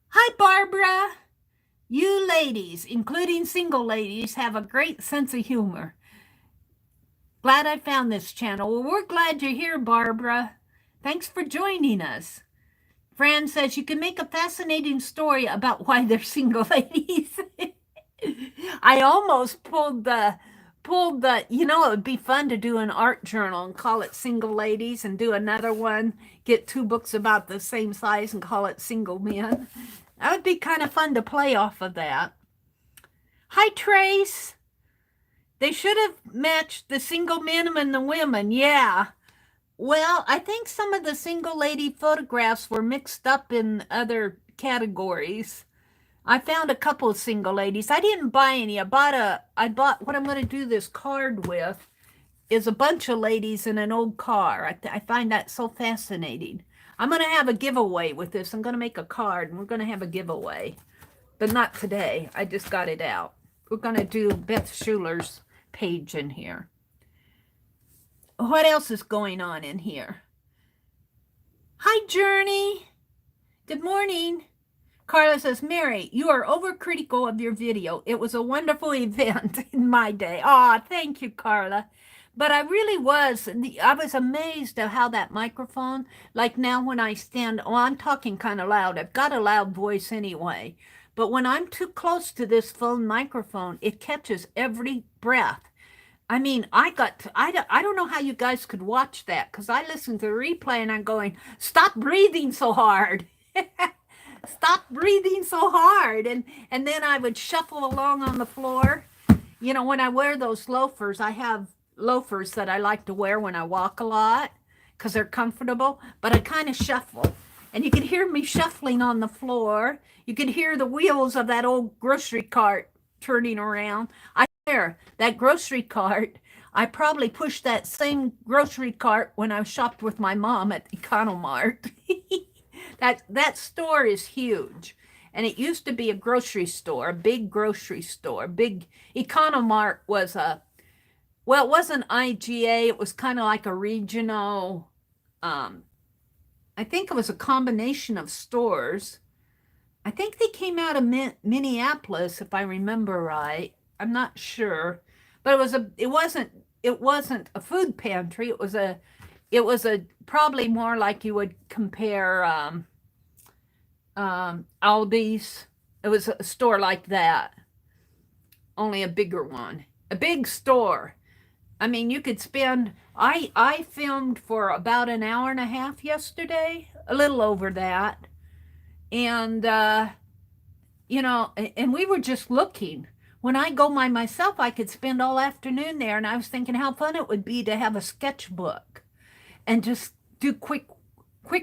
Hi, Barbara. You ladies, including single ladies, have a great sense of humor. Glad I found this channel. Well, we're glad you're here, Barbara. Thanks for joining us. Fran says you can make a fascinating story about why they're single ladies. I almost pulled the, it would be fun to do an art journal and call it Single Ladies and do another one, get 2 books about the same size and call it Single Men. That would be kind of fun to play off of that. Hi, Trace. They should have matched the single men and the women. Yeah. Well, I think some of the single lady photographs were mixed up in other categories. I found a couple of single ladies. I didn't buy any. I bought what I'm going to do this card with is a bunch of ladies in an old car. I find that so fascinating. I'm going to have a giveaway with this. I'm going to make a card and we're going to have a giveaway, but not today. I just got it out. We're going to do Beth Schuler's page in here. What else is going on in here? Hi, Journey. Good morning. Carla says, Mary, you are overcritical of your video. It was a wonderful event in my day. Oh, thank you, Carla. But I really was. I was amazed at how that microphone, like now when I stand, oh, I'm talking kind of loud. I've got a loud voice anyway. But when I'm too close to this phone microphone, it catches every breath. I mean, I don't know how you guys could watch that because I listened to the replay and I'm going, stop breathing so hard. Stop breathing so hard. And then I would shuffle along on the floor. You know, when I wear those loafers, I have loafers that I like to wear when I walk a lot because they're comfortable, but I kind of shuffle. And you can hear me shuffling on the floor. You can hear the wheels of that old grocery cart turning around. I hear that grocery cart. I probably pushed that same grocery cart when I shopped with my mom at Economart. That store is huge. And it used to be a grocery store, a big grocery store. Big Economart was well, it wasn't IGA. It was kind of like a regional, I think it was a combination of stores. I think they came out of Minneapolis, if I remember right. I'm not sure, but it wasn't a food pantry. It was a probably more like you would compare Aldi's. It was a store like that, only a bigger one, a big store. I mean, you could spend. I filmed for about an hour and a half yesterday, a little over that, and and we were just looking. When I go by myself, I could spend all afternoon there, and I was thinking how fun it would be to have a sketchbook and just do quick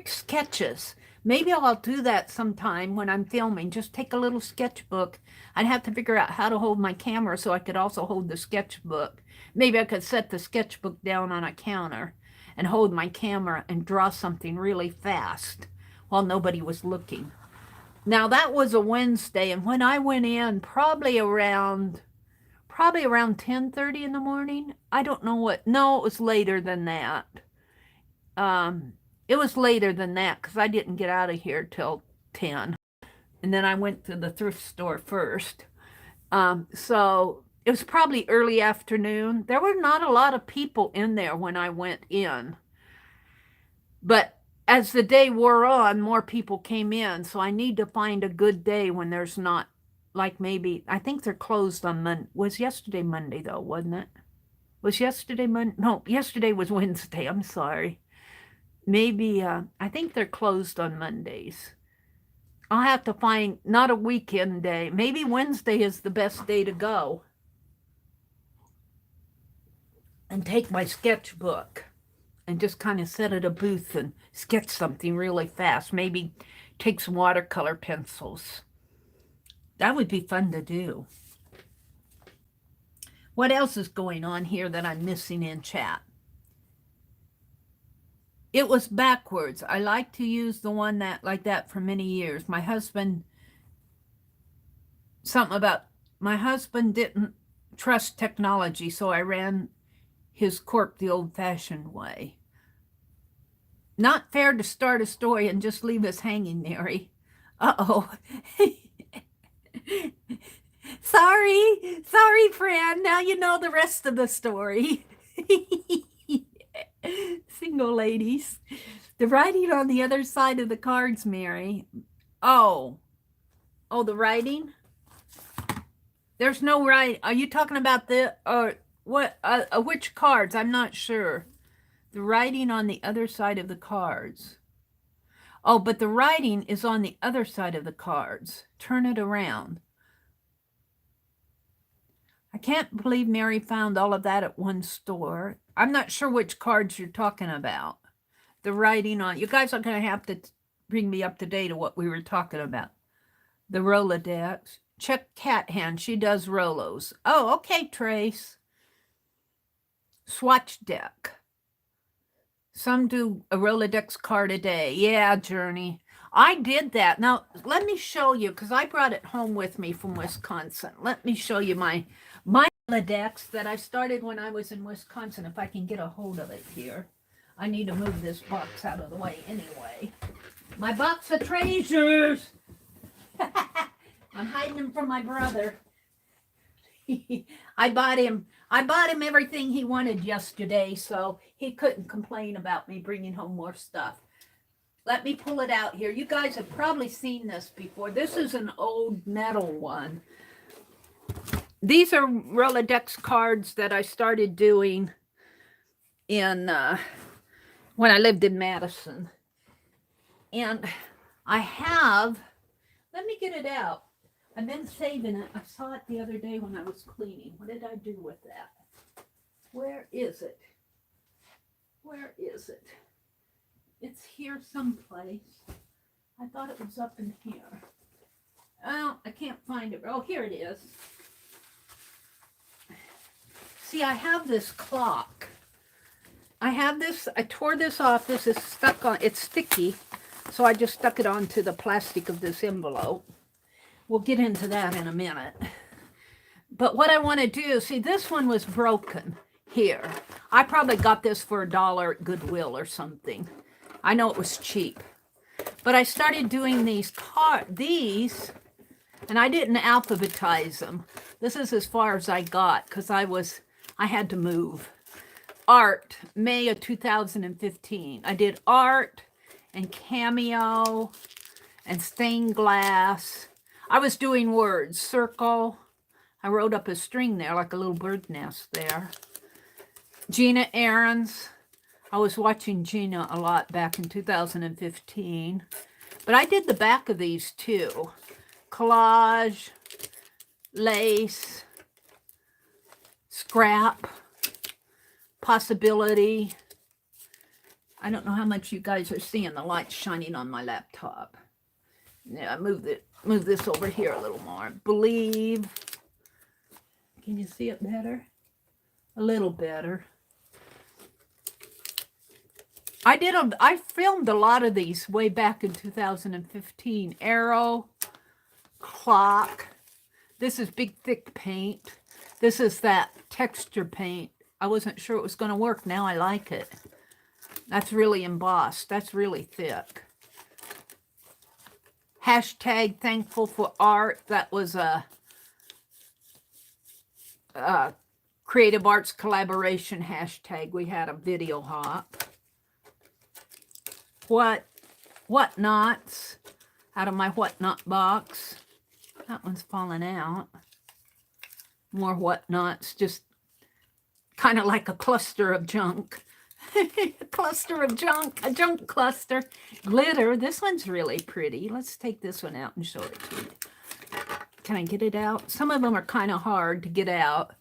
sketches. Maybe I'll do that sometime when I'm filming. Just take a little sketchbook. I'd have to figure out how to hold my camera so I could also hold the sketchbook. Maybe I could set the sketchbook down on a counter and hold my camera and draw something really fast while nobody was looking. Now that was a Wednesday, and when I went in, probably around 10:30 in the morning. I don't know what. No, it was later than that. It was later than that because I didn't get out of here till 10. And then I went to the thrift store first. So it was probably early afternoon. There were not a lot of people in there when I went in. But as the day wore on, more people came in. So I need to find a good day when there's not, like maybe, I think they're closed on Monday. Was yesterday Monday though, wasn't it? Was yesterday Monday? No, yesterday was Wednesday. I'm sorry. Maybe, I think they're closed on Mondays. I'll have to find, not a weekend day. Maybe Wednesday is the best day to go. And take my sketchbook and just kind of sit at a booth and sketch something really fast. Maybe take some watercolor pencils. That would be fun to do. What else is going on here that I'm missing in chat? It was backwards. I like to use the one that like that for many years. My husband, something about my husband didn't trust technology, so I ran his corp the old-fashioned way. Not fair to start a story and just leave us hanging, Mary. Uh-oh. Sorry, friend. Now you know the rest of the story. Single ladies. The writing on the other side of the cards, Mary. Oh, the writing? There's no right. Are you talking about the, or what, which cards? I'm not sure. The writing on the other side of the cards. Oh, but the writing is on the other side of the cards. Turn it around. I can't believe Mary found all of that at one store. I'm not sure which cards you're talking about. The writing on, you guys are going to have to bring me up to date of what we were talking about. The Rolodex. Check Cat Hand. She does Rolos. Oh, okay, Trace. Swatch deck. Some do a Rolodex card a day. Yeah, Journey. I did that. Now, let me show you, because I brought it home with me from Wisconsin. Let me show you my Rolodex that I started when I was in Wisconsin, if I can get a hold of it here. I need to move this box out of the way anyway. My box of treasures. I'm hiding them from my brother. I bought him everything he wanted yesterday, so he couldn't complain about me bringing home more stuff. Let me pull it out here. You guys have probably seen this before. This is an old metal one. These are Rolodex cards that I started doing in when I lived in Madison. And I have, let me get it out. I've been saving it. I saw it the other day when I was cleaning. What did I do with that? Where is it? Where is it? It's here someplace. I thought it was up in here. Oh, I can't find it. Oh, here it is. See, I have this clock. I have this, I tore this off. This is stuck on, it's sticky. So I just stuck it onto the plastic of this envelope. We'll get into that in a minute. But what I want to do, see, this one was broken here. I probably got this for $1 at Goodwill or something. I know it was cheap. But I started doing these, and I didn't alphabetize them. This is as far as I got because I had to move. Art, May of 2015. I did art and cameo and stained glass. I was doing words, circle. I wrote up a string there, like a little bird nest there. Gina Ahrens. I was watching Gina a lot back in 2015. But I did the back of these too. Collage, lace, scrap, possibility. I don't know how much you guys are seeing the light shining on my laptop. Yeah, move this over here a little more. Believe. Can you see it better? A little better. I filmed a lot of these way back in 2015. Arrow, clock. This is big thick paint. This is that texture paint. I wasn't sure it was going to work. Now I like it. That's really embossed. That's really thick. Hashtag thankful for art. That was a creative arts collaboration hashtag. We had a video hop. Whatnots out of my whatnot box. That one's falling out. More whatnots, just kind of like a cluster of junk. A cluster of junk, a junk cluster. Glitter, this one's really pretty. Let's take this one out and show it to you. Can I get it out? Some of them are kind of hard to get out.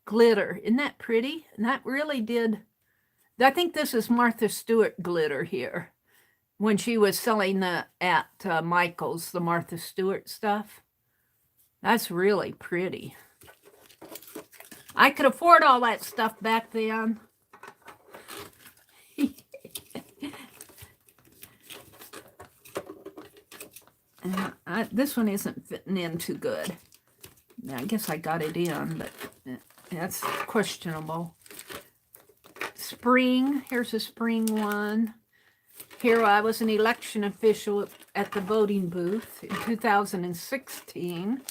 Glitter, isn't that pretty? And that really did, I think this is Martha Stewart glitter here. When she was selling at Michael's, the Martha Stewart stuff. That's really pretty. I could afford all that stuff back then. This one isn't fitting in too good. I guess I got it in, but that's questionable. Spring, here's a spring one. Here I was an election official at the voting booth in 2016.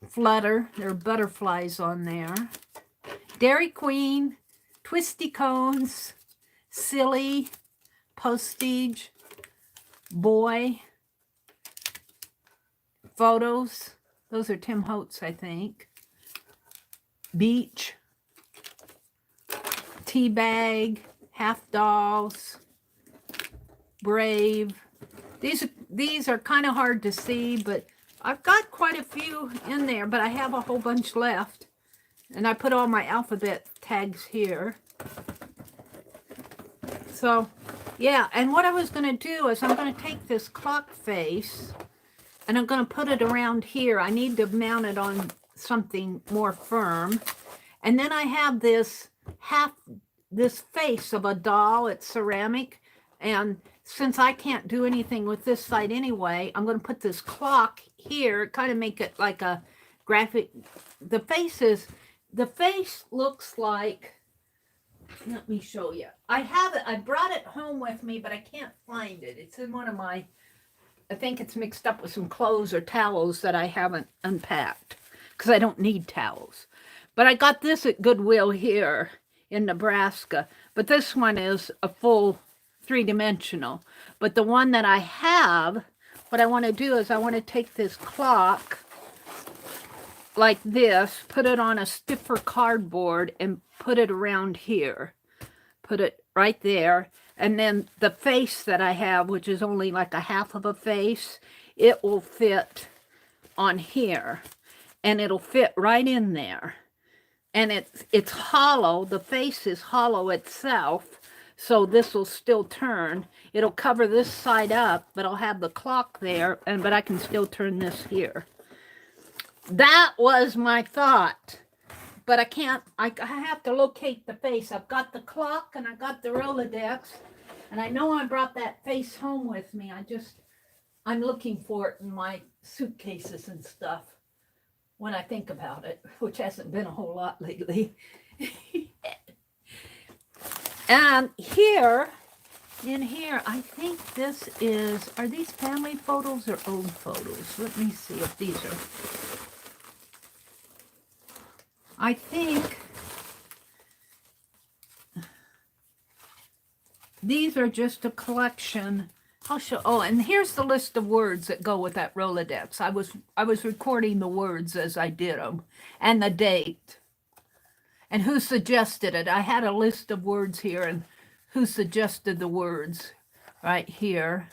Flutter. There are butterflies on there. Dairy Queen, Twisty Cones, Silly, Postage, Boy, Photos. Those are Tim Holtz, I think. Beach, Teabag, Half Dolls, Brave. These are kind of hard to see, but I've got quite a few in there, but I have a whole bunch left. And I put all my alphabet tags here. So, yeah, and what I was going to do is I'm going to take this clock face and I'm going to put it around here. I need to mount it on something more firm. And then I have this face of a doll. It's ceramic. And since I can't do anything with this side anyway, I'm going to put this clock here, kind of make it like a graphic. The face looks like, let me show you. I have it. I brought it home with me, but I can't find it. It's in one of my, I think it's mixed up with some clothes or towels that I haven't unpacked because I don't need towels. But I got this at Goodwill here in Nebraska. But this one is a full three-dimensional. But the one that I have, what I want to do is I want to take this clock like this, put it on a stiffer cardboard and put it around here. Put it right there. And then the face that I have, which is only like a half of a face, it will fit on here. And it'll fit right in there. And it's hollow. The face is hollow itself. So this will still turn. It'll cover this side up, but I'll have the clock there. But I can still turn this here. That was my thought. But I can't, I have to locate the face. I've got the clock and I got the Rolodex. And I know I brought that face home with me. I'm looking for it in my suitcases and stuff when I think about it, which hasn't been a whole lot lately. And here, in here, I think this is, are these family photos or old photos? Let me see if these are. I think these are just a collection. I'll show. Oh, and here's the list of words that go with that Rolodex. I was recording the words as I did them, and the date, and who suggested it. I had a list of words here, and who suggested the words right here,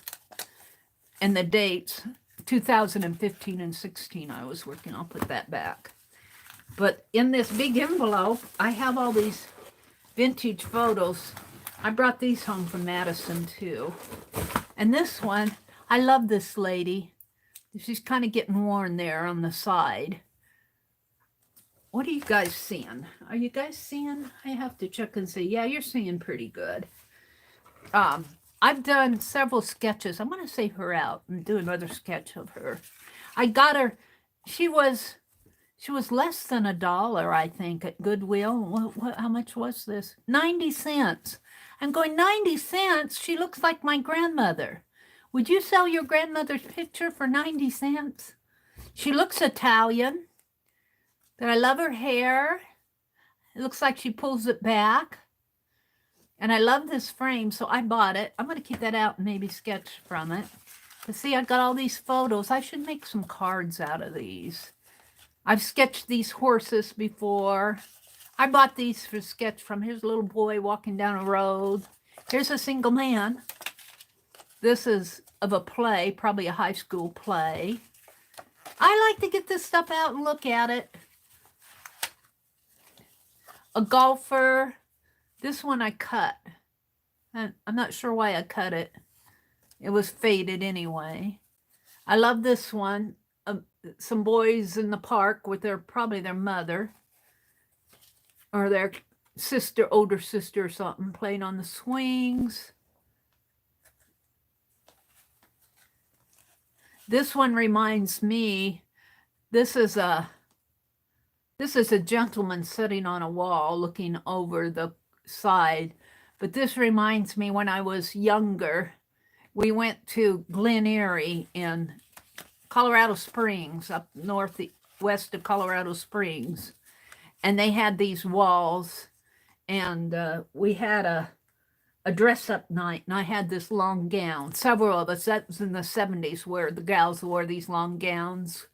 and the dates. 2015 and 16. I was working. I'll put that back. But in this big envelope, I have all these vintage photos. I brought these home from Madison, too. And this one, I love this lady. She's kind of getting worn there on the side. What are you guys seeing? Are you guys seeing? I have to check and see. Yeah, you're seeing pretty good. I've done several sketches. I'm going to save her out and do another sketch of her. I got her. She was less than $1, I think, at Goodwill. How much was this? 90 cents. I'm going, 90 cents? She looks like my grandmother. Would you sell your grandmother's picture for 90 cents? She looks Italian, but I love her hair. It looks like she pulls it back. And I love this frame, so I bought it. I'm going to keep that out and maybe sketch from it. But see, I've got all these photos. I should make some cards out of these. I've sketched these horses before. I bought these for sketch from. Here's a little boy walking down a road. Here's a single man. This is of a play, probably a high school play. I like to get this stuff out and look at it. A golfer. This one I cut. I'm not sure why I cut it. It was faded anyway. I love this one. Some boys in the park with probably their mother or their sister, older sister or something, playing on the swings. This one reminds me, this is a gentleman sitting on a wall looking over the side, but this reminds me when I was younger, we went to Glen Erie in Colorado Springs, up north west of Colorado Springs. And they had these walls, and we had a dress-up night, and I had this long gown. Several of us, that was in the 70s, where the gals wore these long gowns.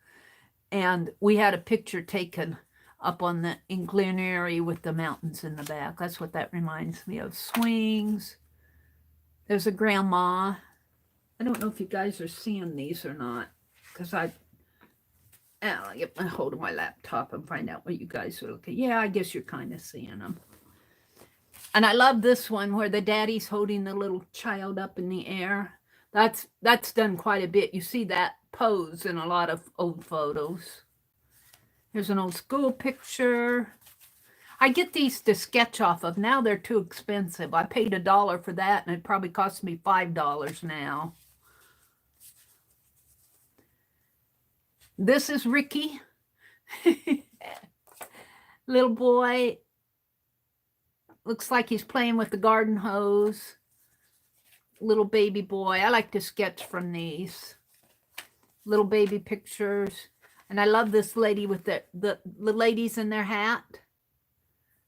And we had a picture taken up on the in Glen Eyrie with the mountains in the back. That's what that reminds me of. Swings. There's a grandma. I don't know if you guys are seeing these or not, because I'll get my hold of my laptop and find out what you guys are looking. Yeah, I guess you're kind of seeing them. And I love this one where the daddy's holding the little child up in the air. That's done quite a bit. You see that pose in a lot of old photos. Here's an old school picture. I get these to sketch off of. Now they're too expensive. I paid $1 for that, and it probably cost me $5 now. This is Ricky. Little boy. Looks like he's playing with the garden hose. Little baby boy. I like to sketch from these. Little baby pictures. And I love this lady with the ladies in their hat.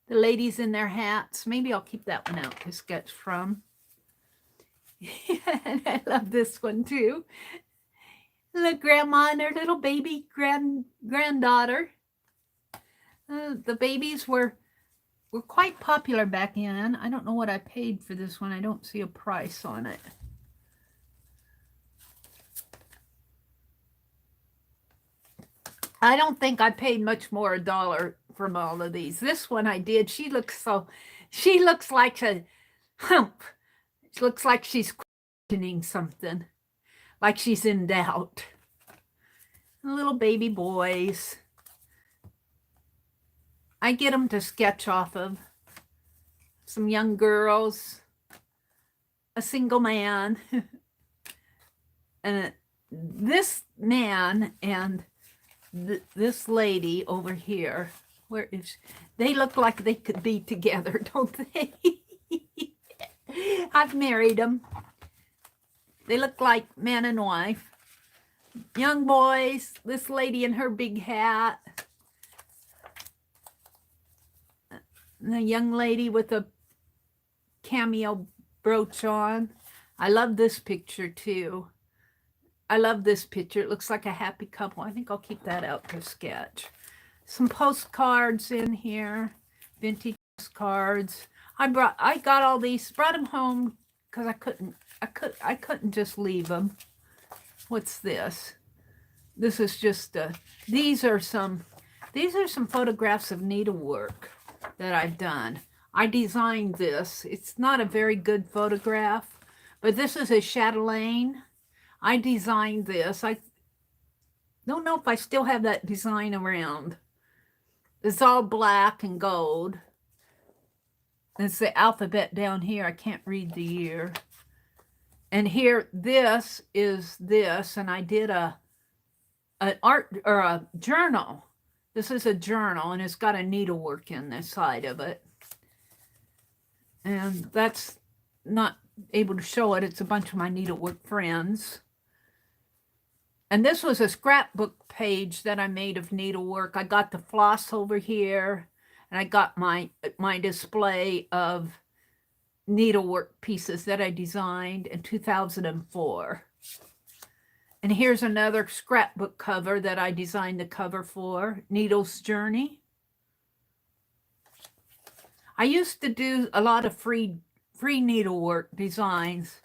The ladies in their hats. Maybe I'll keep that one out to sketch from. And I love this one too. The grandma and her little baby granddaughter. The babies were quite popular back then. I don't know what I paid for this one. I don't see a price on it. I don't think I paid much more $1 from all of these. This one I did. She looks like a hump. She looks like she's questioning something, like she's in doubt. Little baby boys. I get them to sketch off of. Some young girls, a single man, and this man and this lady over here. Where is they look like they could be together, don't they? I've married them. They look like man and wife. Young boys, this lady in her big hat. The young lady with a cameo brooch on. I love this picture too. I love this picture. It looks like a happy couple. I think I'll keep that out to sketch. Some postcards in here. Vintage postcards. I got all these, brought them home because I couldn't just leave them. What's this? This is just these are some photographs of needlework that I've done. I designed this. It's not a very good photograph, but this is a chatelaine. I designed this. I don't know if I still have that design around. It's all black and gold. It's the alphabet down here. I can't read the year. And here, this is this, and I did an art or a journal. This is a journal, and it's got a needlework in this side of it. And that's not able to show it. It's a bunch of my needlework friends. And this was a scrapbook page that I made of needlework. I got the floss over here, and I got my display of needlework pieces that I designed in 2004. And here's another scrapbook cover that I designed the cover for, Needle's Journey. I used to do a lot of free needlework designs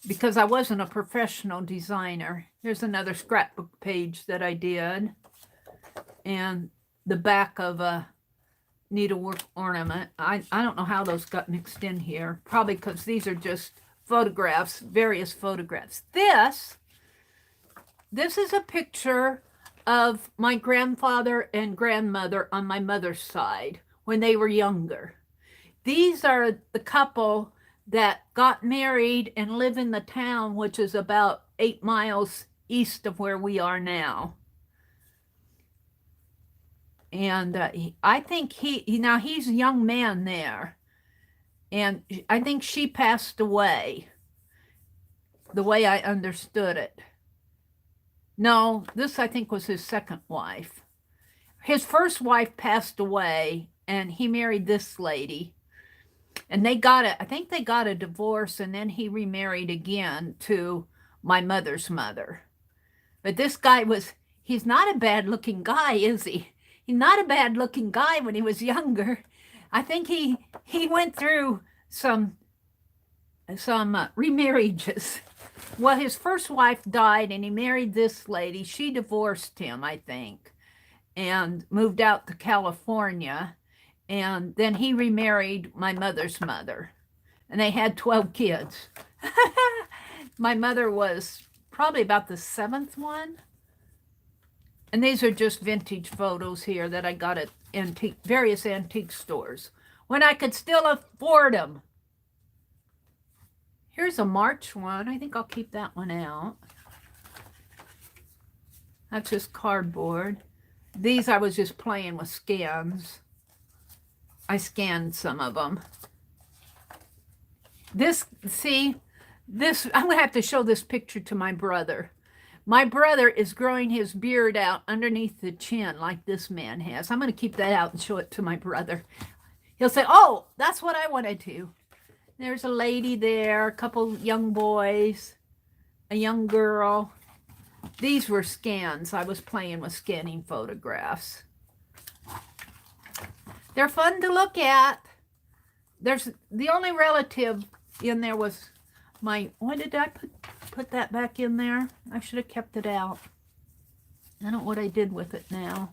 because I wasn't a professional designer. Here's another scrapbook page that I did, and the back of a needlework ornament. I don't know how those got mixed in here. Probably because these are just photographs, various photographs. This is a picture of my grandfather and grandmother on my mother's side when they were younger. These are the couple that got married and live in the town, which is about 8 miles east of where we are now. And I think now he's a young man there. And I think she passed away, the way I understood it. No, this I think was his second wife. his first wife passed away, and he married this lady. And I think they got a divorce, and then he remarried again to my mother's mother. But this guy he's not a bad looking guy, is he? He's not a bad looking guy when he was younger. I think he went through some remarriages. Well, his first wife died, and he married this lady. She divorced him, I think, and moved out to California. And then he remarried my mother's mother, and they had 12 kids. My mother was probably about the 7th one. And these are just vintage photos here that I got at various antique stores when I could still afford them. Here's a March one. I think I'll keep that one out. That's just cardboard. These I was just playing with scans. I scanned some of them. I'm going to have to show this picture to my brother. My brother is growing his beard out underneath the chin like this man has. I'm going to keep that out and show it to my brother. He'll say, oh, that's what I want to do. There's a lady there, a couple young boys, a young girl. These were scans. I was playing with scanning photographs. They're fun to look at. There's the only relative in there was when did I put that back in there? I should have kept it out. I don't know what I did with it now.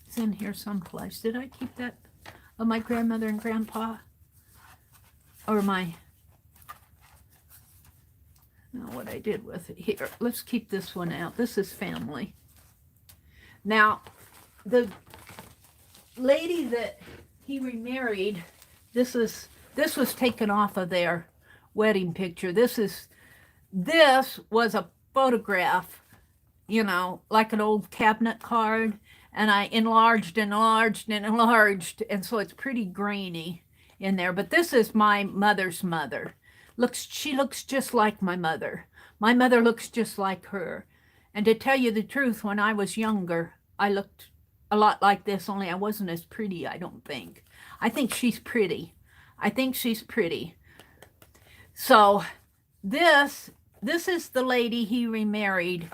It's in here someplace. Did I keep that of my grandmother and grandpa? Or I don't know what I did with it. Here, let's keep this one out. This is family. Now, the lady that he remarried, this was taken off of their wedding picture. This was a photograph, like an old cabinet card, and I enlarged, and so it's pretty grainy in there. But this is my mother's mother. She looks just like my mother. My mother looks just like her. And to tell you the truth, when I was younger, I looked a lot like this, only I wasn't as pretty, I don't think. I think she's pretty. So this is the lady he remarried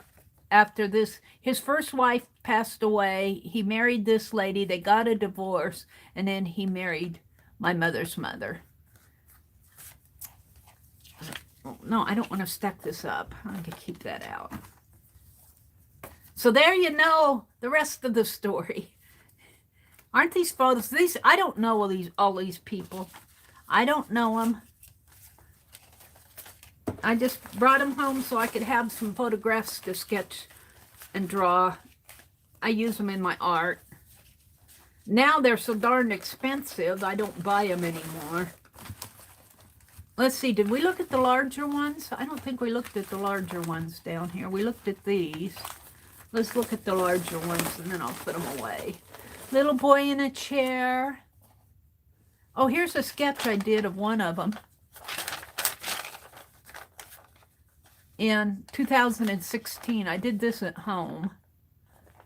after this. His first wife passed away. He married this lady. They got a divorce, and then he married my mother's mother. Oh, no, I don't want to stack this up. I'm going to keep that out. So there you know the rest of the story. Aren't these photos? I don't know all these people. I don't know them. I just brought them home so I could have some photographs to sketch and draw. I use them in my art. Now they're so darn expensive, I don't buy them anymore. Let's see, did we look at the larger ones? I don't think we looked at the larger ones down here. We looked at these. Let's look at the larger ones, and then I'll put them away. Little boy in a chair. Oh, here's a sketch I did of one of them. In 2016, I did this at home.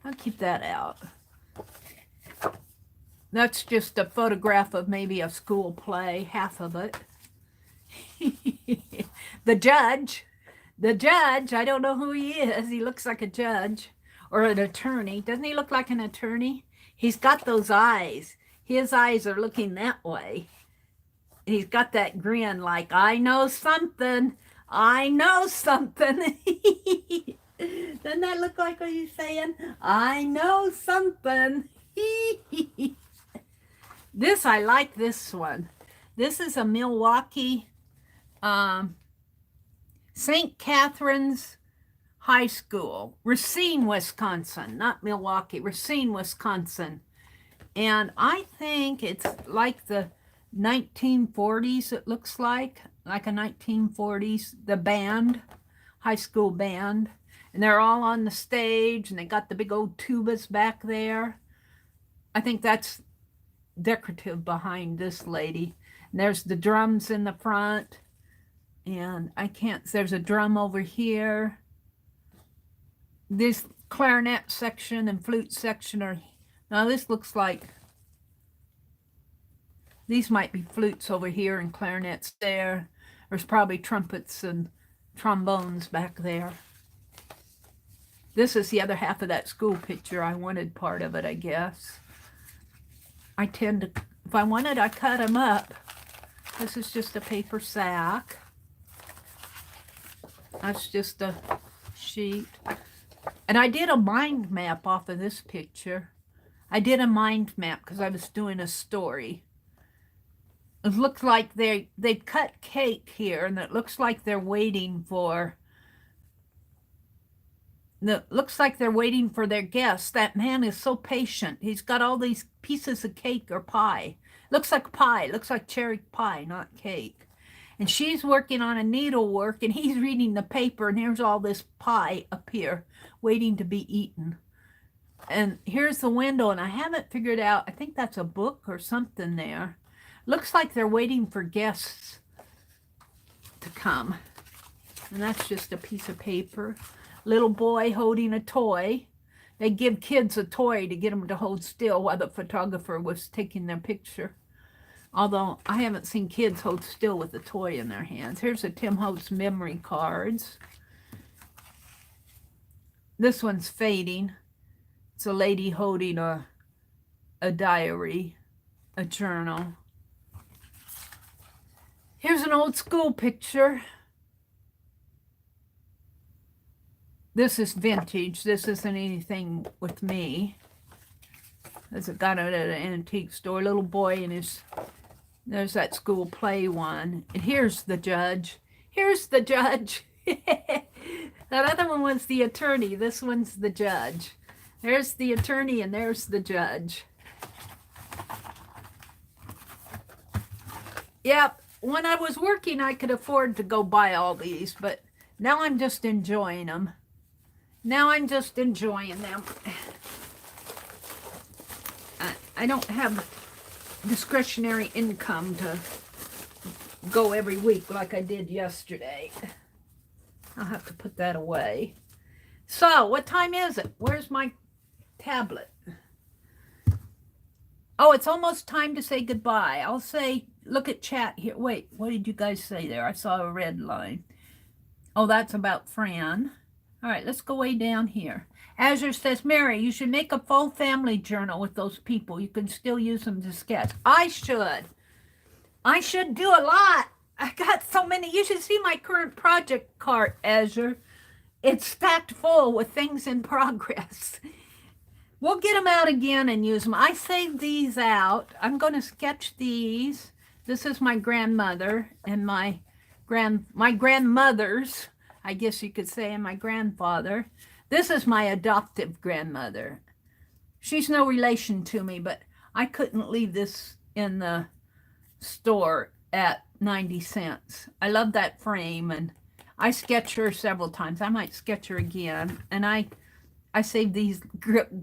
I'll keep that out. That's just a photograph of maybe a school play, half of it. The judge, I don't know who he is. He looks like a judge or an attorney. Doesn't he look like an attorney? He's got those eyes. His eyes are looking that way. He's got that grin like, I know something. I know something. Doesn't that look like what he's saying? I know something. I like this one. This is a Milwaukee St. Catherine's High School, Racine, Wisconsin, not Milwaukee, Racine, Wisconsin. And I think it's like the 1940s, it looks like a 1940s, the band, high school band. And they're all on the stage, and they got the big old tubas back there. I think that's decorative behind this lady. And there's the drums in the front. And there's a drum over here. This clarinet section and flute section are Now this looks like, these might be flutes over here and clarinets there. There's probably trumpets and trombones back there. This is the other half of that school picture. I wanted part of it, I guess. I tend to, if I wanted, I cut them up. This is just a paper sack. That's just a sheet. And I did a mind map off of this picture. I did a mind map because I was doing a story. It looks like they've cut cake here, and it looks like they're waiting for, looks like they're waiting for their guests. That man is so patient. He's got all these pieces of cake or pie. Looks like pie. Looks like cherry pie, not cake. And she's working on a needlework, and he's reading the paper, and here's all this pie up here waiting to be eaten. And here's the window, and I haven't figured out, I think that's a book or something there. Looks like they're waiting for guests to come. And that's just a piece of paper. Little boy holding a toy. They give kids a toy to get them to hold still while the photographer was taking their picture. Although I haven't seen kids hold still with a toy in their hands. Here's a Tim Holtz memory cards. This one's fading. It's a lady holding a diary, a journal. Here's an old school picture. This is vintage. This isn't anything with me. This I got it at an antique store. Little boy and his, there's that school play one. And here's the judge. Here's the judge. That other one was the attorney. This one's the judge. There's the attorney and there's the judge. Yep. When I was working, I could afford to go buy all these, but now I'm just enjoying them. Now I'm just enjoying them. I don't have discretionary income to go every week like I did yesterday. I'll have to put that away. So, what time is it? Where's my tablet? Oh, it's almost time to say goodbye. I'll say, look at chat here. Wait, what did you guys say there? I saw a red line. Oh, that's about Fran. All right, let's go way down here. Azure says, Mary, you should make a full family journal with those people. You can still use them to sketch. I should. I should do a lot. I got so many. You should see my current project cart, Azure. It's stacked full with things in progress. We'll get them out again and use them. I saved these out. I'm going to sketch these. This is my grandmother and my grandmothers, I guess you could say, and my grandfather. This is my adoptive grandmother. She's no relation to me, but I couldn't leave this in the store at 90 cents. I love that frame, and I sketched her several times. I might sketch her again. And I saved these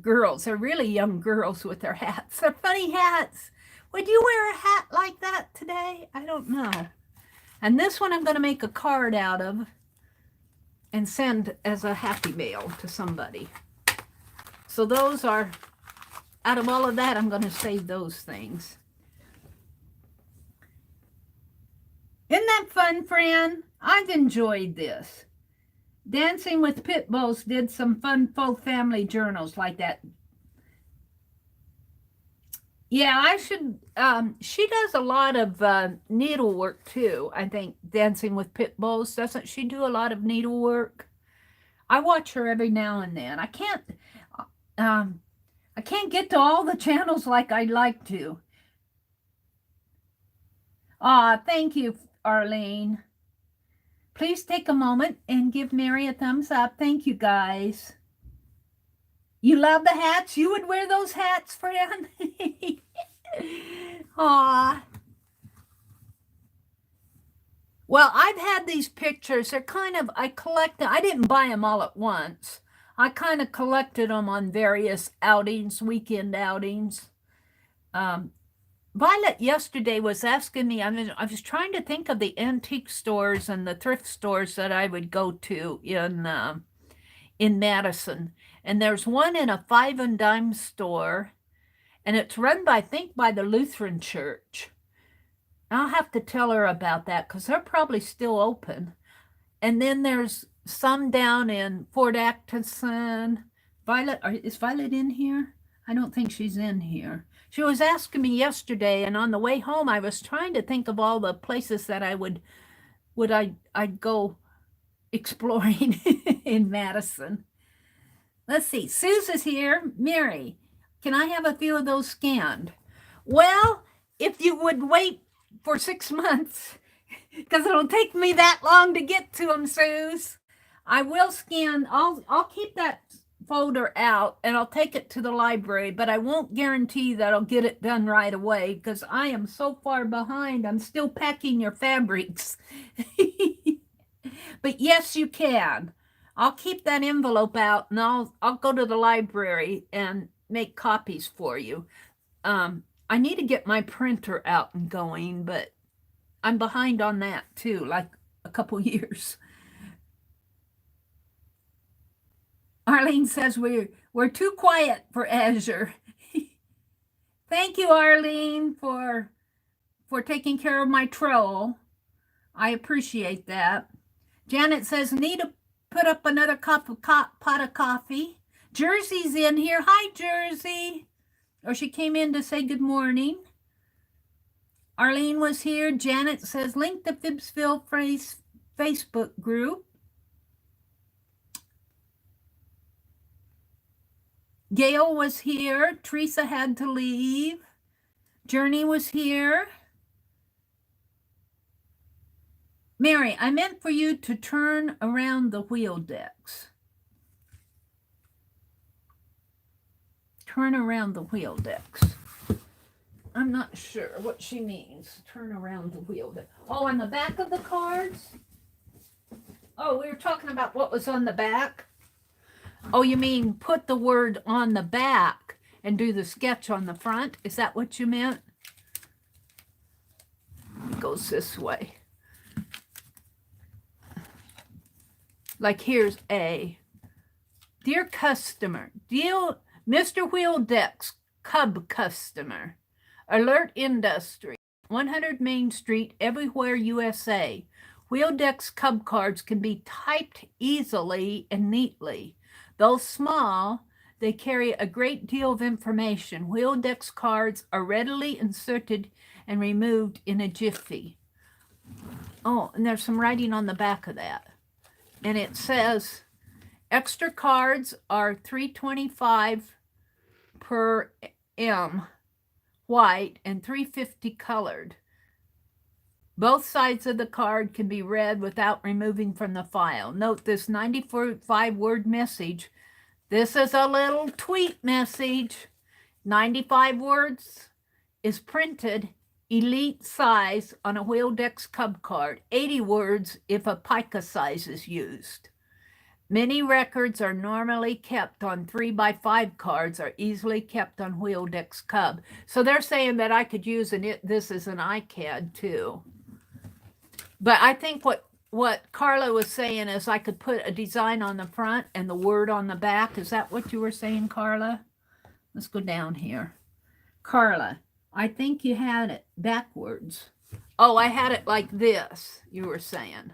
girls. They're really young girls with their hats. They're funny hats. Would you wear a hat like that today? I don't know. And this one I'm going to make a card out of and send as a happy mail to somebody. So those are, out of all of that, I'm going to save those things. Isn't that fun, Fran? I've enjoyed this. Dancing with Pit Bulls did some fun full family journals like that. Yeah, I should. She does a lot of needlework too. I think Dancing with Pit Bulls, doesn't she do a lot of needlework? I watch her every now and then. I can't get to all the channels like I'd like to. Thank you, Arlene. Please take a moment and give Mary a thumbs up. Thank you, guys. You love the hats? You would wear those hats, Fran? Aw. Well, I've had these pictures. They're kind of, I didn't buy them all at once. I kind of collected them on various outings, weekend outings. Violet yesterday was asking me, I was trying to think of the antique stores and the thrift stores that I would go to in Madison. And there's one in a 5 and dime store And it's run by, I think, by the Lutheran Church. I'll have to tell her about that because they're probably still open. And then there's some down in Fort Atkinson. Violet, is Violet in here? I don't think she's in here. She was asking me yesterday, and on the way home, I was trying to think of all the places that I'd go exploring in Madison. Let's see. Suze is here. Mary, can I have a few of those scanned? Well, if you would wait for 6 months, because it'll take me that long to get to them, Suze. I will scan. I'll keep that folder out and I'll take it to the library, but I won't guarantee that I'll get it done right away because I am so far behind. I'm still packing your fabrics. But yes, you can. I'll keep that envelope out and I'll go to the library and make copies for you. I need to get my printer out and going, but I'm behind on that too, like a couple years. Arlene says we're too quiet for Azure. Thank you, Arlene, for taking care of my troll. I appreciate that. Janet says need to put up another pot of coffee. Jersey's in here. Hi, Jersey. Or she came in to say good morning. Arlene was here. Janet says link the Phibbsville Facebook group. Gail was here. Teresa had to leave. Journey was here. Mary, I meant for you to turn around the wheel decks. Turn around the wheel decks. I'm not sure what she means. Turn around the wheel deck. Oh, on the back of the cards? Oh, we were talking about what was on the back. Oh, you mean put the word on the back and do the sketch on the front? Is that what you meant? It goes this way. Like here's A. Dear customer, Mr. Wheel Decks Cub customer, Alert Industry, 100 Main Street, everywhere, USA. Wheel Decks Cub cards can be typed easily and neatly. Though small, they carry a great deal of information. Wheel Decks cards are readily inserted and removed in a jiffy. Oh, and there's some writing on the back of that. And it says extra cards are $3.25 per M white and $3.50 colored. Both sides of the card can be read without removing from the file. Note this 95-word message. This is a little tweet message. 95 words is printed elite size on a Wheel Decks Cub card. 80 words if a pica size is used. Many records are normally kept on 3x5 cards, are easily kept on Wheel Decks Cub. So they're saying that I could use this as an iCAD too. But I think what Carla was saying is I could put a design on the front and the word on the back. Is that what you were saying, Carla? Let's go down here. Carla, I think you had it backwards. Oh, I had it like this, you were saying.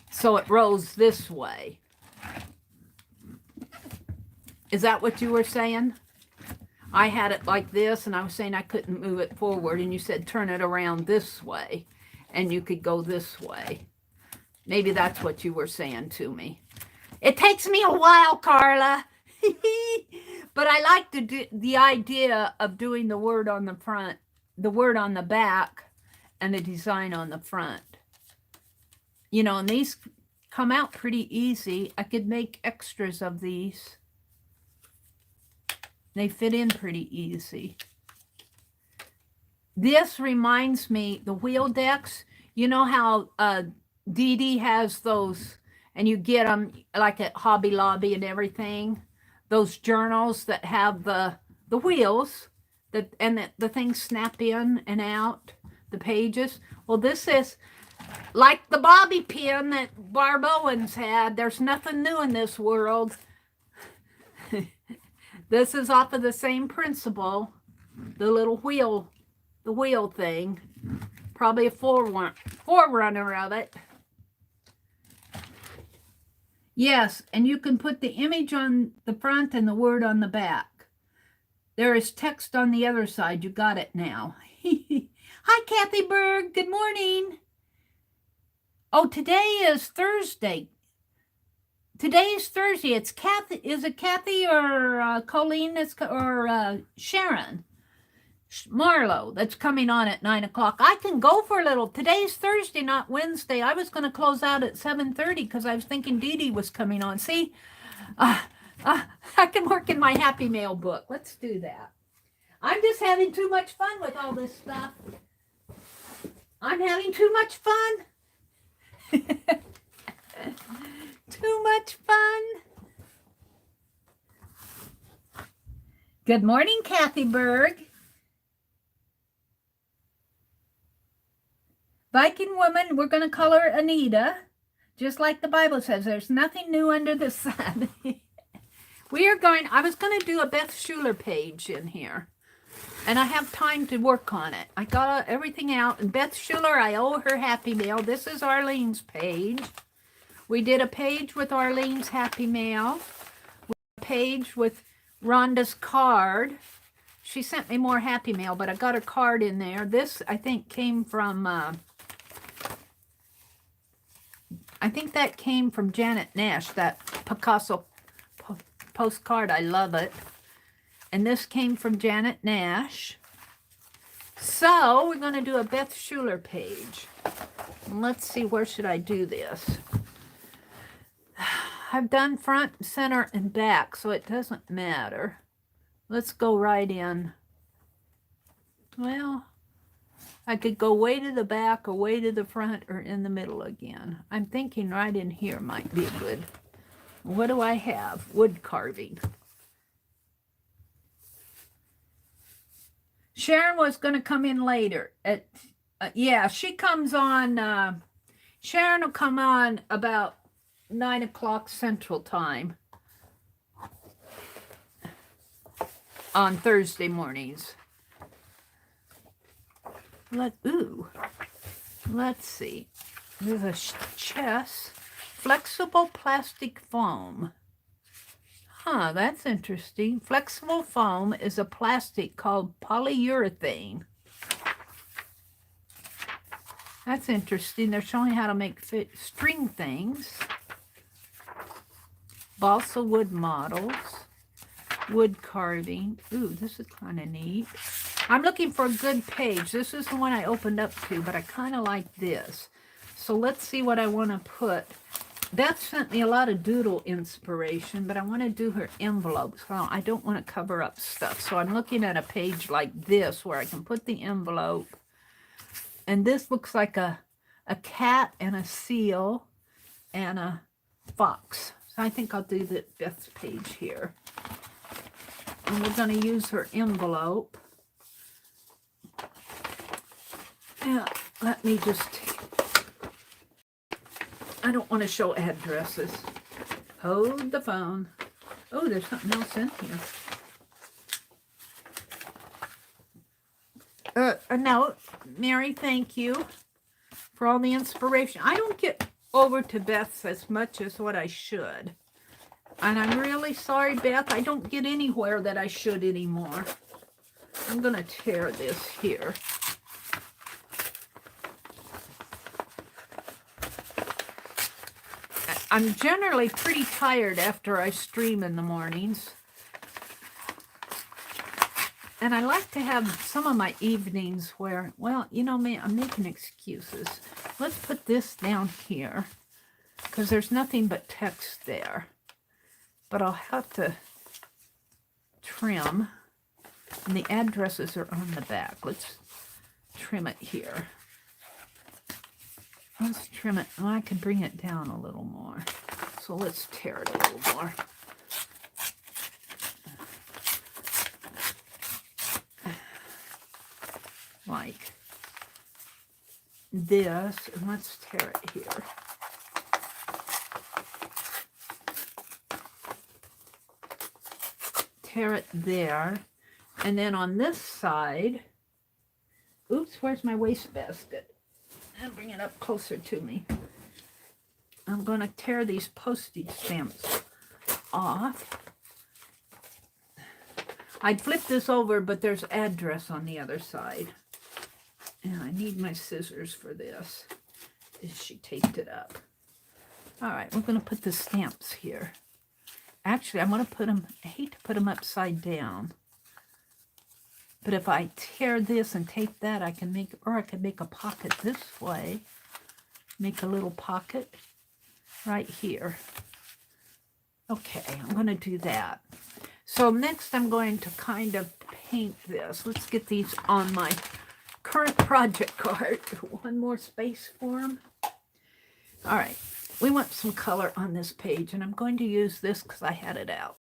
So it rolls this way. Is that what you were saying? I had it like this, and I was saying I couldn't move it forward, and you said turn it around this way, and you could go this way. Maybe that's what you were saying to me. It takes me a while, Carla. But I like the idea of doing the word on the front, the word on the back, and the design on the front. You know, and these come out pretty easy. I could make extras of these. They fit in pretty easy. This reminds me, the wheel decks, you know how Dee Dee has those, and you get them like at Hobby Lobby and everything, those journals that have the wheels, and the things snap in and out, the pages. Well, this is like the bobby pin that Barb Owens had. There's nothing new in this world. This is off of the same principle. The little wheel, the wheel thing. Probably a forerunner of it. Yes, and you can put the image on the front and the word on the back. There is text on the other side. You got it now. Hi, Kathy Berg. Good morning. Oh, today is Thursday. Today is Thursday. It's Kathy. Is it Kathy or Colleen or Sharon Marlowe that's coming on at 9 o'clock? I can go for a little. Today's Thursday, not Wednesday. I was going to close out at 7:30 because I was thinking Dee Dee was coming on. See, I can work in my Happy Mail book. Let's do that. I'm just having too much fun with all this stuff. I'm having too much fun. Too much fun. Good morning, Kathy Berg. Viking woman, we're going to call her Anita. Just like the Bible says, there's nothing new under the sun. I was going to do a Beth Schuler page in here. And I have time to work on it. I got everything out. And Beth Schuler, I owe her Happy Mail. This is Arlene's page. We did a page with Arlene's Happy Mail. A page with Rhonda's card. She sent me more Happy Mail, but I got her card in there. This, I think, came from... I think that came from Janet Nash, that Picasso postcard. I love it. And this came from Janet Nash. So we're going to do a Beth Schuler page. And let's see, where should I do this? I've done front, center, and back, so it doesn't matter. Let's go right in. Well, I could go way to the back or way to the front or in the middle again. I'm thinking right in here might be good. What do I have? Wood carving. Sharon was going to come in later. Yeah, she comes on. Sharon will come on about 9 o'clock Central Time on Thursday mornings. Let's see. There's a chest. Flexible plastic foam. Huh, that's interesting. Flexible foam is a plastic called polyurethane. That's interesting. They're showing how to make string things. Balsa wood models. Wood carving. Ooh, this is kind of neat. I'm looking for a good page. This is the one I opened up to, but I kind of like this. So let's see what I want to put. Beth sent me a lot of doodle inspiration, but I want to do her envelopes. Well, I don't want to cover up stuff. So I'm looking at a page like this where I can put the envelope. And this looks like a cat and a seal and a fox. So I think I'll do the Beth's page here. And we're going to use her envelope. Yeah, let me just... I don't want to show addresses. Hold the phone. Oh, there's something else in here. A note. Mary, thank you for all the inspiration. I don't get over to Beth's as much as what I should. And I'm really sorry, Beth. I don't get anywhere that I should anymore. I'm going to tear this here. I'm generally pretty tired after I stream in the mornings. And I like to have some of my evenings where, well, you know me, I'm making excuses. Let's put this down here because there's nothing but text there. But I'll have to trim. And the addresses are on the back. Let's trim it here. Let's trim it. Oh, I can bring it down a little more. So let's tear it a little more. Like this. And let's tear it here. tear it there. And then on this side, oops, where's my wastebasket? And bring it up closer to me. I'm going to tear these postage stamps off. I'd flip this over, but there's address on the other side. And I need my scissors for this. She taped it up. All right, we're going to put the stamps here. Actually, I'm going to put them, I hate to put them upside down. But if I tear this and tape that, I can make, or I can make a pocket this way. Make a little pocket right here. Okay, I'm going to do that. So next I'm going to kind of paint this. Let's get these on my current project card. One more space for them. All right, we want some color on this page, and I'm going to use this because I had it out.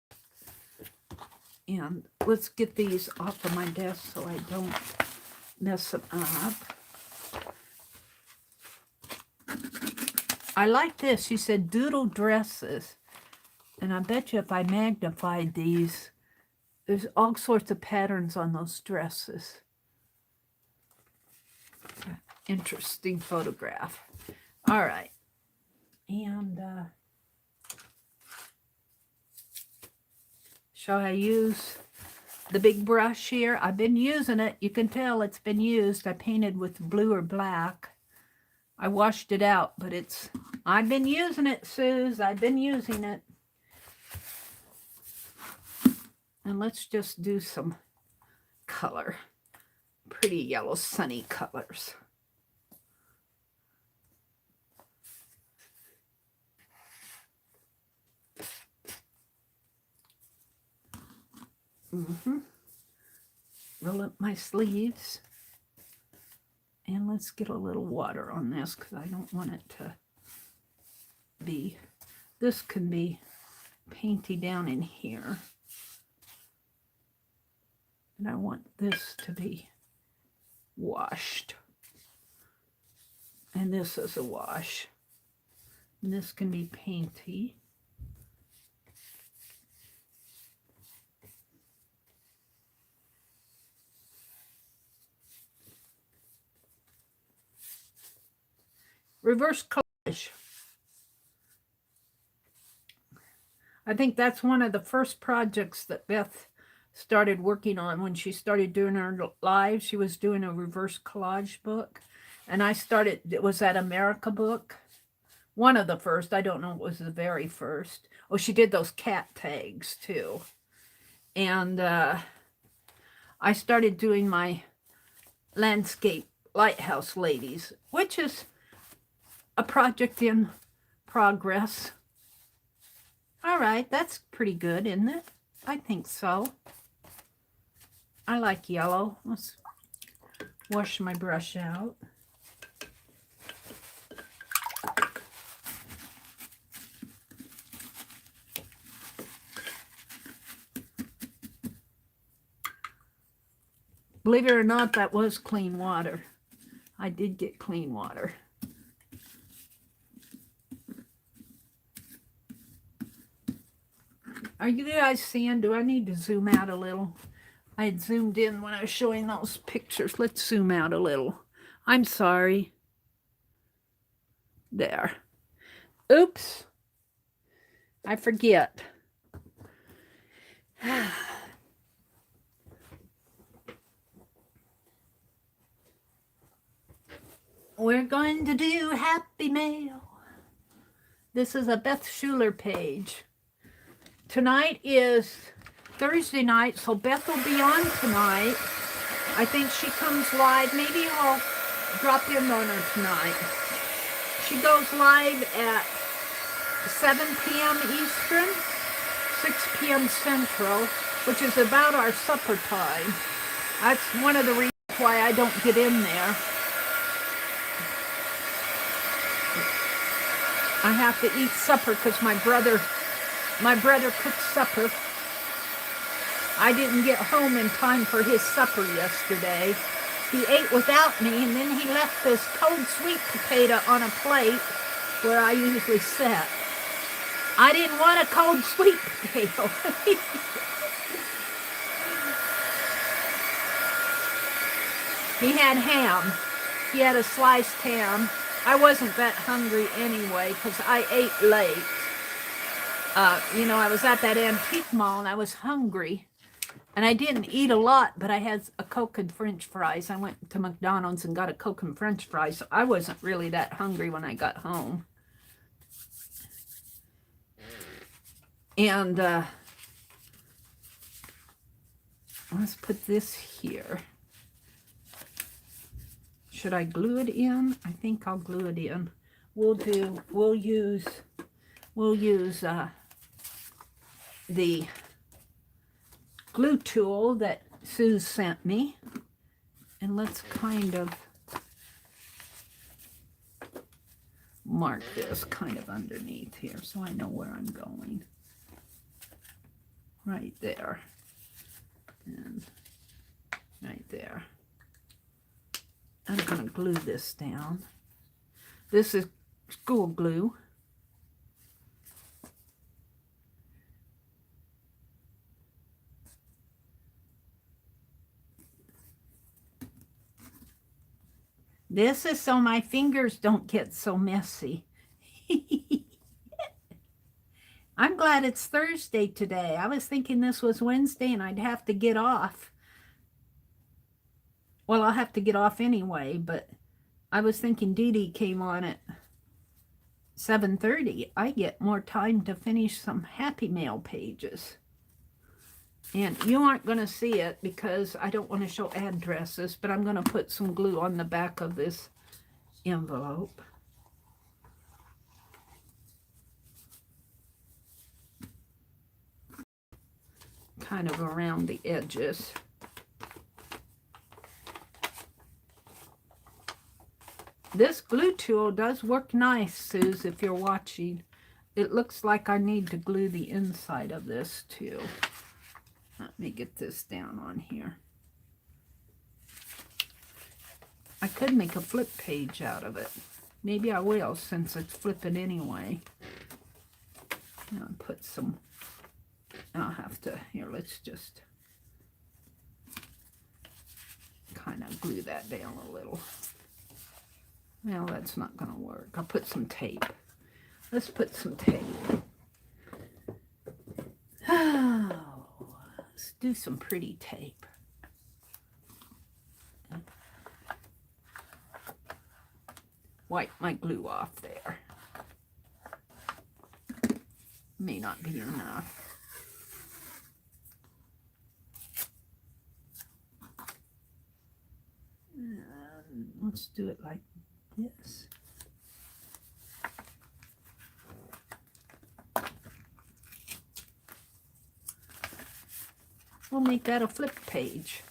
And let's get these off of my desk so I don't mess them up. I like this. She said doodle dresses. And I bet you if I magnified these, there's all sorts of patterns on those dresses. Interesting photograph. All right. And shall I use the big brush here? I've been using it. You can tell it's been used. I painted with blue or black. I washed it out, but I've been using it, Suze. I've been using it. And let's just do some color. Pretty yellow, sunny colors. Roll up my sleeves. And let's get a little water on this because I don't want it to be, this can be painty down in here. And I want this to be washed. And this is a wash. And this can be painty. Reverse collage. I think that's one of the first projects that Beth started working on when she started doing her live. She was doing a reverse collage book. And I started, it was that America book. One of the first. I don't know if it was the very first. Oh, she did those cat tags too. And I started doing my landscape lighthouse ladies, which is a project in progress. All right, that's pretty good, isn't it? I think so. I like yellow. Let's wash my brush out. Believe it or not, that was clean water. I did get clean water. Are you guys seeing? Do I need to zoom out a little? I had zoomed in when I was showing those pictures. Let's zoom out a little. I'm sorry. There. Oops. I forget. We're going to do Happy Mail. This is a Beth Schuler page. Tonight is Thursday night, so Beth will be on tonight. I think she comes live. Maybe I'll drop in on her tonight. She goes live at 7 p.m. Eastern, 6 p.m. Central, which is about our supper time. That's one of the reasons why I don't get in there. I have to eat supper because my brother cooked supper. I didn't get home in time for his supper yesterday. He ate without me, and then he left this cold sweet potato on a plate where I usually sit. I didn't want a cold sweet potato. He had ham. He had a sliced ham. I wasn't that hungry anyway because I ate late. You know, I was at that antique mall and I was hungry. And I didn't eat a lot, but I had a Coke and French fries. I went to McDonald's and got a Coke and French fries. So I wasn't really that hungry when I got home. And let's put this here. Should I glue it in? I think I'll glue it in. We'll use the glue tool that Sue sent me. And let's kind of mark this kind of underneath here so I know where I'm going. Right there. And right there. I'm going to glue this down. This is school glue. This is so my fingers don't get so messy. I'm glad it's Thursday today. I was thinking this was Wednesday and I'd have to get off. Well, I'll have to get off anyway, but I was thinking Dee Dee came on at 7:30. I get more time to finish some Happy Mail pages. And you aren't going to see it because I don't want to show addresses, but I'm going to put some glue on the back of this envelope. Kind of around the edges. This glue tool does work nice, Suze, if you're watching. It looks like I need to glue the inside of this too. Let me get this down on here. I could make a flip page out of it. Maybe I will since it's flipping anyway. I'll put some, I'll have to, here, let's just kind of glue that down a little. Well, that's not going to work. I'll put some tape. Let's put some tape. Oh, let's do some pretty tape. Wipe my glue off there. May not be enough. Let's do it like this. We'll make that a flip page.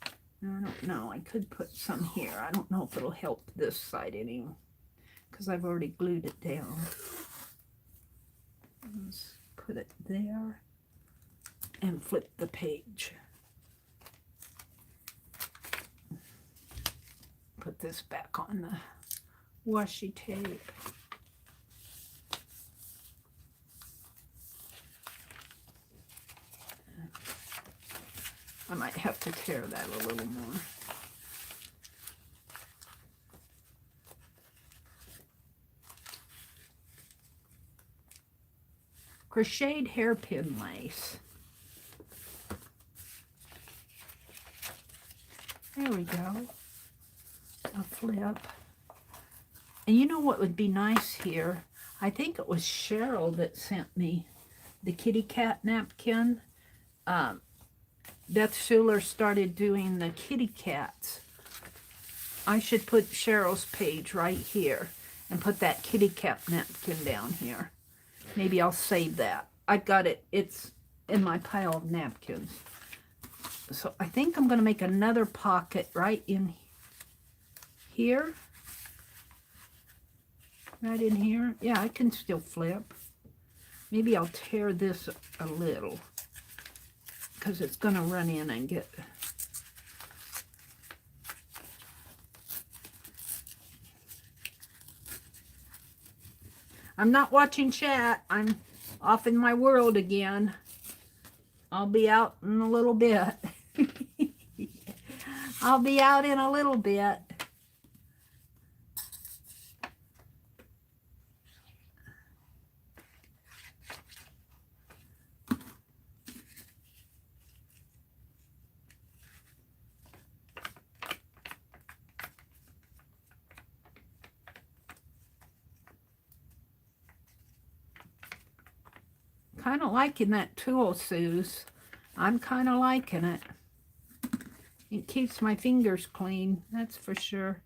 I don't know. I could put some here. I don't know if it'll help this side any because I've already glued it down. Let's put it there and flip the page. Put this back on the washi tape. I might have to tear that a little more. Crocheted hairpin lace. There we go. A flip. And you know what would be nice here? I think it was Cheryl that sent me the kitty cat napkin. Beth Schuler started doing the kitty cats. I should put Cheryl's page right here and put that kitty cat napkin down here. Maybe I'll save that. I've got it. It's in my pile of napkins. So I think I'm going to make another pocket right in here. Right in here. Yeah, I can still flip. Maybe I'll tear this a little because it's going to run in and get... I'm not watching chat. I'm off in my world again. I'll be out in a little bit. I'll be out in a little bit. Kind of liking that tool, Suze. I'm kind of liking it. It keeps my fingers clean, that's for sure.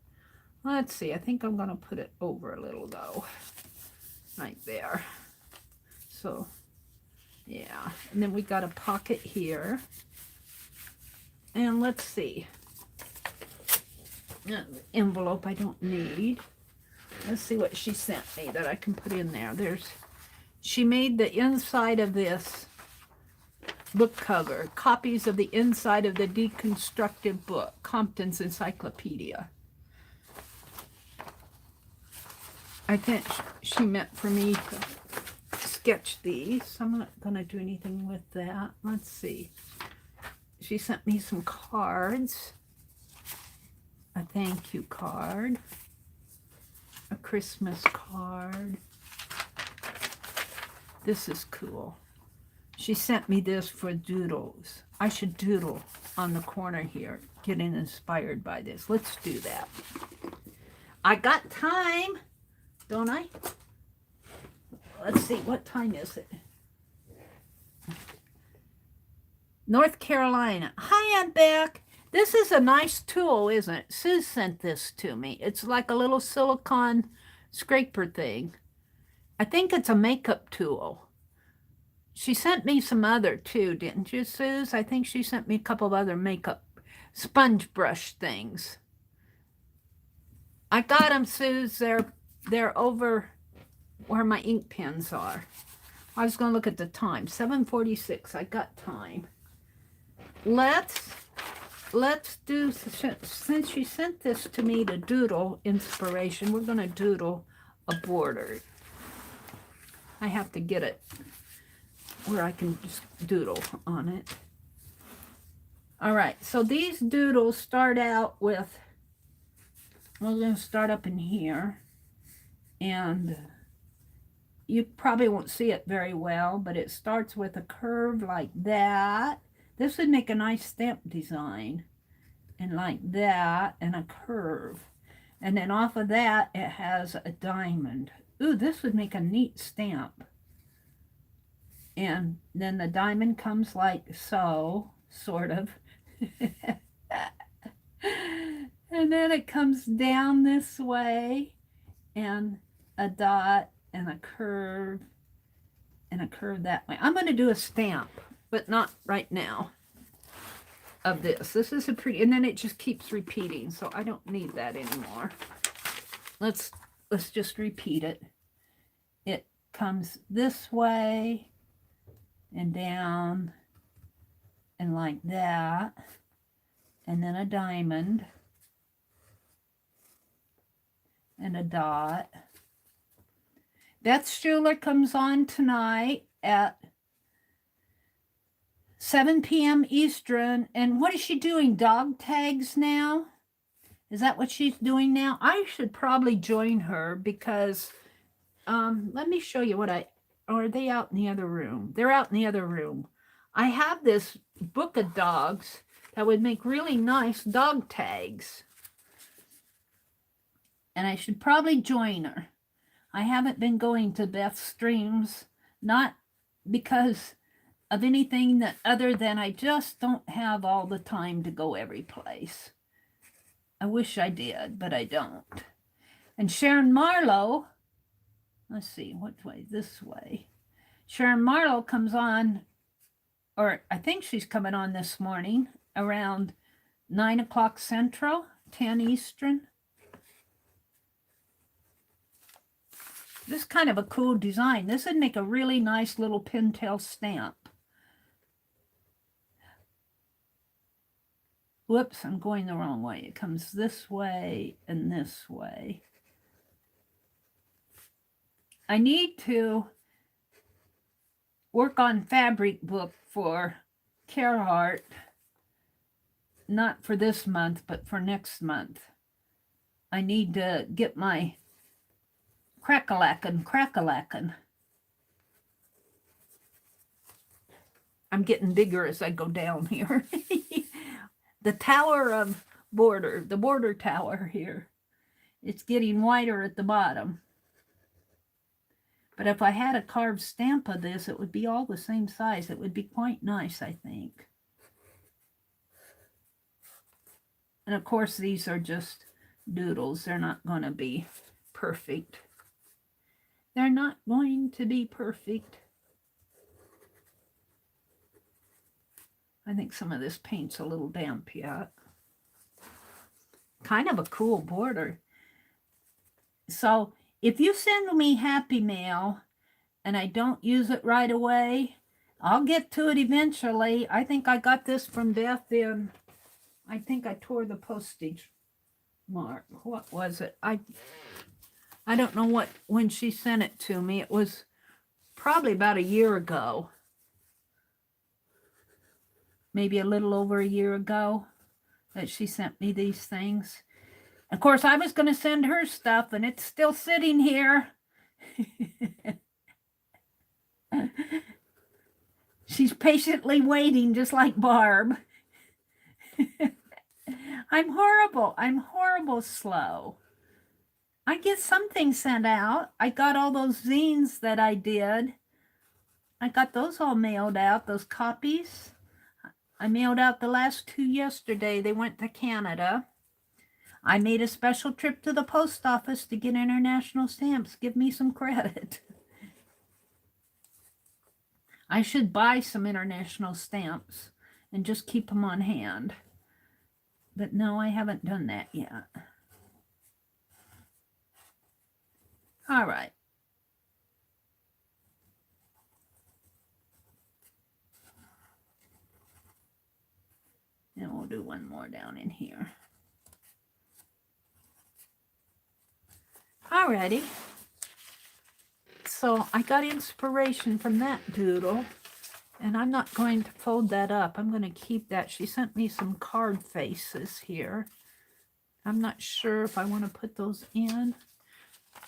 Let's see, I think I'm going to put it over a little, though. Right there. So, yeah. And then we got a pocket here. And let's see. Envelope I don't need. Let's see what she sent me that I can put in there. She made the inside of this book cover, copies of the inside of the deconstructed book, Compton's Encyclopedia. I think she meant for me to sketch these. I'm not going to do anything with that. Let's see. She sent me some cards. A thank you card. A Christmas card. This is cool. She sent me this for doodles. I should doodle on the corner here, getting inspired by this. Let's do that. I got time, don't I? Let's see, what time is it? North Carolina. Hi, Aunt Beck. This is a nice tool, isn't it? Sue sent this to me. It's like a little silicone scraper thing. I think it's a makeup tool. She sent me some other too, didn't you, Suze? I think she sent me a couple of other makeup sponge brush things. I got them, Suze. They're over where my ink pens are. I was going to look at the time. 7:46. I got time. Let's do, since she sent this to me to doodle inspiration, we're going to doodle a border. I have to get it where I can just doodle on it. All right, so these doodles start out with, we're going to start up in here, and you probably won't see it very well, but it starts with a curve like that. This would make a nice stamp design, and like that, and a curve. And then off of that, it has a diamond. Ooh, this would make a neat stamp. And then the diamond comes like so, sort of. And then it comes down this way, and a dot, and a curve that way. I'm going to do a stamp, but not right now, of this. This is a pretty, and then it just keeps repeating, so I don't need that anymore. Let's just repeat it. It comes this way, and down, and like that, and then a diamond, and a dot. Beth Schuler comes on tonight at 7 p.m. Eastern. And what is she doing? Dog tags now? Is that what she's doing now? I should probably join her because, let me show you what are they out in the other room? They're out in the other room. I have this book of dogs that would make really nice dog tags. And I should probably join her. I haven't been going to Beth's streams, not because of anything that other than I just don't have all the time to go every place. I wish I did, but I don't. And Sharon Marlowe, let's see, what way? This way. Sharon Marlowe comes on, or I think she's coming on this morning around 9 o'clock Central, 10 Eastern. This is kind of a cool design. This would make a really nice little pintail stamp. Whoops, I'm going the wrong way. It comes this way and this way. I need to work on fabric book for Carhartt not for this month, but for next month. I need to get my crack-a-lackin'. I'm getting bigger as I go down here. The tower of border, the border tower here. It's getting wider at the bottom. But if I had a carved stamp of this, it would be all the same size. It would be quite nice, I think. And of course, these are just doodles. They're not going to be perfect. They're not going to be perfect. I think some of this paint's a little damp yet. Kind of a cool border. So if you send me Happy Mail and I don't use it right away, I'll get to it eventually. I think I got this from Beth in, I think I tore the postage mark. What was it? I don't know when she sent it to me. It was probably about a year ago. Maybe a little over a year ago that she sent me these things. Of course, I was going to send her stuff, and it's still sitting here. She's patiently waiting, just like Barb. I'm horrible slow. I get something sent out. I got all those zines that I did. I got those all mailed out, those copies. I mailed out the last 2 yesterday. They went to Canada. I made a special trip to the post office to get international stamps. Give me some credit. I should buy some international stamps and just keep them on hand. But no, I haven't done that yet. All right. And we'll do one more down in here. Alrighty. So I got inspiration from that doodle, and I'm not going to fold that up. I'm going to keep that. She sent me some card faces here. I'm not sure if I want to put those in.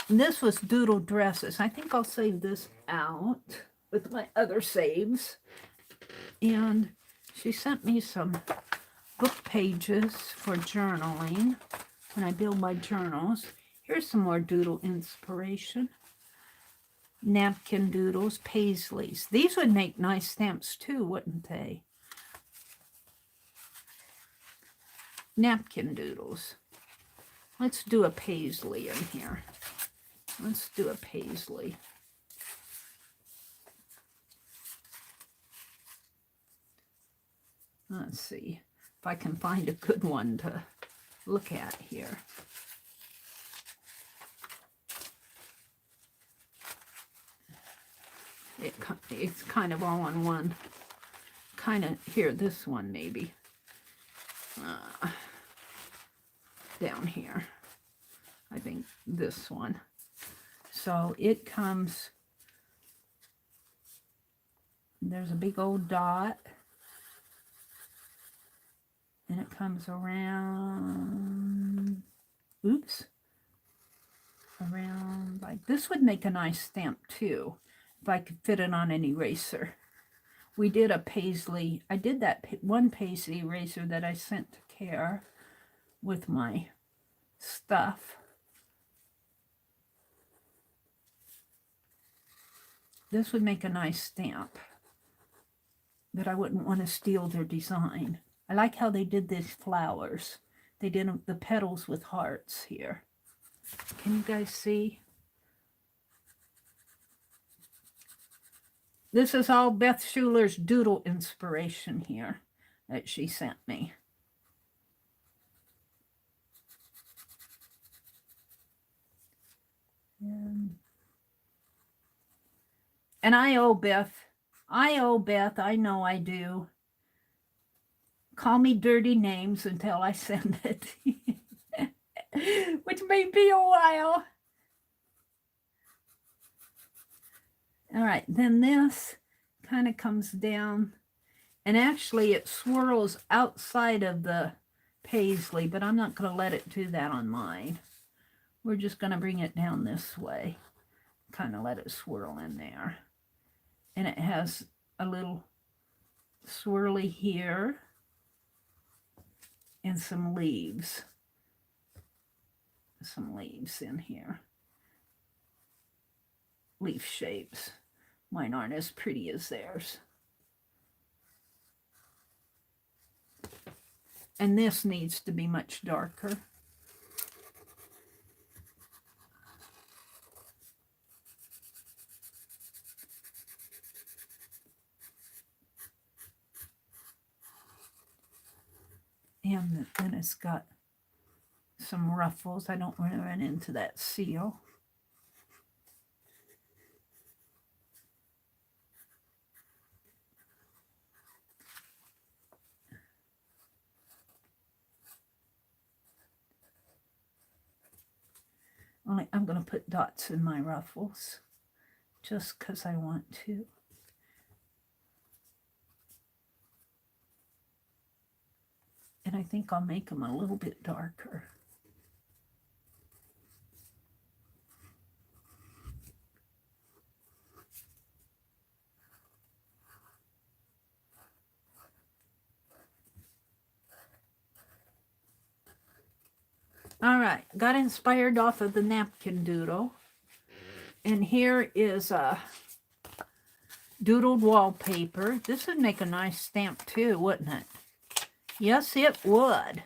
And this was doodle dresses. I think I'll save this out with my other saves. And she sent me some book pages for journaling when I build my journals. Here's some more doodle inspiration. Napkin doodles, paisleys. These would make nice stamps too, wouldn't they? Napkin doodles. Let's do a paisley in here. Let's do a paisley. Let's see if I can find a good one to look at here. It's kind of all on one. Kind of, here, this one maybe. Down here. I think this one. So it comes, there's a big old dot. And it comes around, oops, around like this. Would make a nice stamp too, if I could fit it on an eraser. We did a paisley, I did that one paisley eraser that I sent to Care with my stuff. This would make a nice stamp, but I wouldn't want to steal their design. I like how they did these flowers. They did the petals with hearts here. Can you guys see? This is all Beth Schuler's doodle inspiration here that she sent me. And I owe Beth, I know I do. Call me dirty names until I send it, which may be a while. All right, then this kind of comes down And actually it swirls outside of the paisley, but I'm not going to let it do that on mine. We're just going to bring it down this way. Kind of let it swirl in there. And it has a little swirly here and some leaves. Some leaves in here. Leaf shapes. Mine aren't as pretty as theirs. And this needs to be much darker. And then it's got some ruffles. I don't want to run into that seal. Only I'm going to put dots in my ruffles just because I want to. And I think I'll make them a little bit darker. All right, got inspired off of the napkin doodle. And here is a doodled wallpaper. This would make a nice stamp too, wouldn't it? Yes, it would.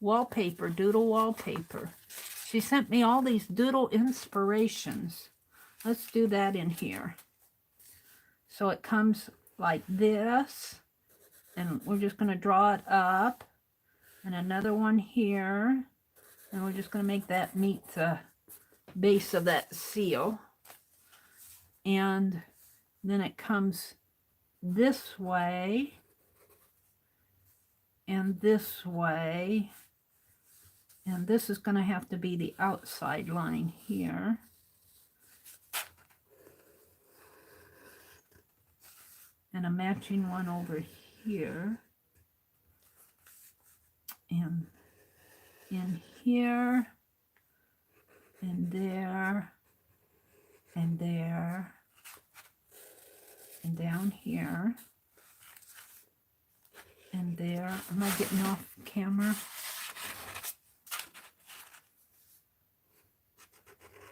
Wallpaper, doodle wallpaper. She sent me all these doodle inspirations. Let's do that in here. So it comes like this. And we're just going to draw it up. And another one here. And we're just going to make that meet the base of that seal. And then it comes this way. And this way. And this is going to have to be the outside line here. And a matching one over here. And in here. And there. And there. And down here. And there. Am I getting off camera?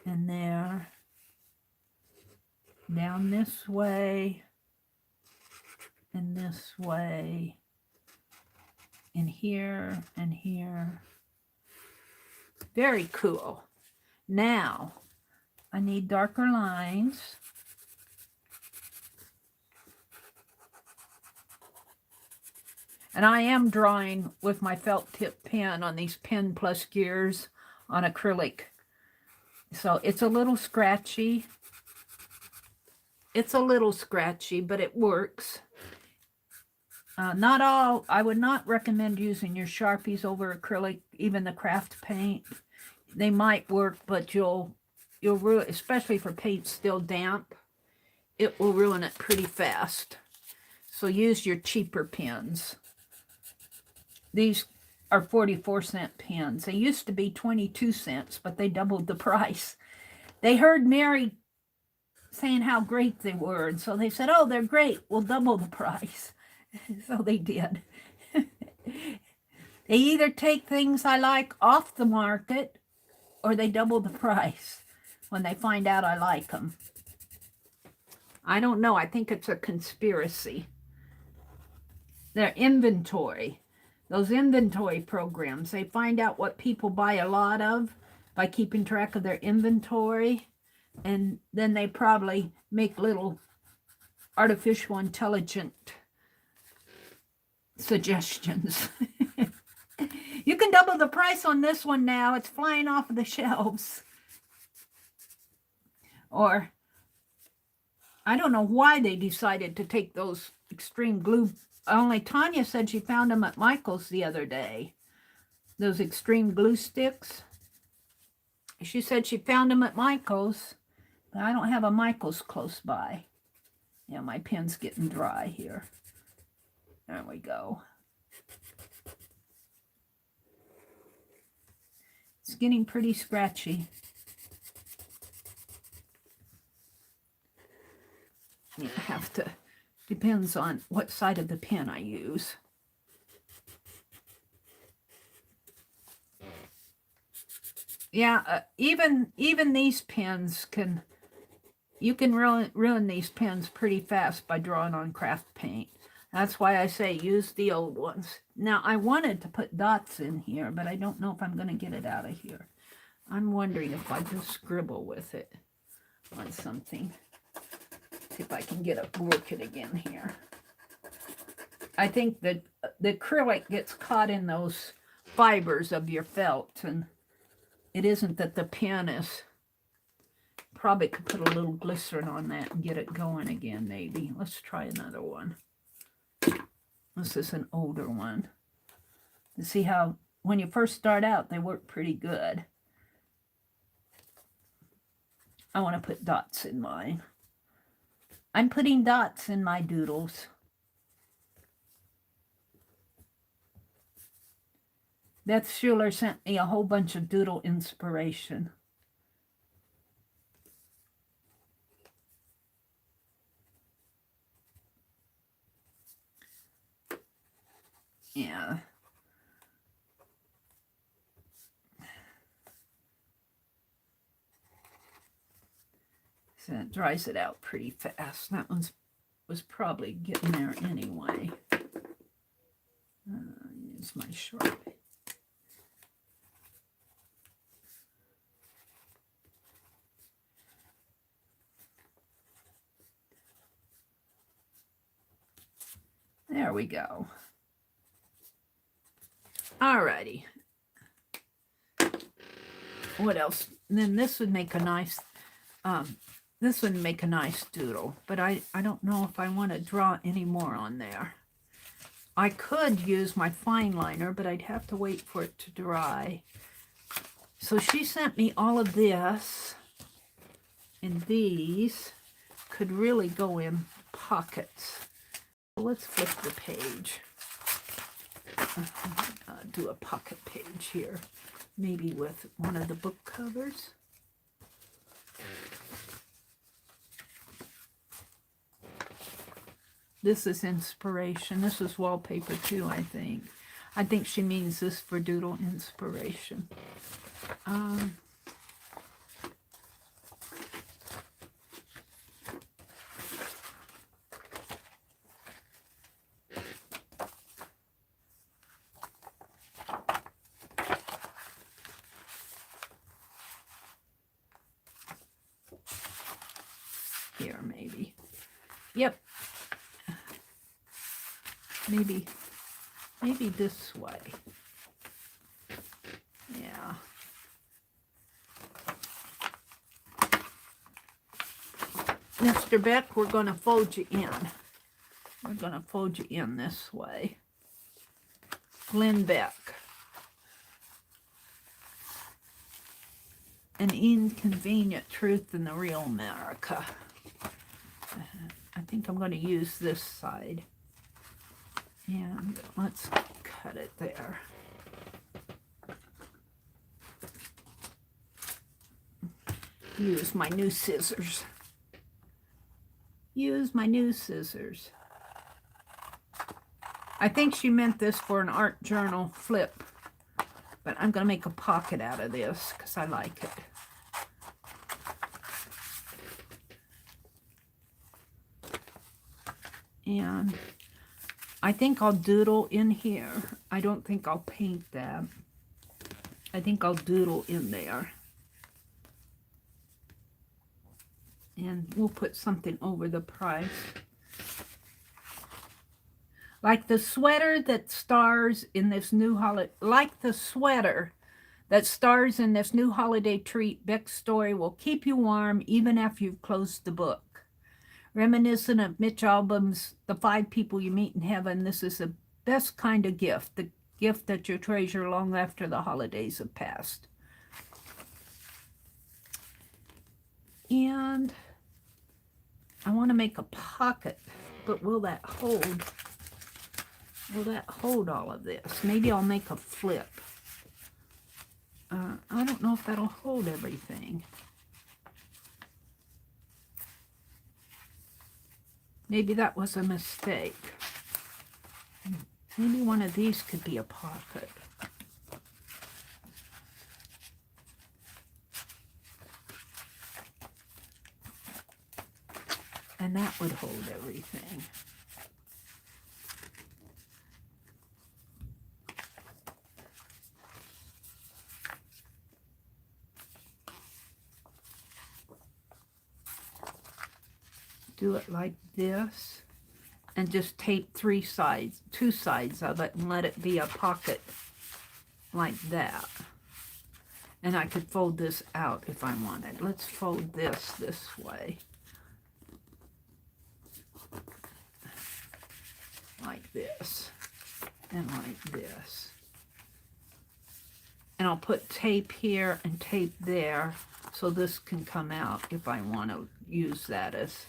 And there. Down this way. And this way. And here. And here. Very cool. Now, I need darker lines. And I am drawing with my felt tip pen on these Pen Plus gears on acrylic. So it's a little scratchy. It's a little scratchy, but it works. Not all, I would not recommend using your Sharpies over acrylic, even the craft paint. They might work, but you'll ruin, especially for paint still damp, it will ruin it pretty fast. So use your cheaper pens. These are 44-cent pens. They used to be 22 cents, but they doubled the price. They heard Mary saying how great they were, and so they said, oh, they're great, we'll double the price. So they did. They either take things I like off the market, or they double the price when they find out I like them. I don't know. I think it's a conspiracy. Their inventory. Those inventory programs, they find out what people buy a lot of by keeping track of their inventory. And then they probably make little artificial intelligent suggestions. You can double the price on this one now. It's flying off of the shelves. Or, I don't know why they decided to take those extreme glue. Only Tanya said she found them at Michael's the other day. Those extreme glue sticks. She said she found them at Michael's. But I don't have a Michael's close by. Yeah, my pen's getting dry here. There we go. It's getting pretty scratchy. You have to, depends on what side of the pen I use. Yeah, even these pens can, you can ruin these pens pretty fast by drawing on craft paint. That's why I say use the old ones. Now, I wanted to put dots in here, but I don't know if I'm going to get it out of here. I'm wondering if I just scribble with it on something. See if I can get it, work it again here. I think that the acrylic gets caught in those fibers of your felt, and it isn't that the pen is, probably could put a little glycerin on that and get it going again, maybe. Let's try another one. This is an older one. You see how when you first start out, they work pretty good. I want to put dots in mine. I'm putting dots in my doodles. Beth Schuler sent me a whole bunch of doodle inspiration. Yeah. So it dries it out pretty fast. That one was probably getting there anyway. Use my Sharpie. There we go. Alrighty. What else? And then this would make a nice, doodle, but I don't know if I want to draw any more on there. I could use my fine liner, but I'd have to wait for it to dry. So she sent me all of this, and these could really go in pockets. Let's flip the page. Do a pocket page here, maybe with one of the book covers. This is inspiration. This is wallpaper too, I think. I think she means this for doodle inspiration. Here, maybe. Yep. Maybe this way. Yeah. Mr. Beck, we're going to fold you in. We're going to fold you in this way. Glenn Beck. An inconvenient truth in the real America. I think I'm going to use this side. And let's cut it there. Use my new scissors. Use my new scissors. I think she meant this for an art journal flip, but I'm going to make a pocket out of this because I like it. And I think I'll doodle in here. I don't think I'll paint that. I think I'll doodle in there. And we'll put something over the price. Like the sweater that stars in this new holiday, treat, Beck's story will keep you warm even after you've closed the book. Reminiscent of Mitch Albom's The 5 People You Meet in Heaven, this is the best kind of gift, the gift that you treasure long after the holidays have passed. And I want to make a pocket, but will that hold? Will that hold all of this? Maybe I'll make a flip. I don't know if that'll hold everything. Maybe that was a mistake. Maybe one of these could be a pocket. And that would hold everything. Do it like this and just tape two sides of it and let it be a pocket like that. And I could fold this out if I wanted. Let's fold this way. Like this and like this. And I'll put tape here and tape there so this can come out if I want to use that as...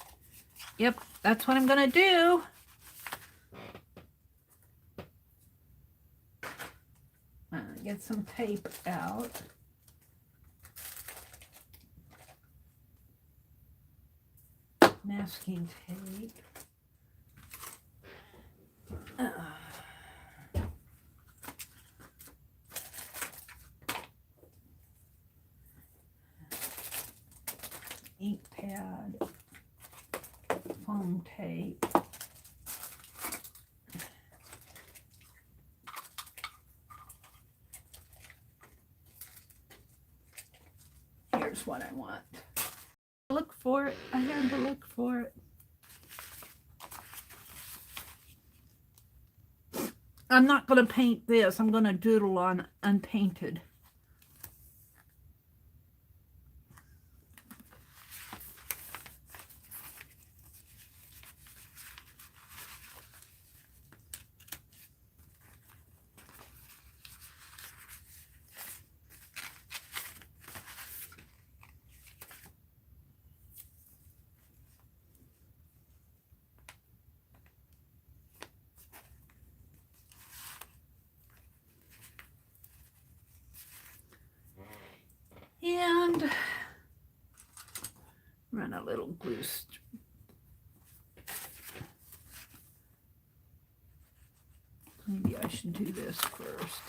Yep, that's what I'm going to do. Get some tape out. Masking tape. Ink pad. Foam tape. Here's what I want. Look for it. I had to look for it. I'm not going to paint this. I'm going to doodle on unpainted. And run a little glue strip. Maybe I should do this first.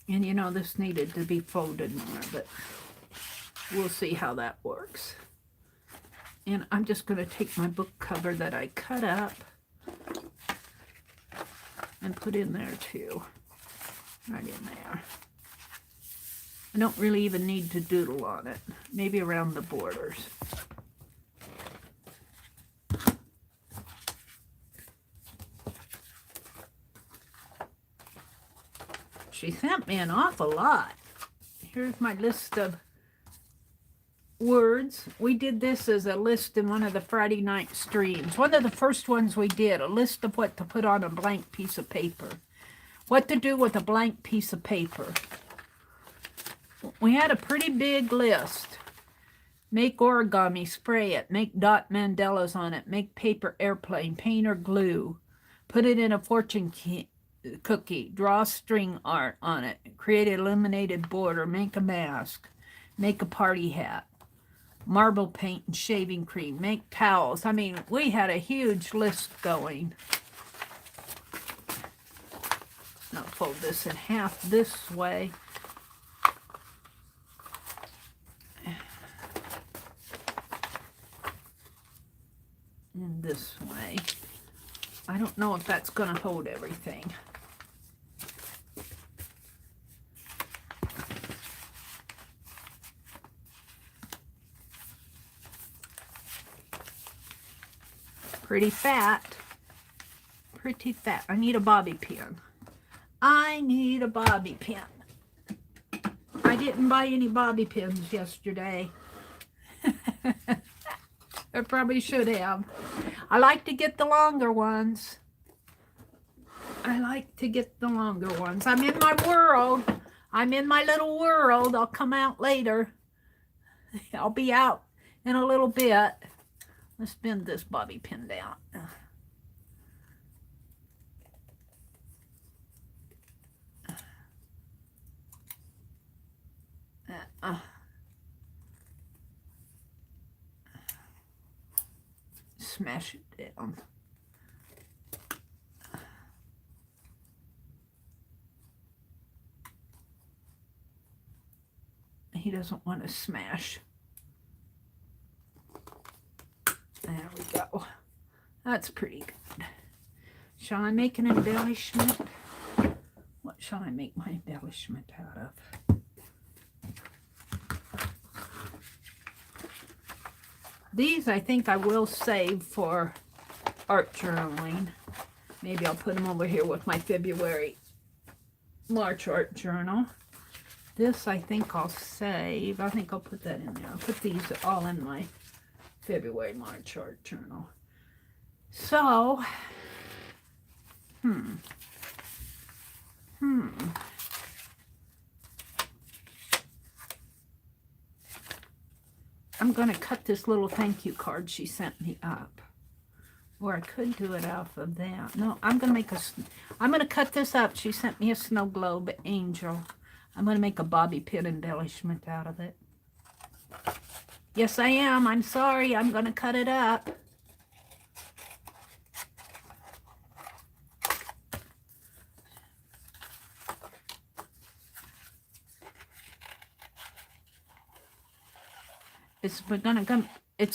And you know, this needed to be folded more, but we'll see how that works. And I'm just going to take my book cover that I cut up and put in there too. Right in there. I don't really even need to doodle on it. Maybe around the borders. She sent me an awful lot. Here's my list of words. We did this as a list in one of the Friday night streams. One of the first ones we did, a list of what to put on a blank piece of paper. What to do with a blank piece of paper. We had a pretty big list. Make origami, spray it, make dot mandalas on it, make paper airplane, paint or glue, put it in a fortune cookie, draw string art on it, create a laminated border, make a mask, make a party hat, marble paint and shaving cream, make towels. I mean, we had a huge list going. Now fold this in half this way. this way. I don't know if that's going to hold everything. Pretty fat. Pretty fat. I need a bobby pin. I need a bobby pin. I didn't buy any bobby pins yesterday. I probably should have. I like to get the longer ones. I like to get the longer ones. I'm in my world. I'm in my little world. I'll come out later. I'll be out in a little bit. Let's bend this bobby pin down. Smash it down. He doesn't want to smash. There we go. That's pretty good. Shall I make an embellishment? What shall I make my embellishment out of? These I think I will save for art journaling. Maybe I'll put them over here with my February, March art journal. This I think I'll save. I think I'll put that in there. I'll put these all in my February, March art journal. So, I'm going to cut this little thank you card she sent me up. Or I could do it off of that. No, I'm going to cut this up. She sent me a snow globe angel. I'm going to make a bobby pin embellishment out of it. Yes, I am. I'm sorry. I'm going to cut it up. It's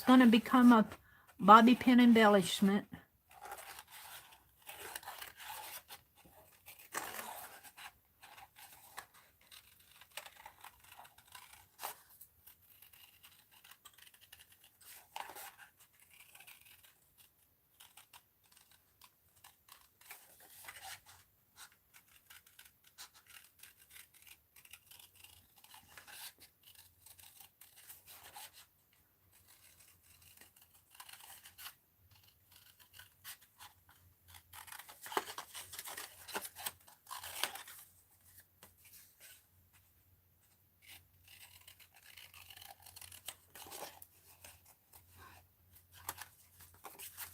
going to become a bobby pin embellishment.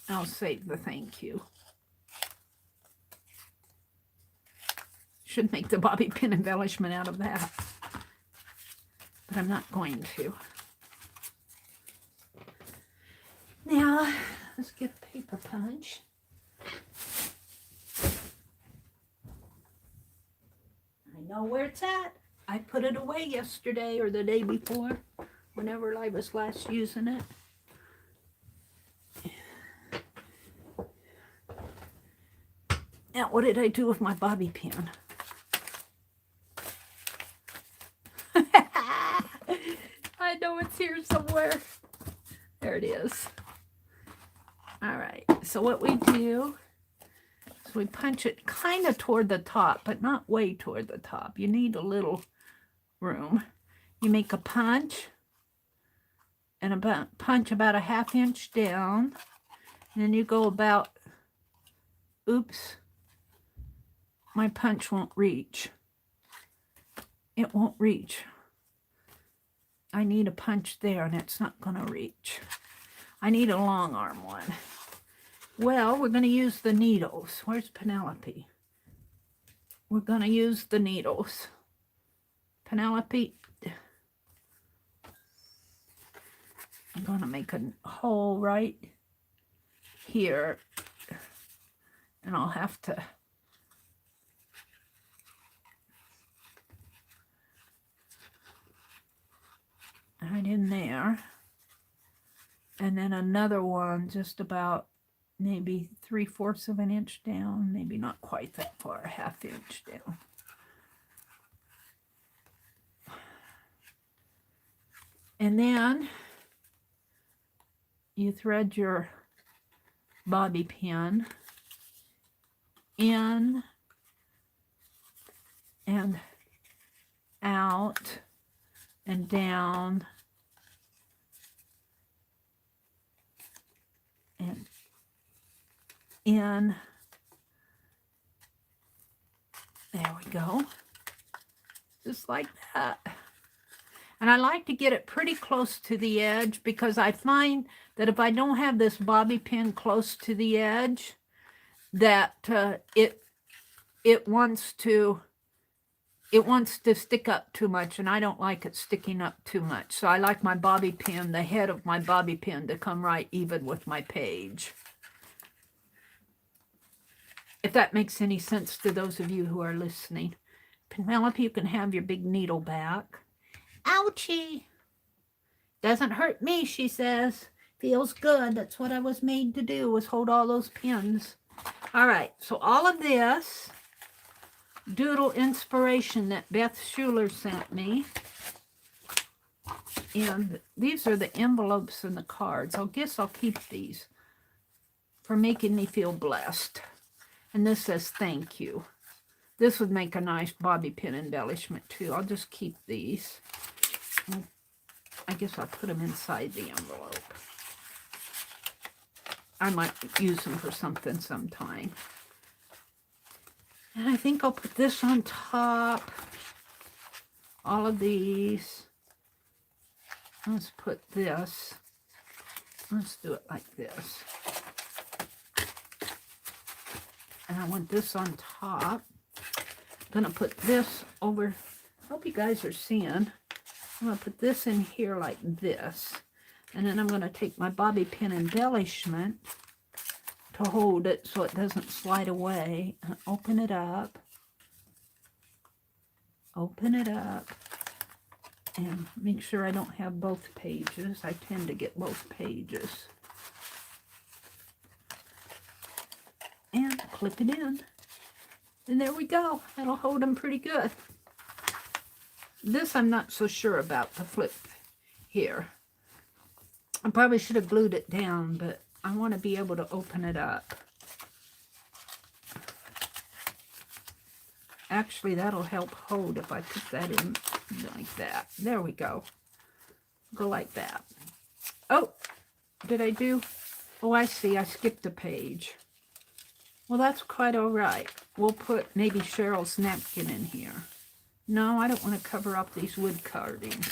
I'll save the thank you. Should make the bobby pin embellishment out of that. But I'm not going to. Now, let's get a paper punch. I know where it's at. I put it away yesterday or the day before, whenever I was last using it. Now, what did I do with my bobby pin? I know it's here somewhere. There it is. All right, so what we do is we punch it kind of toward the top, but not way toward the top. You need a little room. You make a punch and punch about a 1/2 inch down, and then you go about, oops, my punch won't reach. It won't reach. I need a punch there, and it's not going to reach. I need a long arm one. Well, we're going to use the needles. Where's Penelope? We're going to use the needles. Penelope, I'm going to make a hole right here, and I'll have to right in there, and then another one just about maybe 3/4 of an inch down, maybe not quite that far, a 1/2 inch down. And then you thread your bobby pin in and out and down and in. There we go. Just like that. And I like to get it pretty close to the edge because I find that if I don't have this bobby pin close to the edge, that it wants to stick up too much, and I don't like it sticking up too much. So I like my bobby pin, the head of my bobby pin, to come right even with my page. If that makes any sense to those of you who are listening. Penelope, you can have your big needle back. Ouchie! Doesn't hurt me, she says. Feels good. That's what I was made to do, was hold all those pins. All right, so all of this doodle inspiration that Beth Schuler sent me. And these are the envelopes and the cards. I guess I'll keep these for making me feel blessed. And this says thank you. This would make a nice bobby pin embellishment too. I'll just keep these. I guess I'll put them inside the envelope. I might use them for something sometime. And I think I'll put this on top. All of these. Let's put this. Let's do it like this. And I want this on top. I'm going to put this over. I hope you guys are seeing. I'm going to put this in here like this. And then I'm going to take my bobby pin embellishment to hold it so it doesn't slide away. And open it up. Open it up. And make sure I don't have both pages. I tend to get both pages. And clip it in. And there we go. That'll hold them pretty good. This I'm not so sure about, the flip here. I probably should have glued it down, but I want to be able to open it up. Actually, that'll help hold if I put that in like that. There we go. Go like that. Oh, did I do? Oh, I see. I skipped a page. Well, that's quite all right. We'll put maybe Cheryl's napkin in here. No, I don't want to cover up these wood carvings.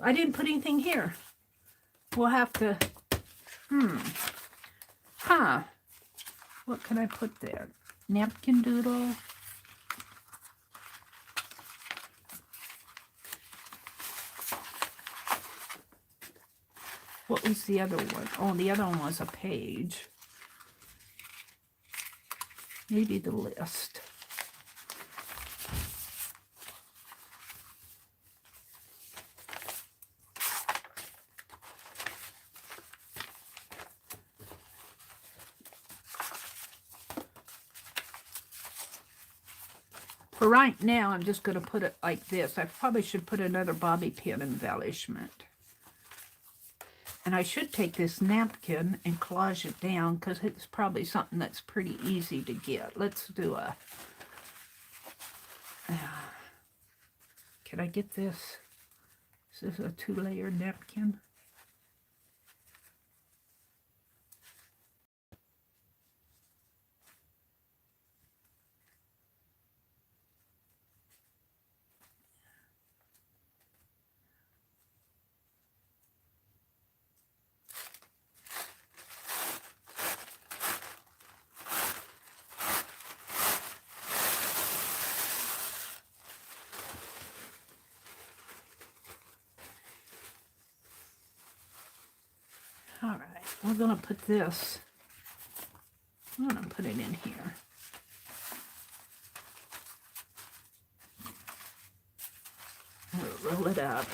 I didn't put anything here. We'll have to... What can I put there? Napkin doodle. What was the other one? Oh, the other one was a page. Maybe the list. For right now, I'm just going to put it like this. I probably should put another bobby pin embellishment. And I should take this napkin and collage it down because it's probably something that's pretty easy to get. Let's do a... Can I get this? Is this a 2-layered napkin? All right, we're going to put this, I'm going to put it in here. I'm going to roll it up.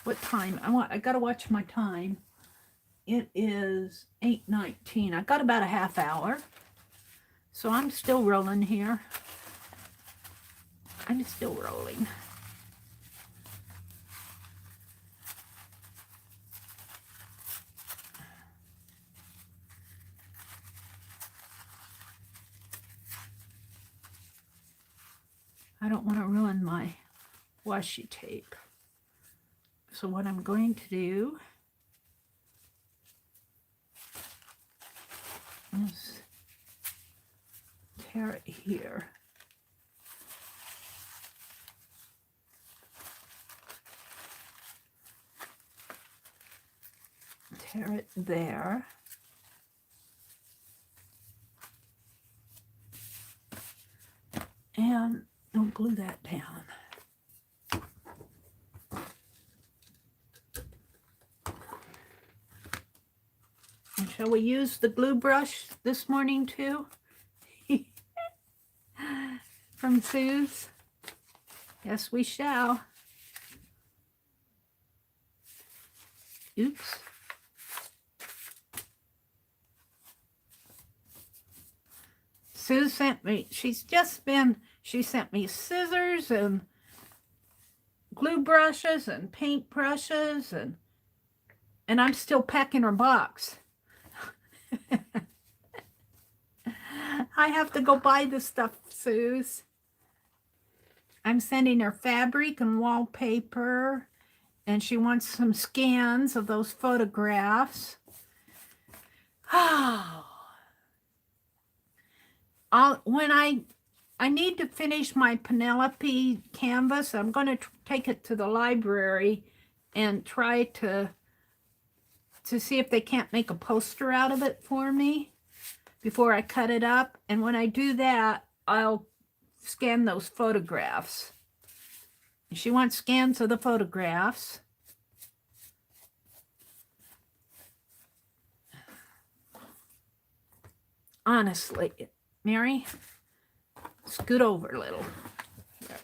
What time? I gotta watch my time. It is 8:19. I got about a half hour. So I'm still rolling here. I'm still rolling. I don't want to ruin my washi tape. So what I'm going to do is tear it here. Tear it there. And don't glue that down. And shall we use the glue brush this morning too? From Sue's? Yes, we shall. Oops. Sue sent me, she sent me scissors and glue brushes and paint brushes, and I'm still packing her box. I have to go buy the stuff, Suze. I'm sending her fabric and wallpaper, and she wants some scans of those photographs. When I need to finish my Penelope canvas, I'm going to take it to the library and try to see if they can't make a poster out of it for me before I cut it up. And when I do that, I'll scan those photographs. She wants scans of the photographs. Honestly, Mary, scoot over a little. There.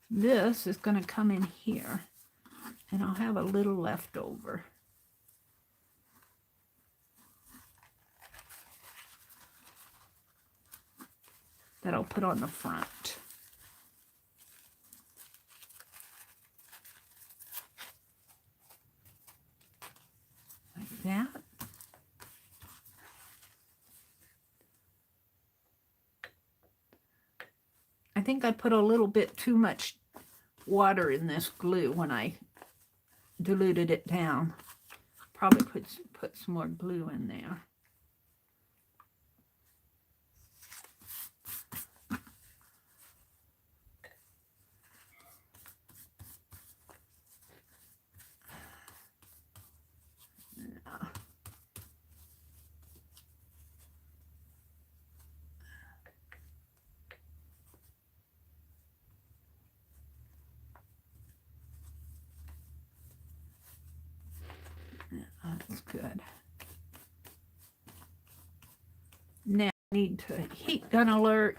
This is going to come in here, and I'll have a little left over. That I'll put on the front. Like that. I think I put a little bit too much water in this glue when I diluted it down. Probably put some more glue in there. That's good. Now I need to heat gun alert.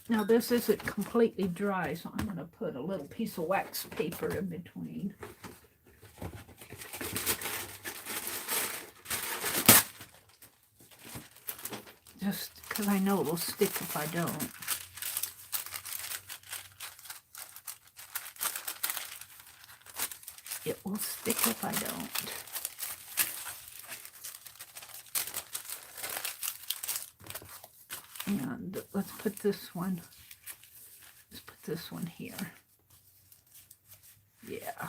Now this isn't completely dry, so I'm going to put a little piece of wax paper in between. Just because I know it will stick if I don't. It will stick if I don't. And let's put this one, here. Yeah.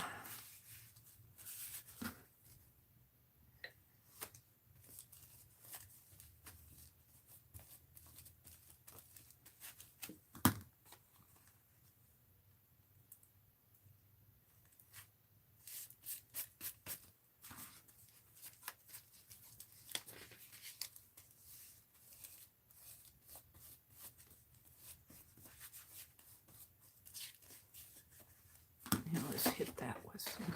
just hit that with some.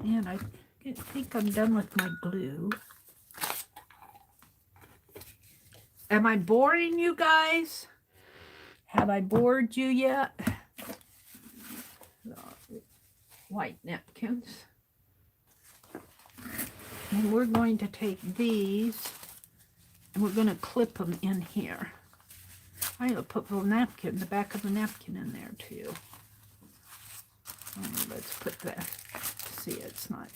And I think I'm done with my glue. Am I boring you guys? Have I bored you yet? White napkins. And we're going to take these and we're going to clip them in here. I'm going to put the back of the napkin in there too. Let's put that. See, it's not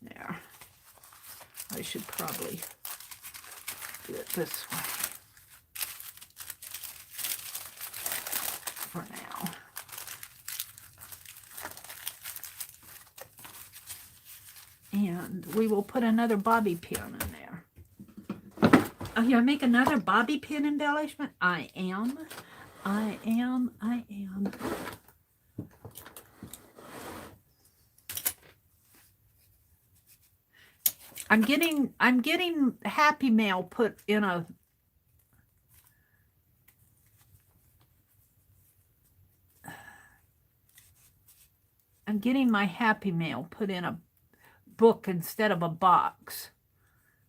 there. I should probably do it this way for now. And we will put another bobby pin in there. Oh, you make another bobby pin embellishment? I am. I'm getting Happy Mail put in a I'm getting my Happy Mail put in a book instead of a box.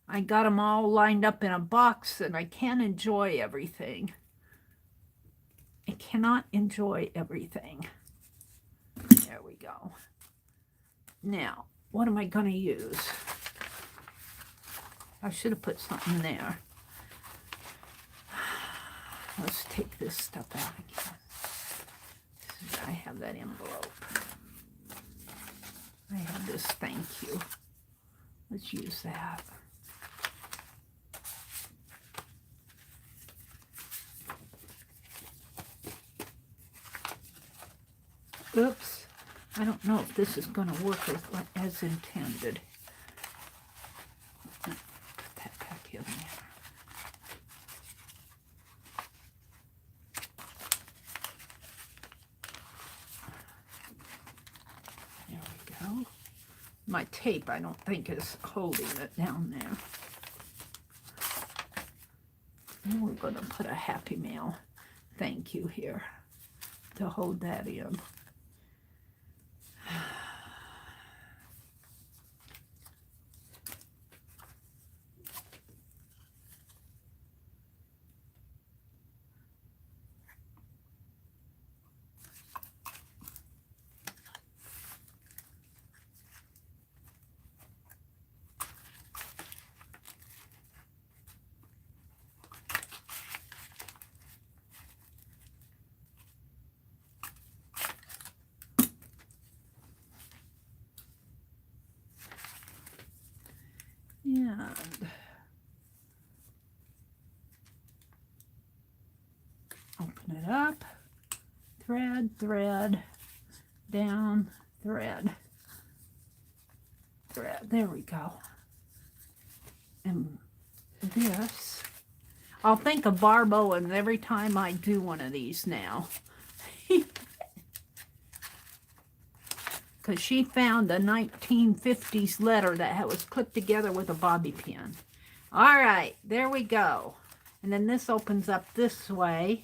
I got them all lined up in a box and I can't enjoy everything. I cannot enjoy everything. There we go. Now, what am I going to use? I should have put something there. Let's take this stuff out again. I have that envelope. I have this thank you. Let's use that. Oops. I don't know if this is going to work as intended. Put that back in there. There we go. My tape, I don't think, is holding it down there. And we're going to put a Happy Mail thank you here to hold that in. And open it up, thread, thread, down, thread, thread. There we go. And this, I'll think of Barb Owens every time I do one of these now. Because she found a 1950s letter that was clipped together with a bobby pin. All right, there we go. And then this opens up this way.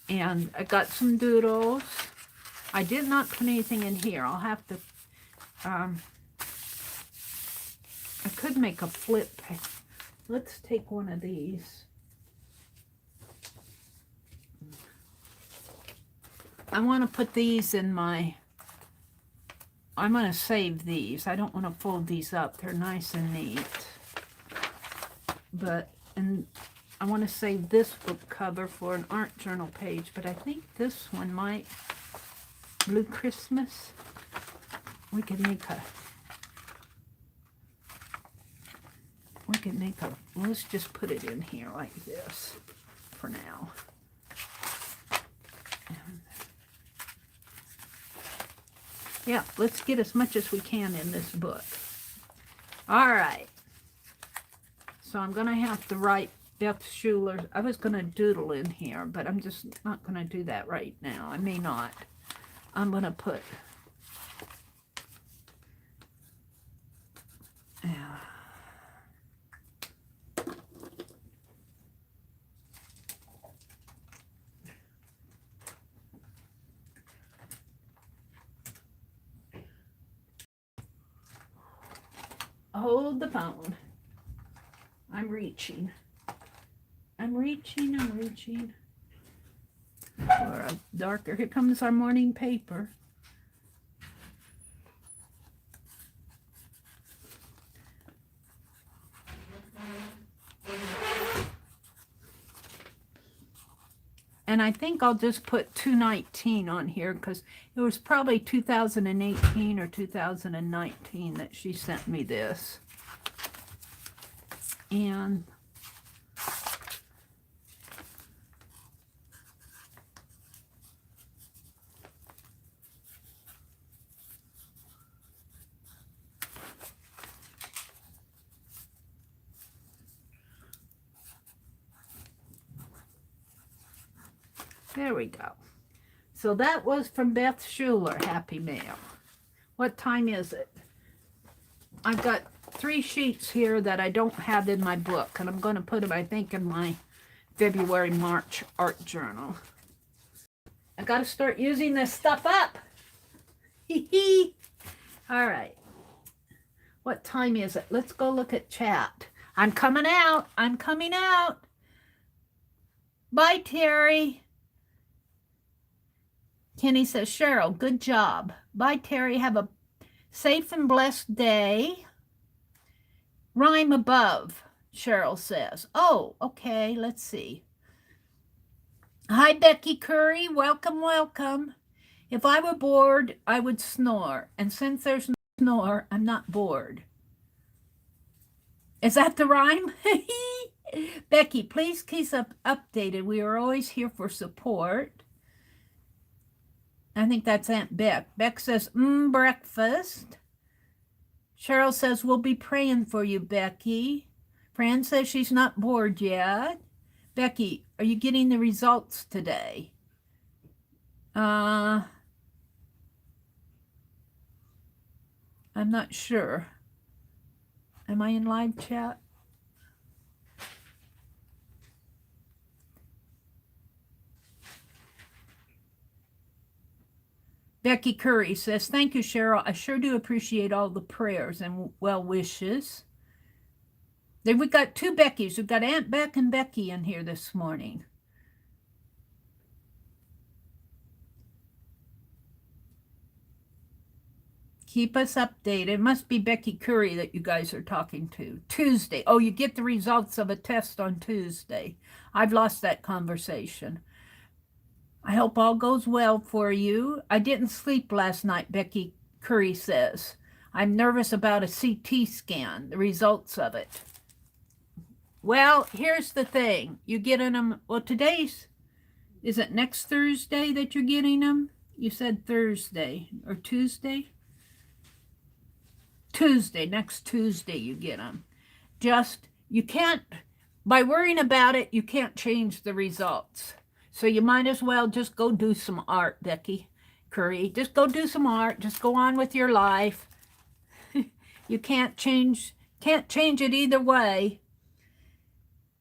And I got some doodles. I did not put anything in here. I'll have to, I could make a flip. Let's take one of these. I want to put these in my, I'm going to save these. I don't want to fold these up. They're nice and neat. But, and I want to save this book cover for an art journal page. But I think this one might, Blue Christmas, we could make a, let's just put it in here like this for now. Yeah, let's get as much as we can in this book. All right. So I'm going to have to write Beth Schuler. I was going to doodle in here, but I'm just not going to do that right now. I may not. I'm going to put... Yeah. Hold the phone. I'm reaching. I'm reaching. For a darker. Here comes our morning paper. And I think I'll just put 219 on here because it was probably 2018 or 2019 that she sent me this. And there we go. So that was from Beth Schuler, Happy Mail. What time is it? I've got 3 sheets here that I don't have in my book, and I'm going to put them, I think, in my February-March art journal. I got to start using this stuff up. Hee. All right. What time is it? Let's go look at chat. I'm coming out. I'm coming out. Bye, Terry. Kenny says, Cheryl, good job. Bye, Terry. Have a safe and blessed day. Rhyme above, Cheryl says. Oh, okay. Let's see. Hi, Becky Curry. Welcome, welcome. If I were bored, I would snore. And since there's no snore, I'm not bored. Is that the rhyme? Becky, please keep us updated. We are always here for support. I think that's Aunt Beck. Beck says, breakfast. Cheryl says, we'll be praying for you, Becky. Fran says she's not bored yet. Becky, are you getting the results today? I'm not sure. Am I in live chat? Becky Curry says, thank you, Cheryl. I sure do appreciate all the prayers and well wishes. Then we got 2 Beckys. We've got Aunt Beck and Becky in here this morning. Keep us updated. It must be Becky Curry that you guys are talking to. Tuesday. Oh, you get the results of a test on Tuesday. I've lost that conversation. I hope all goes well for you. I didn't sleep last night, Becky Curry says. I'm nervous about a CT scan, the results of it. Well, here's the thing. You're getting them, well, today's, is it next Thursday that you're getting them? You said Thursday or Tuesday? Tuesday, next Tuesday you get them. Just, you can't, by worrying about it, you can't change the results. So you might as well just go do some art, Becky Curry. Just go do some art. Just go on with your life. You can't change it either way.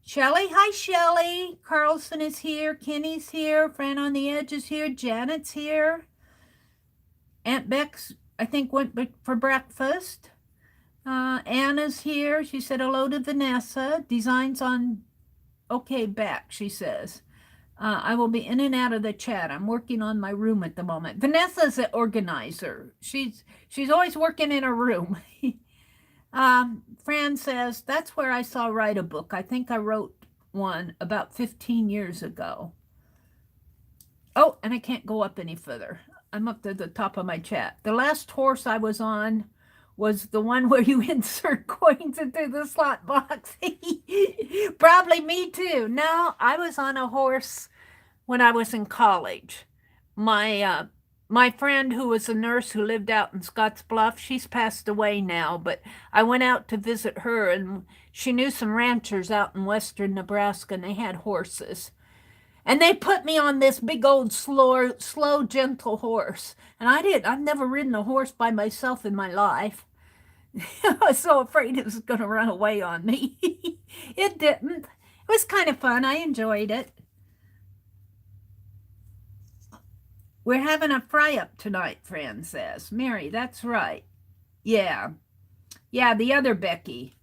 Shelley, hi Shelley. Carlson is here. Kenny's here. Fran on the Edge is here. Janet's here. Aunt Beck's, I think, went for breakfast. Anna's here. She said hello to Vanessa. Designs on okay back, she says. I will be in and out of the chat. I'm working on my room at the moment. Vanessa's an organizer. She's always working in her room. Fran says, that's where I saw write a book. I think I wrote one about 15 years ago. Oh, and I can't go up any further. I'm up to the top of my chat. The last horse I was on was the one where you insert coins into the slot box. Probably me too. No, I was on a horse when I was in college. My my friend who was a nurse who lived out in Scottsbluff, she's passed away now, but I went out to visit her, and she knew some ranchers out in western Nebraska, and they had horses. And they put me on this big old slow, gentle horse. And I've never ridden a horse by myself in my life. I was so afraid it was going to run away on me. It didn't. It was kind of fun. I enjoyed it. We're having a fry-up tonight, Fran says. Mary, that's right. Yeah. Yeah, the other Becky.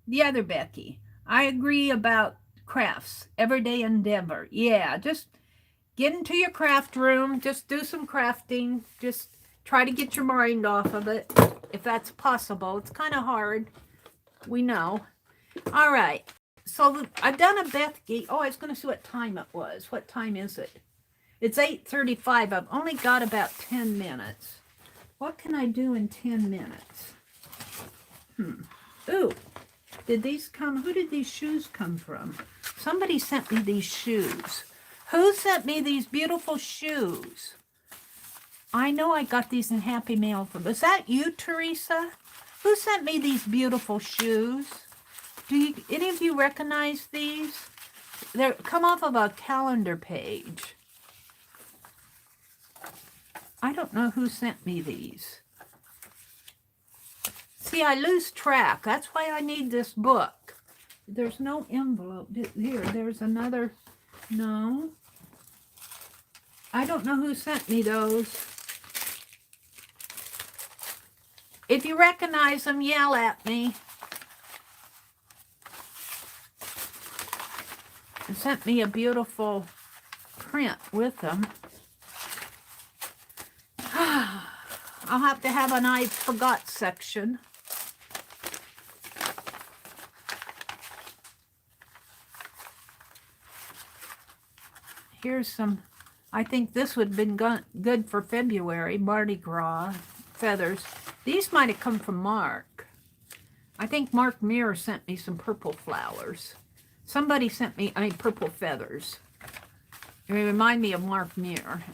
The other Becky. I agree about crafts. Everyday endeavor. Yeah, just get into your craft room. Just do some crafting. Just try to get your mind off of it, if that's possible. It's kind of hard. We know. All right. So I've done a Bethke. Oh, I was going to see what time it was. What time is it? It's 8:35. I've only got about 10 minutes. What can I do in 10 minutes? Ooh, did these come? Who did these shoes come from? Somebody sent me these shoes. Who sent me these beautiful shoes? I know I got these in Happy Mail from. Was that you, Teresa? Who sent me these beautiful shoes? Do any of you recognize these? They come off of a calendar page. I don't know who sent me these. See, I lose track. That's why I need this book. There's no envelope. Here, there's another. No. I don't know who sent me those. If you recognize them, yell at me. It sent me a beautiful print with them. I'll have to have an I forgot section. Here's some, I think this would have been good for February, Mardi Gras feathers. These might have come from Mark. I think Mark Muir sent me some purple flowers. Somebody sent me, purple feathers. They remind me of Mark Muir.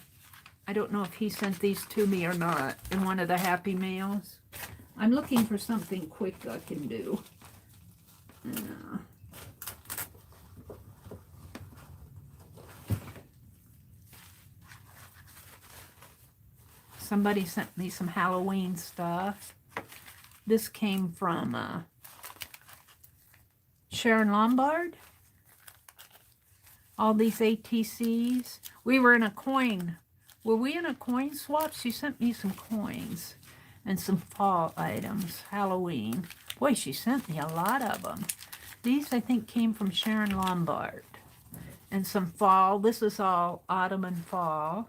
I don't know if he sent these to me or not in one of the Happy Mails. I'm looking for something quick I can do. Somebody sent me some Halloween stuff. This came from Sharon Lombard. All these ATCs. We were in a coin. Were we in a coin swap? She sent me some coins and some fall items. Halloween. Boy, she sent me a lot of them. These, I think, came from Sharon Lombard. And some fall. This is all autumn and fall.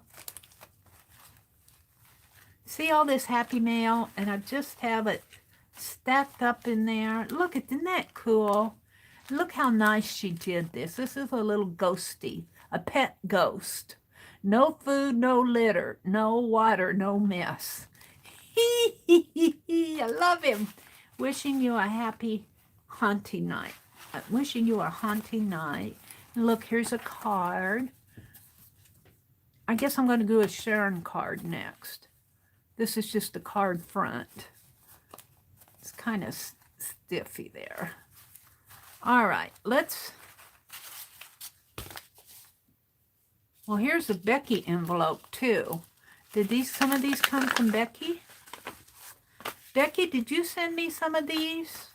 See all this Happy Mail? And I just have it stacked up in there. Look, isn't that cool? Look how nice she did this. This is a little ghosty. A pet ghost. No food, no litter, no water, no mess. I love him. Wishing you a happy haunting night. Wishing you a haunting night. And look, here's a card. I guess I'm going to do a Sharon card next. This is just a card front. It's kind of stiffy there. All right, let's... Well, here's a Becky envelope, too. Did some of these come from Becky? Becky, did you send me some of these?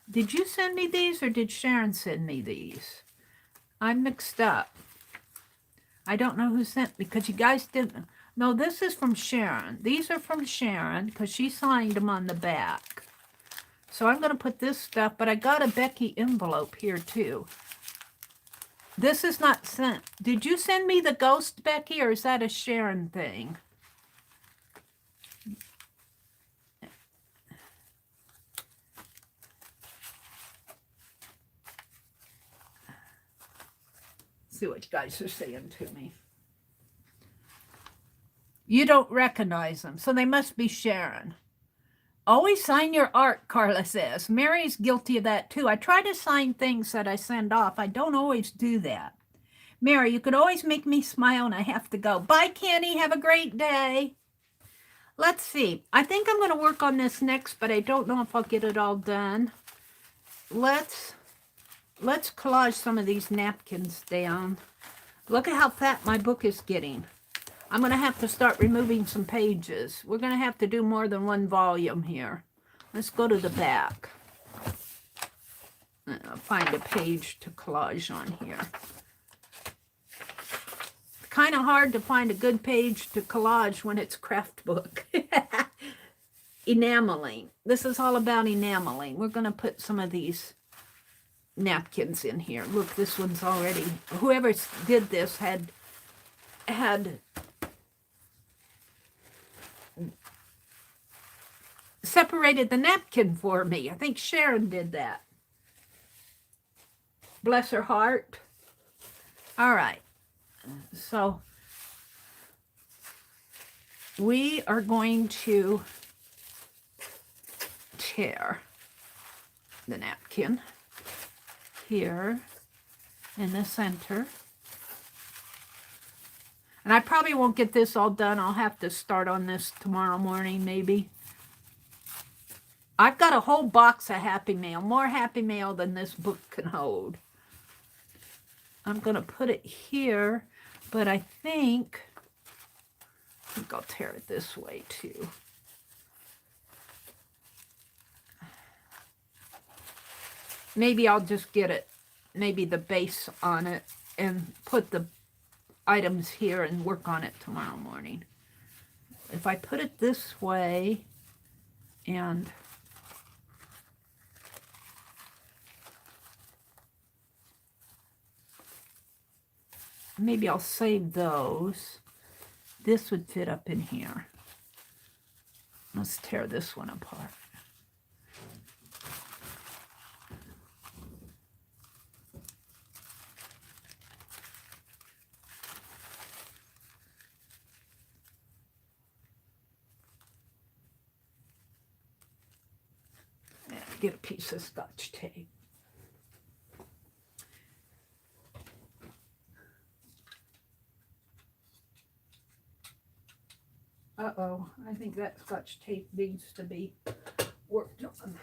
Did you send me these, or did Sharon send me these? I'm mixed up. I don't know who sent me, because you guys didn't... No, this is from Sharon. These are from Sharon, because she signed them on the back. So I'm going to put this stuff, but I got a Becky envelope here, too. This is not sent. Did you send me the ghost, Becky, or is that a Sharon thing? See what you guys are saying to me. You don't recognize them, so they must be Sharon. Always sign your art, Carla says. Mary's guilty of that, too. I try to sign things that I send off. I don't always do that. Mary, you could always make me smile and I have to go. Bye, Kenny. Have a great day. Let's see. I think I'm going to work on this next, but I don't know if I'll get it all done. Let's collage some of these napkins down. Look at how fat my book is getting. I'm going to have to start removing some pages. We're going to have to do more than one volume here. Let's go to the back. I'll find a page to collage on here. It's kind of hard to find a good page to collage when it's craft book. Enameling. This is all about enameling. We're going to put some of these napkins in here. Look, this one's already, whoever did this had separated the napkin for me. I think Sharon did that. Bless her heart. All right. So we are going to tear the napkin here in the center. And I probably won't get this all done. I'll have to start on this tomorrow morning, maybe. I've got a whole box of Happy Mail, more Happy Mail than this book can hold. I'm going to put it here, but I think I'll tear it this way too. Maybe I'll just get it, maybe the base on it, and put the items here and work on it tomorrow morning. If I put it this way, and maybe I'll save those. This would fit up in here. Let's tear this one apart. Get a piece of Scotch tape. Uh-oh, I think that Scotch tape needs to be worked on.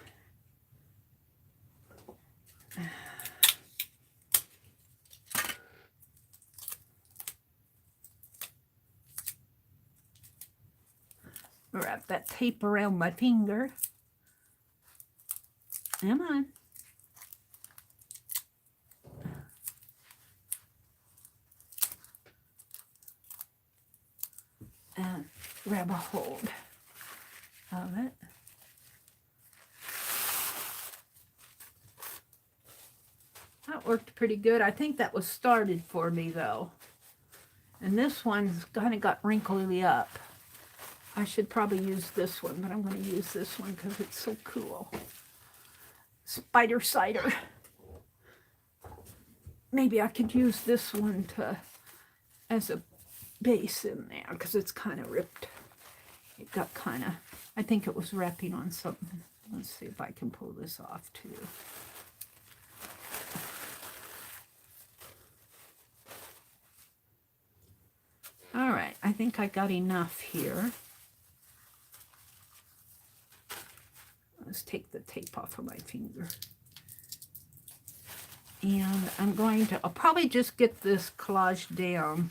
Wrap that tape around my finger. Come on. And grab a hold of it. That worked pretty good. I think that was started for me though. And this one's kind of got wrinkly up. I should probably use this one, but I'm going to use this one because it's so cool. Spider cider. Maybe I could use this one as a base in there because it's kind of ripped. It got kind of, I think it was wrapping on something. Let's see if I can pull this off too. All right, I think I got enough here. Let's take the tape off of my finger. And I'll probably just get this collage down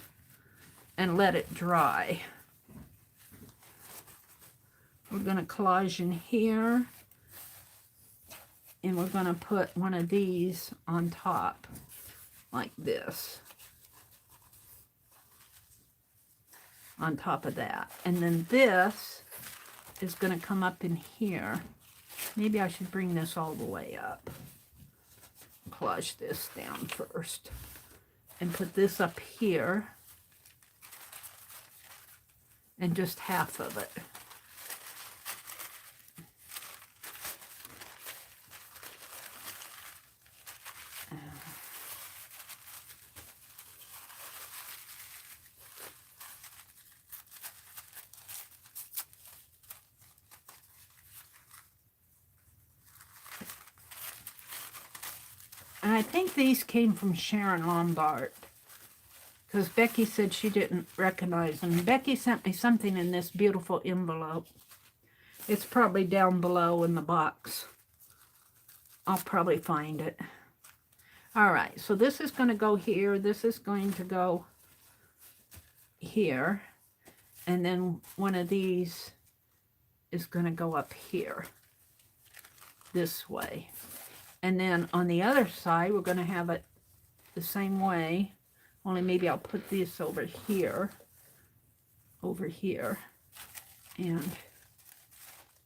and let it dry. We're going to collage in here. And we're going to put one of these on top, like this. On top of that. And then this is going to come up in here. Maybe I should bring this all the way up. Collage this down first. And put this up here. And just half of it. And I think these came from Sharon Lombard. because Becky said she didn't recognize them. Becky sent me something in this beautiful envelope. It's probably down below in the box. I'll probably find it. All right, so this is going to go here. This is going to go here. And then one of these is going to go up here this way. And then on the other side, we're going to have it the same way. Only maybe I'll put this over here. And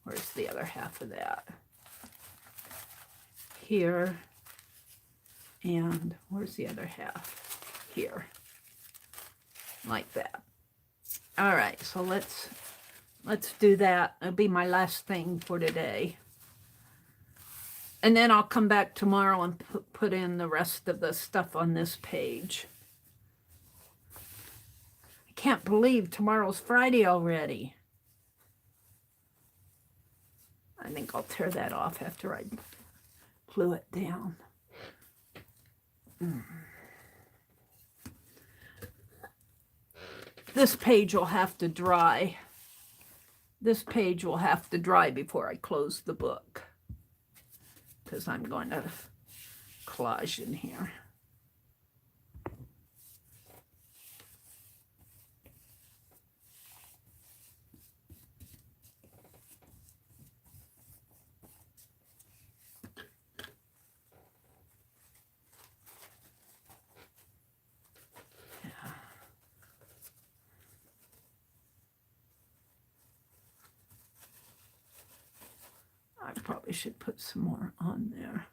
where's the other half of that? Here. And where's the other half? Here. Like that. All right, so let's do that. It'll be my last thing for today. And then I'll come back tomorrow and put in the rest of the stuff on this page. I can't believe tomorrow's Friday already. I think I'll tear that off after I glue it down. This page will have to dry. This page will have to dry before I close the book, because I'm going to collage in here. I probably should put some more on there.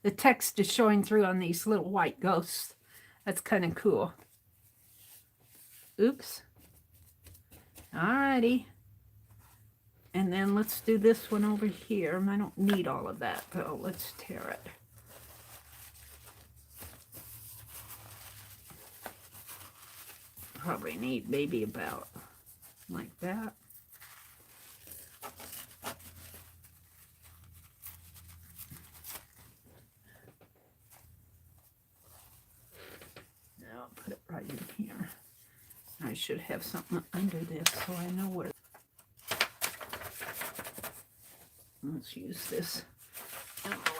The text is showing through on these little white ghosts. That's kind of cool. Oops. Alrighty. And then let's do this one over here. I don't need all of that though. Let's tear it. Probably need maybe about like that. Now I'll put it right in here. I should have something under this so I know where. Let's use this envelope.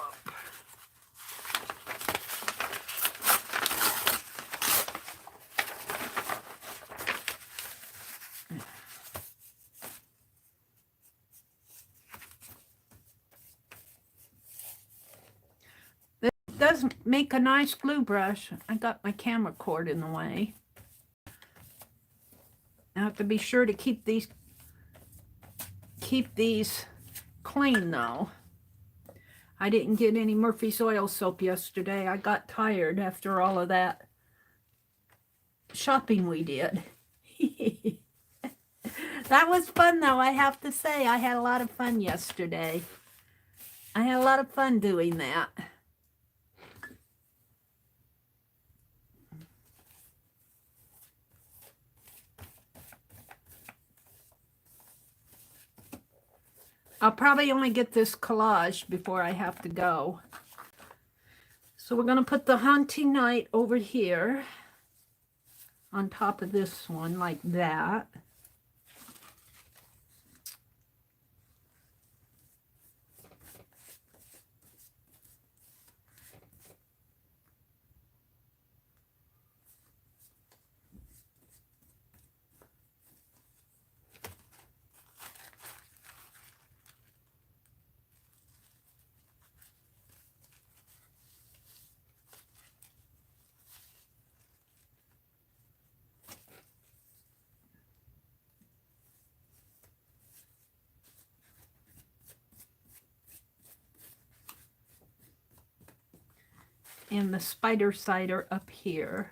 This does make a nice glue brush. I got my camera cord in the way. I have to be sure to keep these clean though. I didn't get any Murphy's oil soap yesterday. I got tired after all of that shopping we did. That was fun though, I have to say. I had a lot of fun yesterday. I had a lot of fun doing that. I'll probably only get this collage before I have to go. So we're going to put the Haunting Night over here on top of this one like that. and the spider side are up here.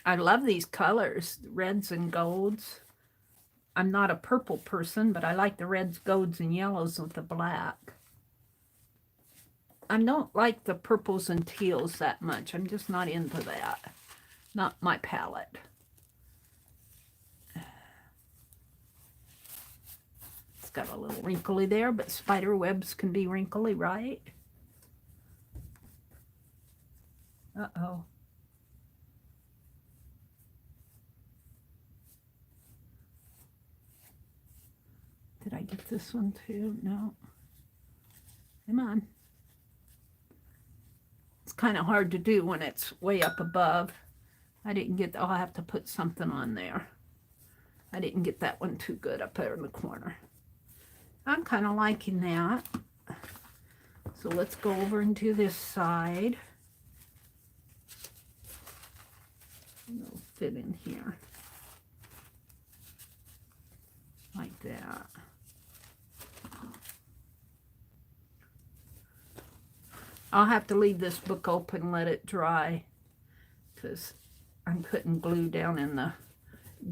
I love these colors, reds and golds. I'm not a purple person, but I like the reds, golds, and yellows with the black. I don't like the purples and teals that much. I'm just not into that. Not my palette. It's got a little wrinkly there, but spider webs can be wrinkly, right? Uh-oh. Did I get this one too? No. Come on. It's kind of hard to do when it's way up above. I didn't get, I'll have to put something on there. I didn't get that one too good up there in the corner. I'm kind of liking that. So let's go over and do this side. It'll fit in here. Like that. I'll have to leave this book open and let it dry because I'm putting glue down in the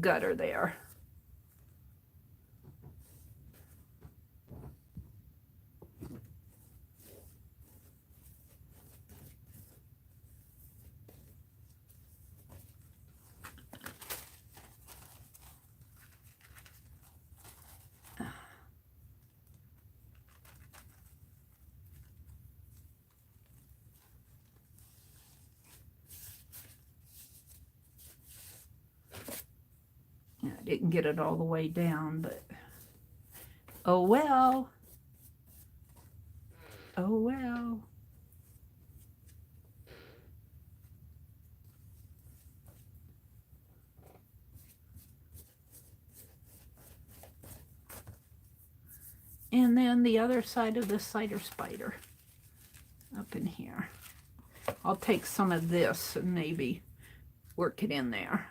gutter there. I didn't get it all the way down, but oh well. Oh well. And then the other side of the cider spider up in here. I'll take some of this and maybe work it in there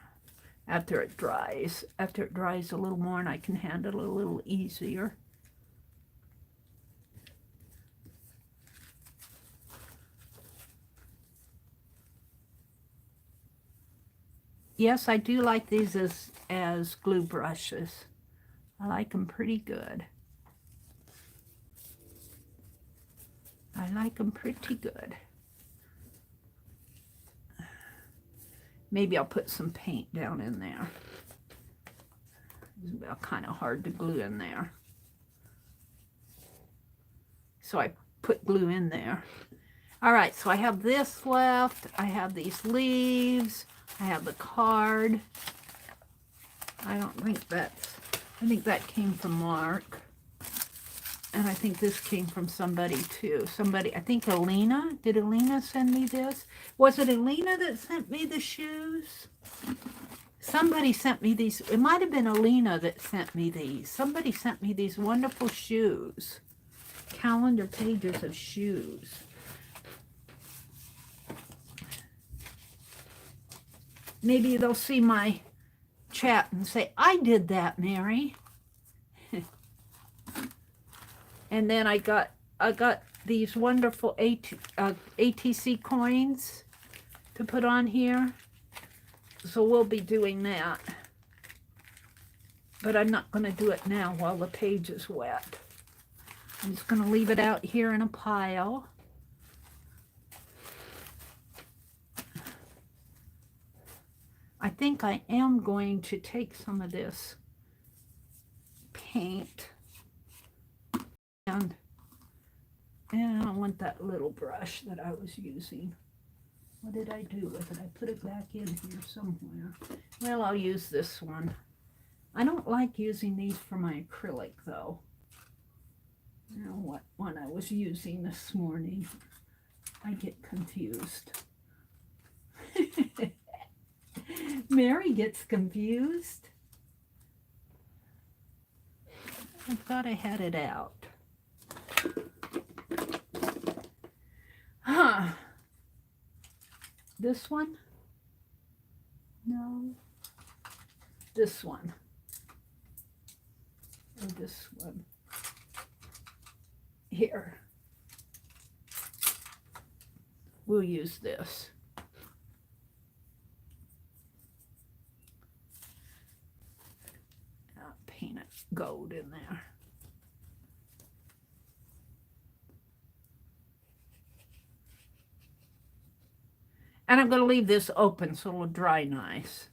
after it dries. After it dries a little more and I can handle it a little easier. Yes, I do like these as glue brushes. I like them pretty good. I like them pretty good. Maybe I'll put some paint down in there. It's kind of hard to glue in there. So I put glue in there. All right, so I have this left. I have these leaves. I have the card. I think that came from Mark. And I think this came from somebody too. I think Alina. Did Alina send me this? Was it Alina that sent me the shoes? Somebody sent me these. It might have been Alina that sent me these. Somebody sent me these wonderful shoes. Calendar pages of shoes. Maybe they'll see my chat and say, I did that, Mary. And then I got these wonderful ATC coins to put on here. So we'll be doing that. But I'm not going to do it now while the page is wet. I'm just going to leave it out here in a pile. I think I am going to take some of this paint. And I don't want that little brush that I was using. What did I do with it? I put it back in here somewhere. Well, I'll use this one. I don't like using these for my acrylic, though. I don't know what one I was using this morning. I get confused. Mary gets confused. I thought I had it out. Huh. This one? No. This one. Or this one. Here. We'll use this. I'll paint it gold in there. And I'm going to leave this open so it'll dry nice.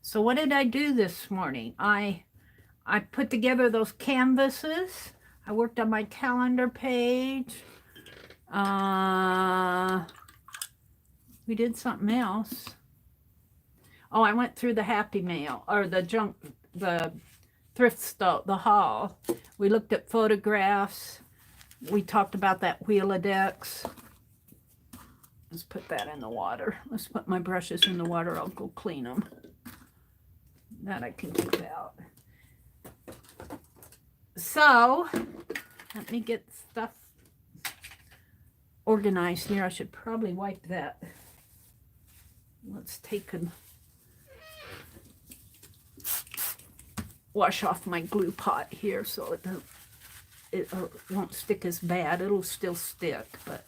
So what did I do this morning? I put together those canvases. I worked on my calendar page. We did something else. Oh, I went through the Happy Mail, or the thrift store, the haul. We looked at photographs. We talked about that wheel of decks. Let's put that in the water. Let's put my brushes in the water. I'll go clean them. That I can keep out. So, let me get stuff organized here. I should probably wipe that. Let's take and wash off my glue pot here so it won't stick as bad. It'll still stick, but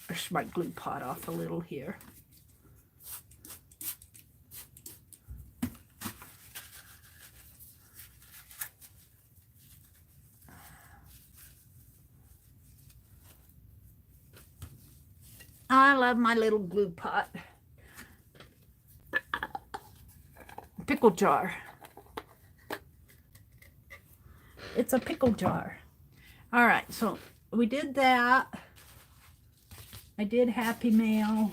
brush my glue pot off a little here. I love my little glue pot. Pickle jar. It's a pickle jar. All right, so we did that. I did Happy Mail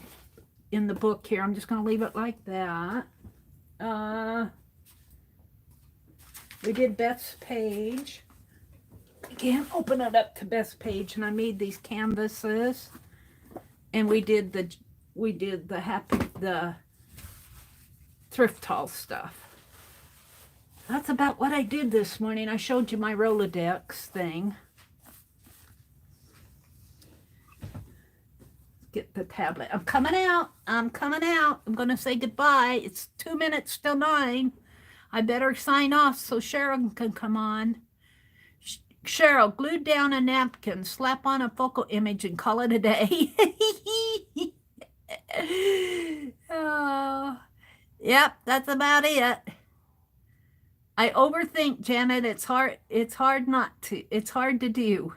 in the book here. I'm just going to leave it like that. We did Beth's page. Again, open it up to Beth's page, and I made these canvases. And we did the thrift haul stuff. That's about what I did this morning. I showed you my Rolodex thing. Get the tablet. I'm coming out. I'm coming out. I'm going to say goodbye. It's 2 minutes till 9. I better sign off so Sharon can come on. Cheryl, glue down a napkin, slap on a focal image, and call it a day. Oh, yep, that's about it. I overthink, Janet. It's hard to do.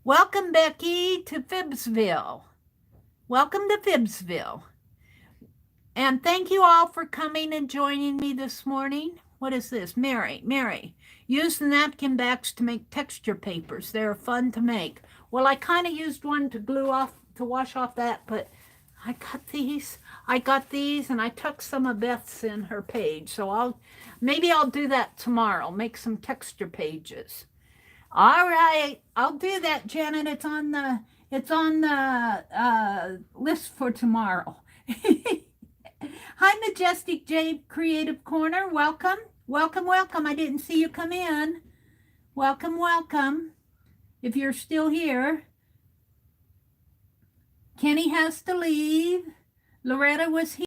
Welcome, Becky, to Phibbsville. Welcome to Phibbsville. And thank you all for coming and joining me this morning. What is this? Mary. Use the napkin backs to make texture papers. They're fun to make. Well, I kind of used one to wash off that, but I got these and I tucked some of Beth's in her page. So maybe I'll do that tomorrow. Make some texture pages. All right, I'll do that, Janet. It's on the list for tomorrow. Hi, Majestic J Creative Corner. Welcome. I didn't see you come in. Welcome. If you're still here. Kenny has to leave. Loretta was here.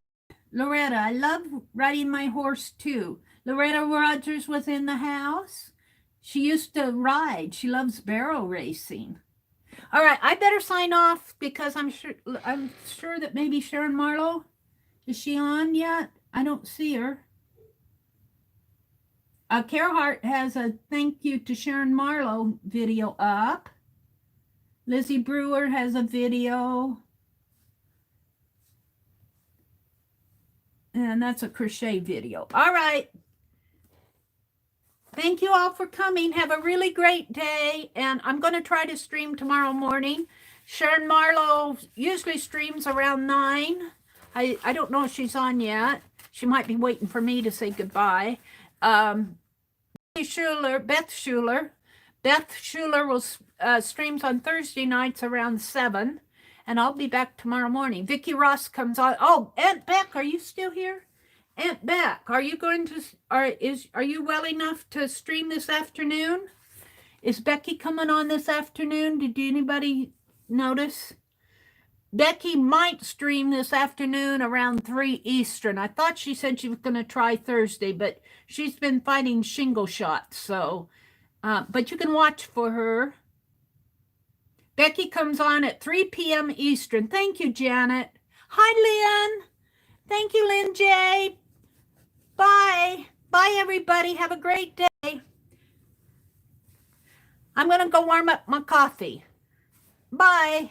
Loretta, I love riding my horse too. Loretta Rogers was in the house. She used to ride. She loves barrel racing. All right, I better sign off because I'm sure that maybe Sharon Marlowe, is she on yet? I don't see her. Carehart has a thank you to Sharon Marlowe video up. Lizzie Brewer has a video. And that's a crochet video. All right. Thank you all for coming. Have a really great day. And I'm going to try to stream tomorrow morning. Sharon Marlowe usually streams around 9. I don't know if she's on yet. She might be waiting for me to say goodbye. Beth Schuler will streams on Thursday nights around 7. And I'll be back tomorrow morning. Vicki Ross comes on. Oh, Aunt Beck, are you still here? Aunt Beck, are you you well enough to stream this afternoon? Is Becky coming on this afternoon? Did anybody notice? Becky might stream this afternoon around 3 Eastern. I thought she said she was going to try Thursday, but she's been fighting shingle shots. So, but you can watch for her. Becky comes on at 3 p.m. Eastern. Thank you, Janet. Hi, Lynn. Thank you, Lynn J. Bye. Bye, everybody. Have a great day. I'm going to go warm up my coffee. Bye.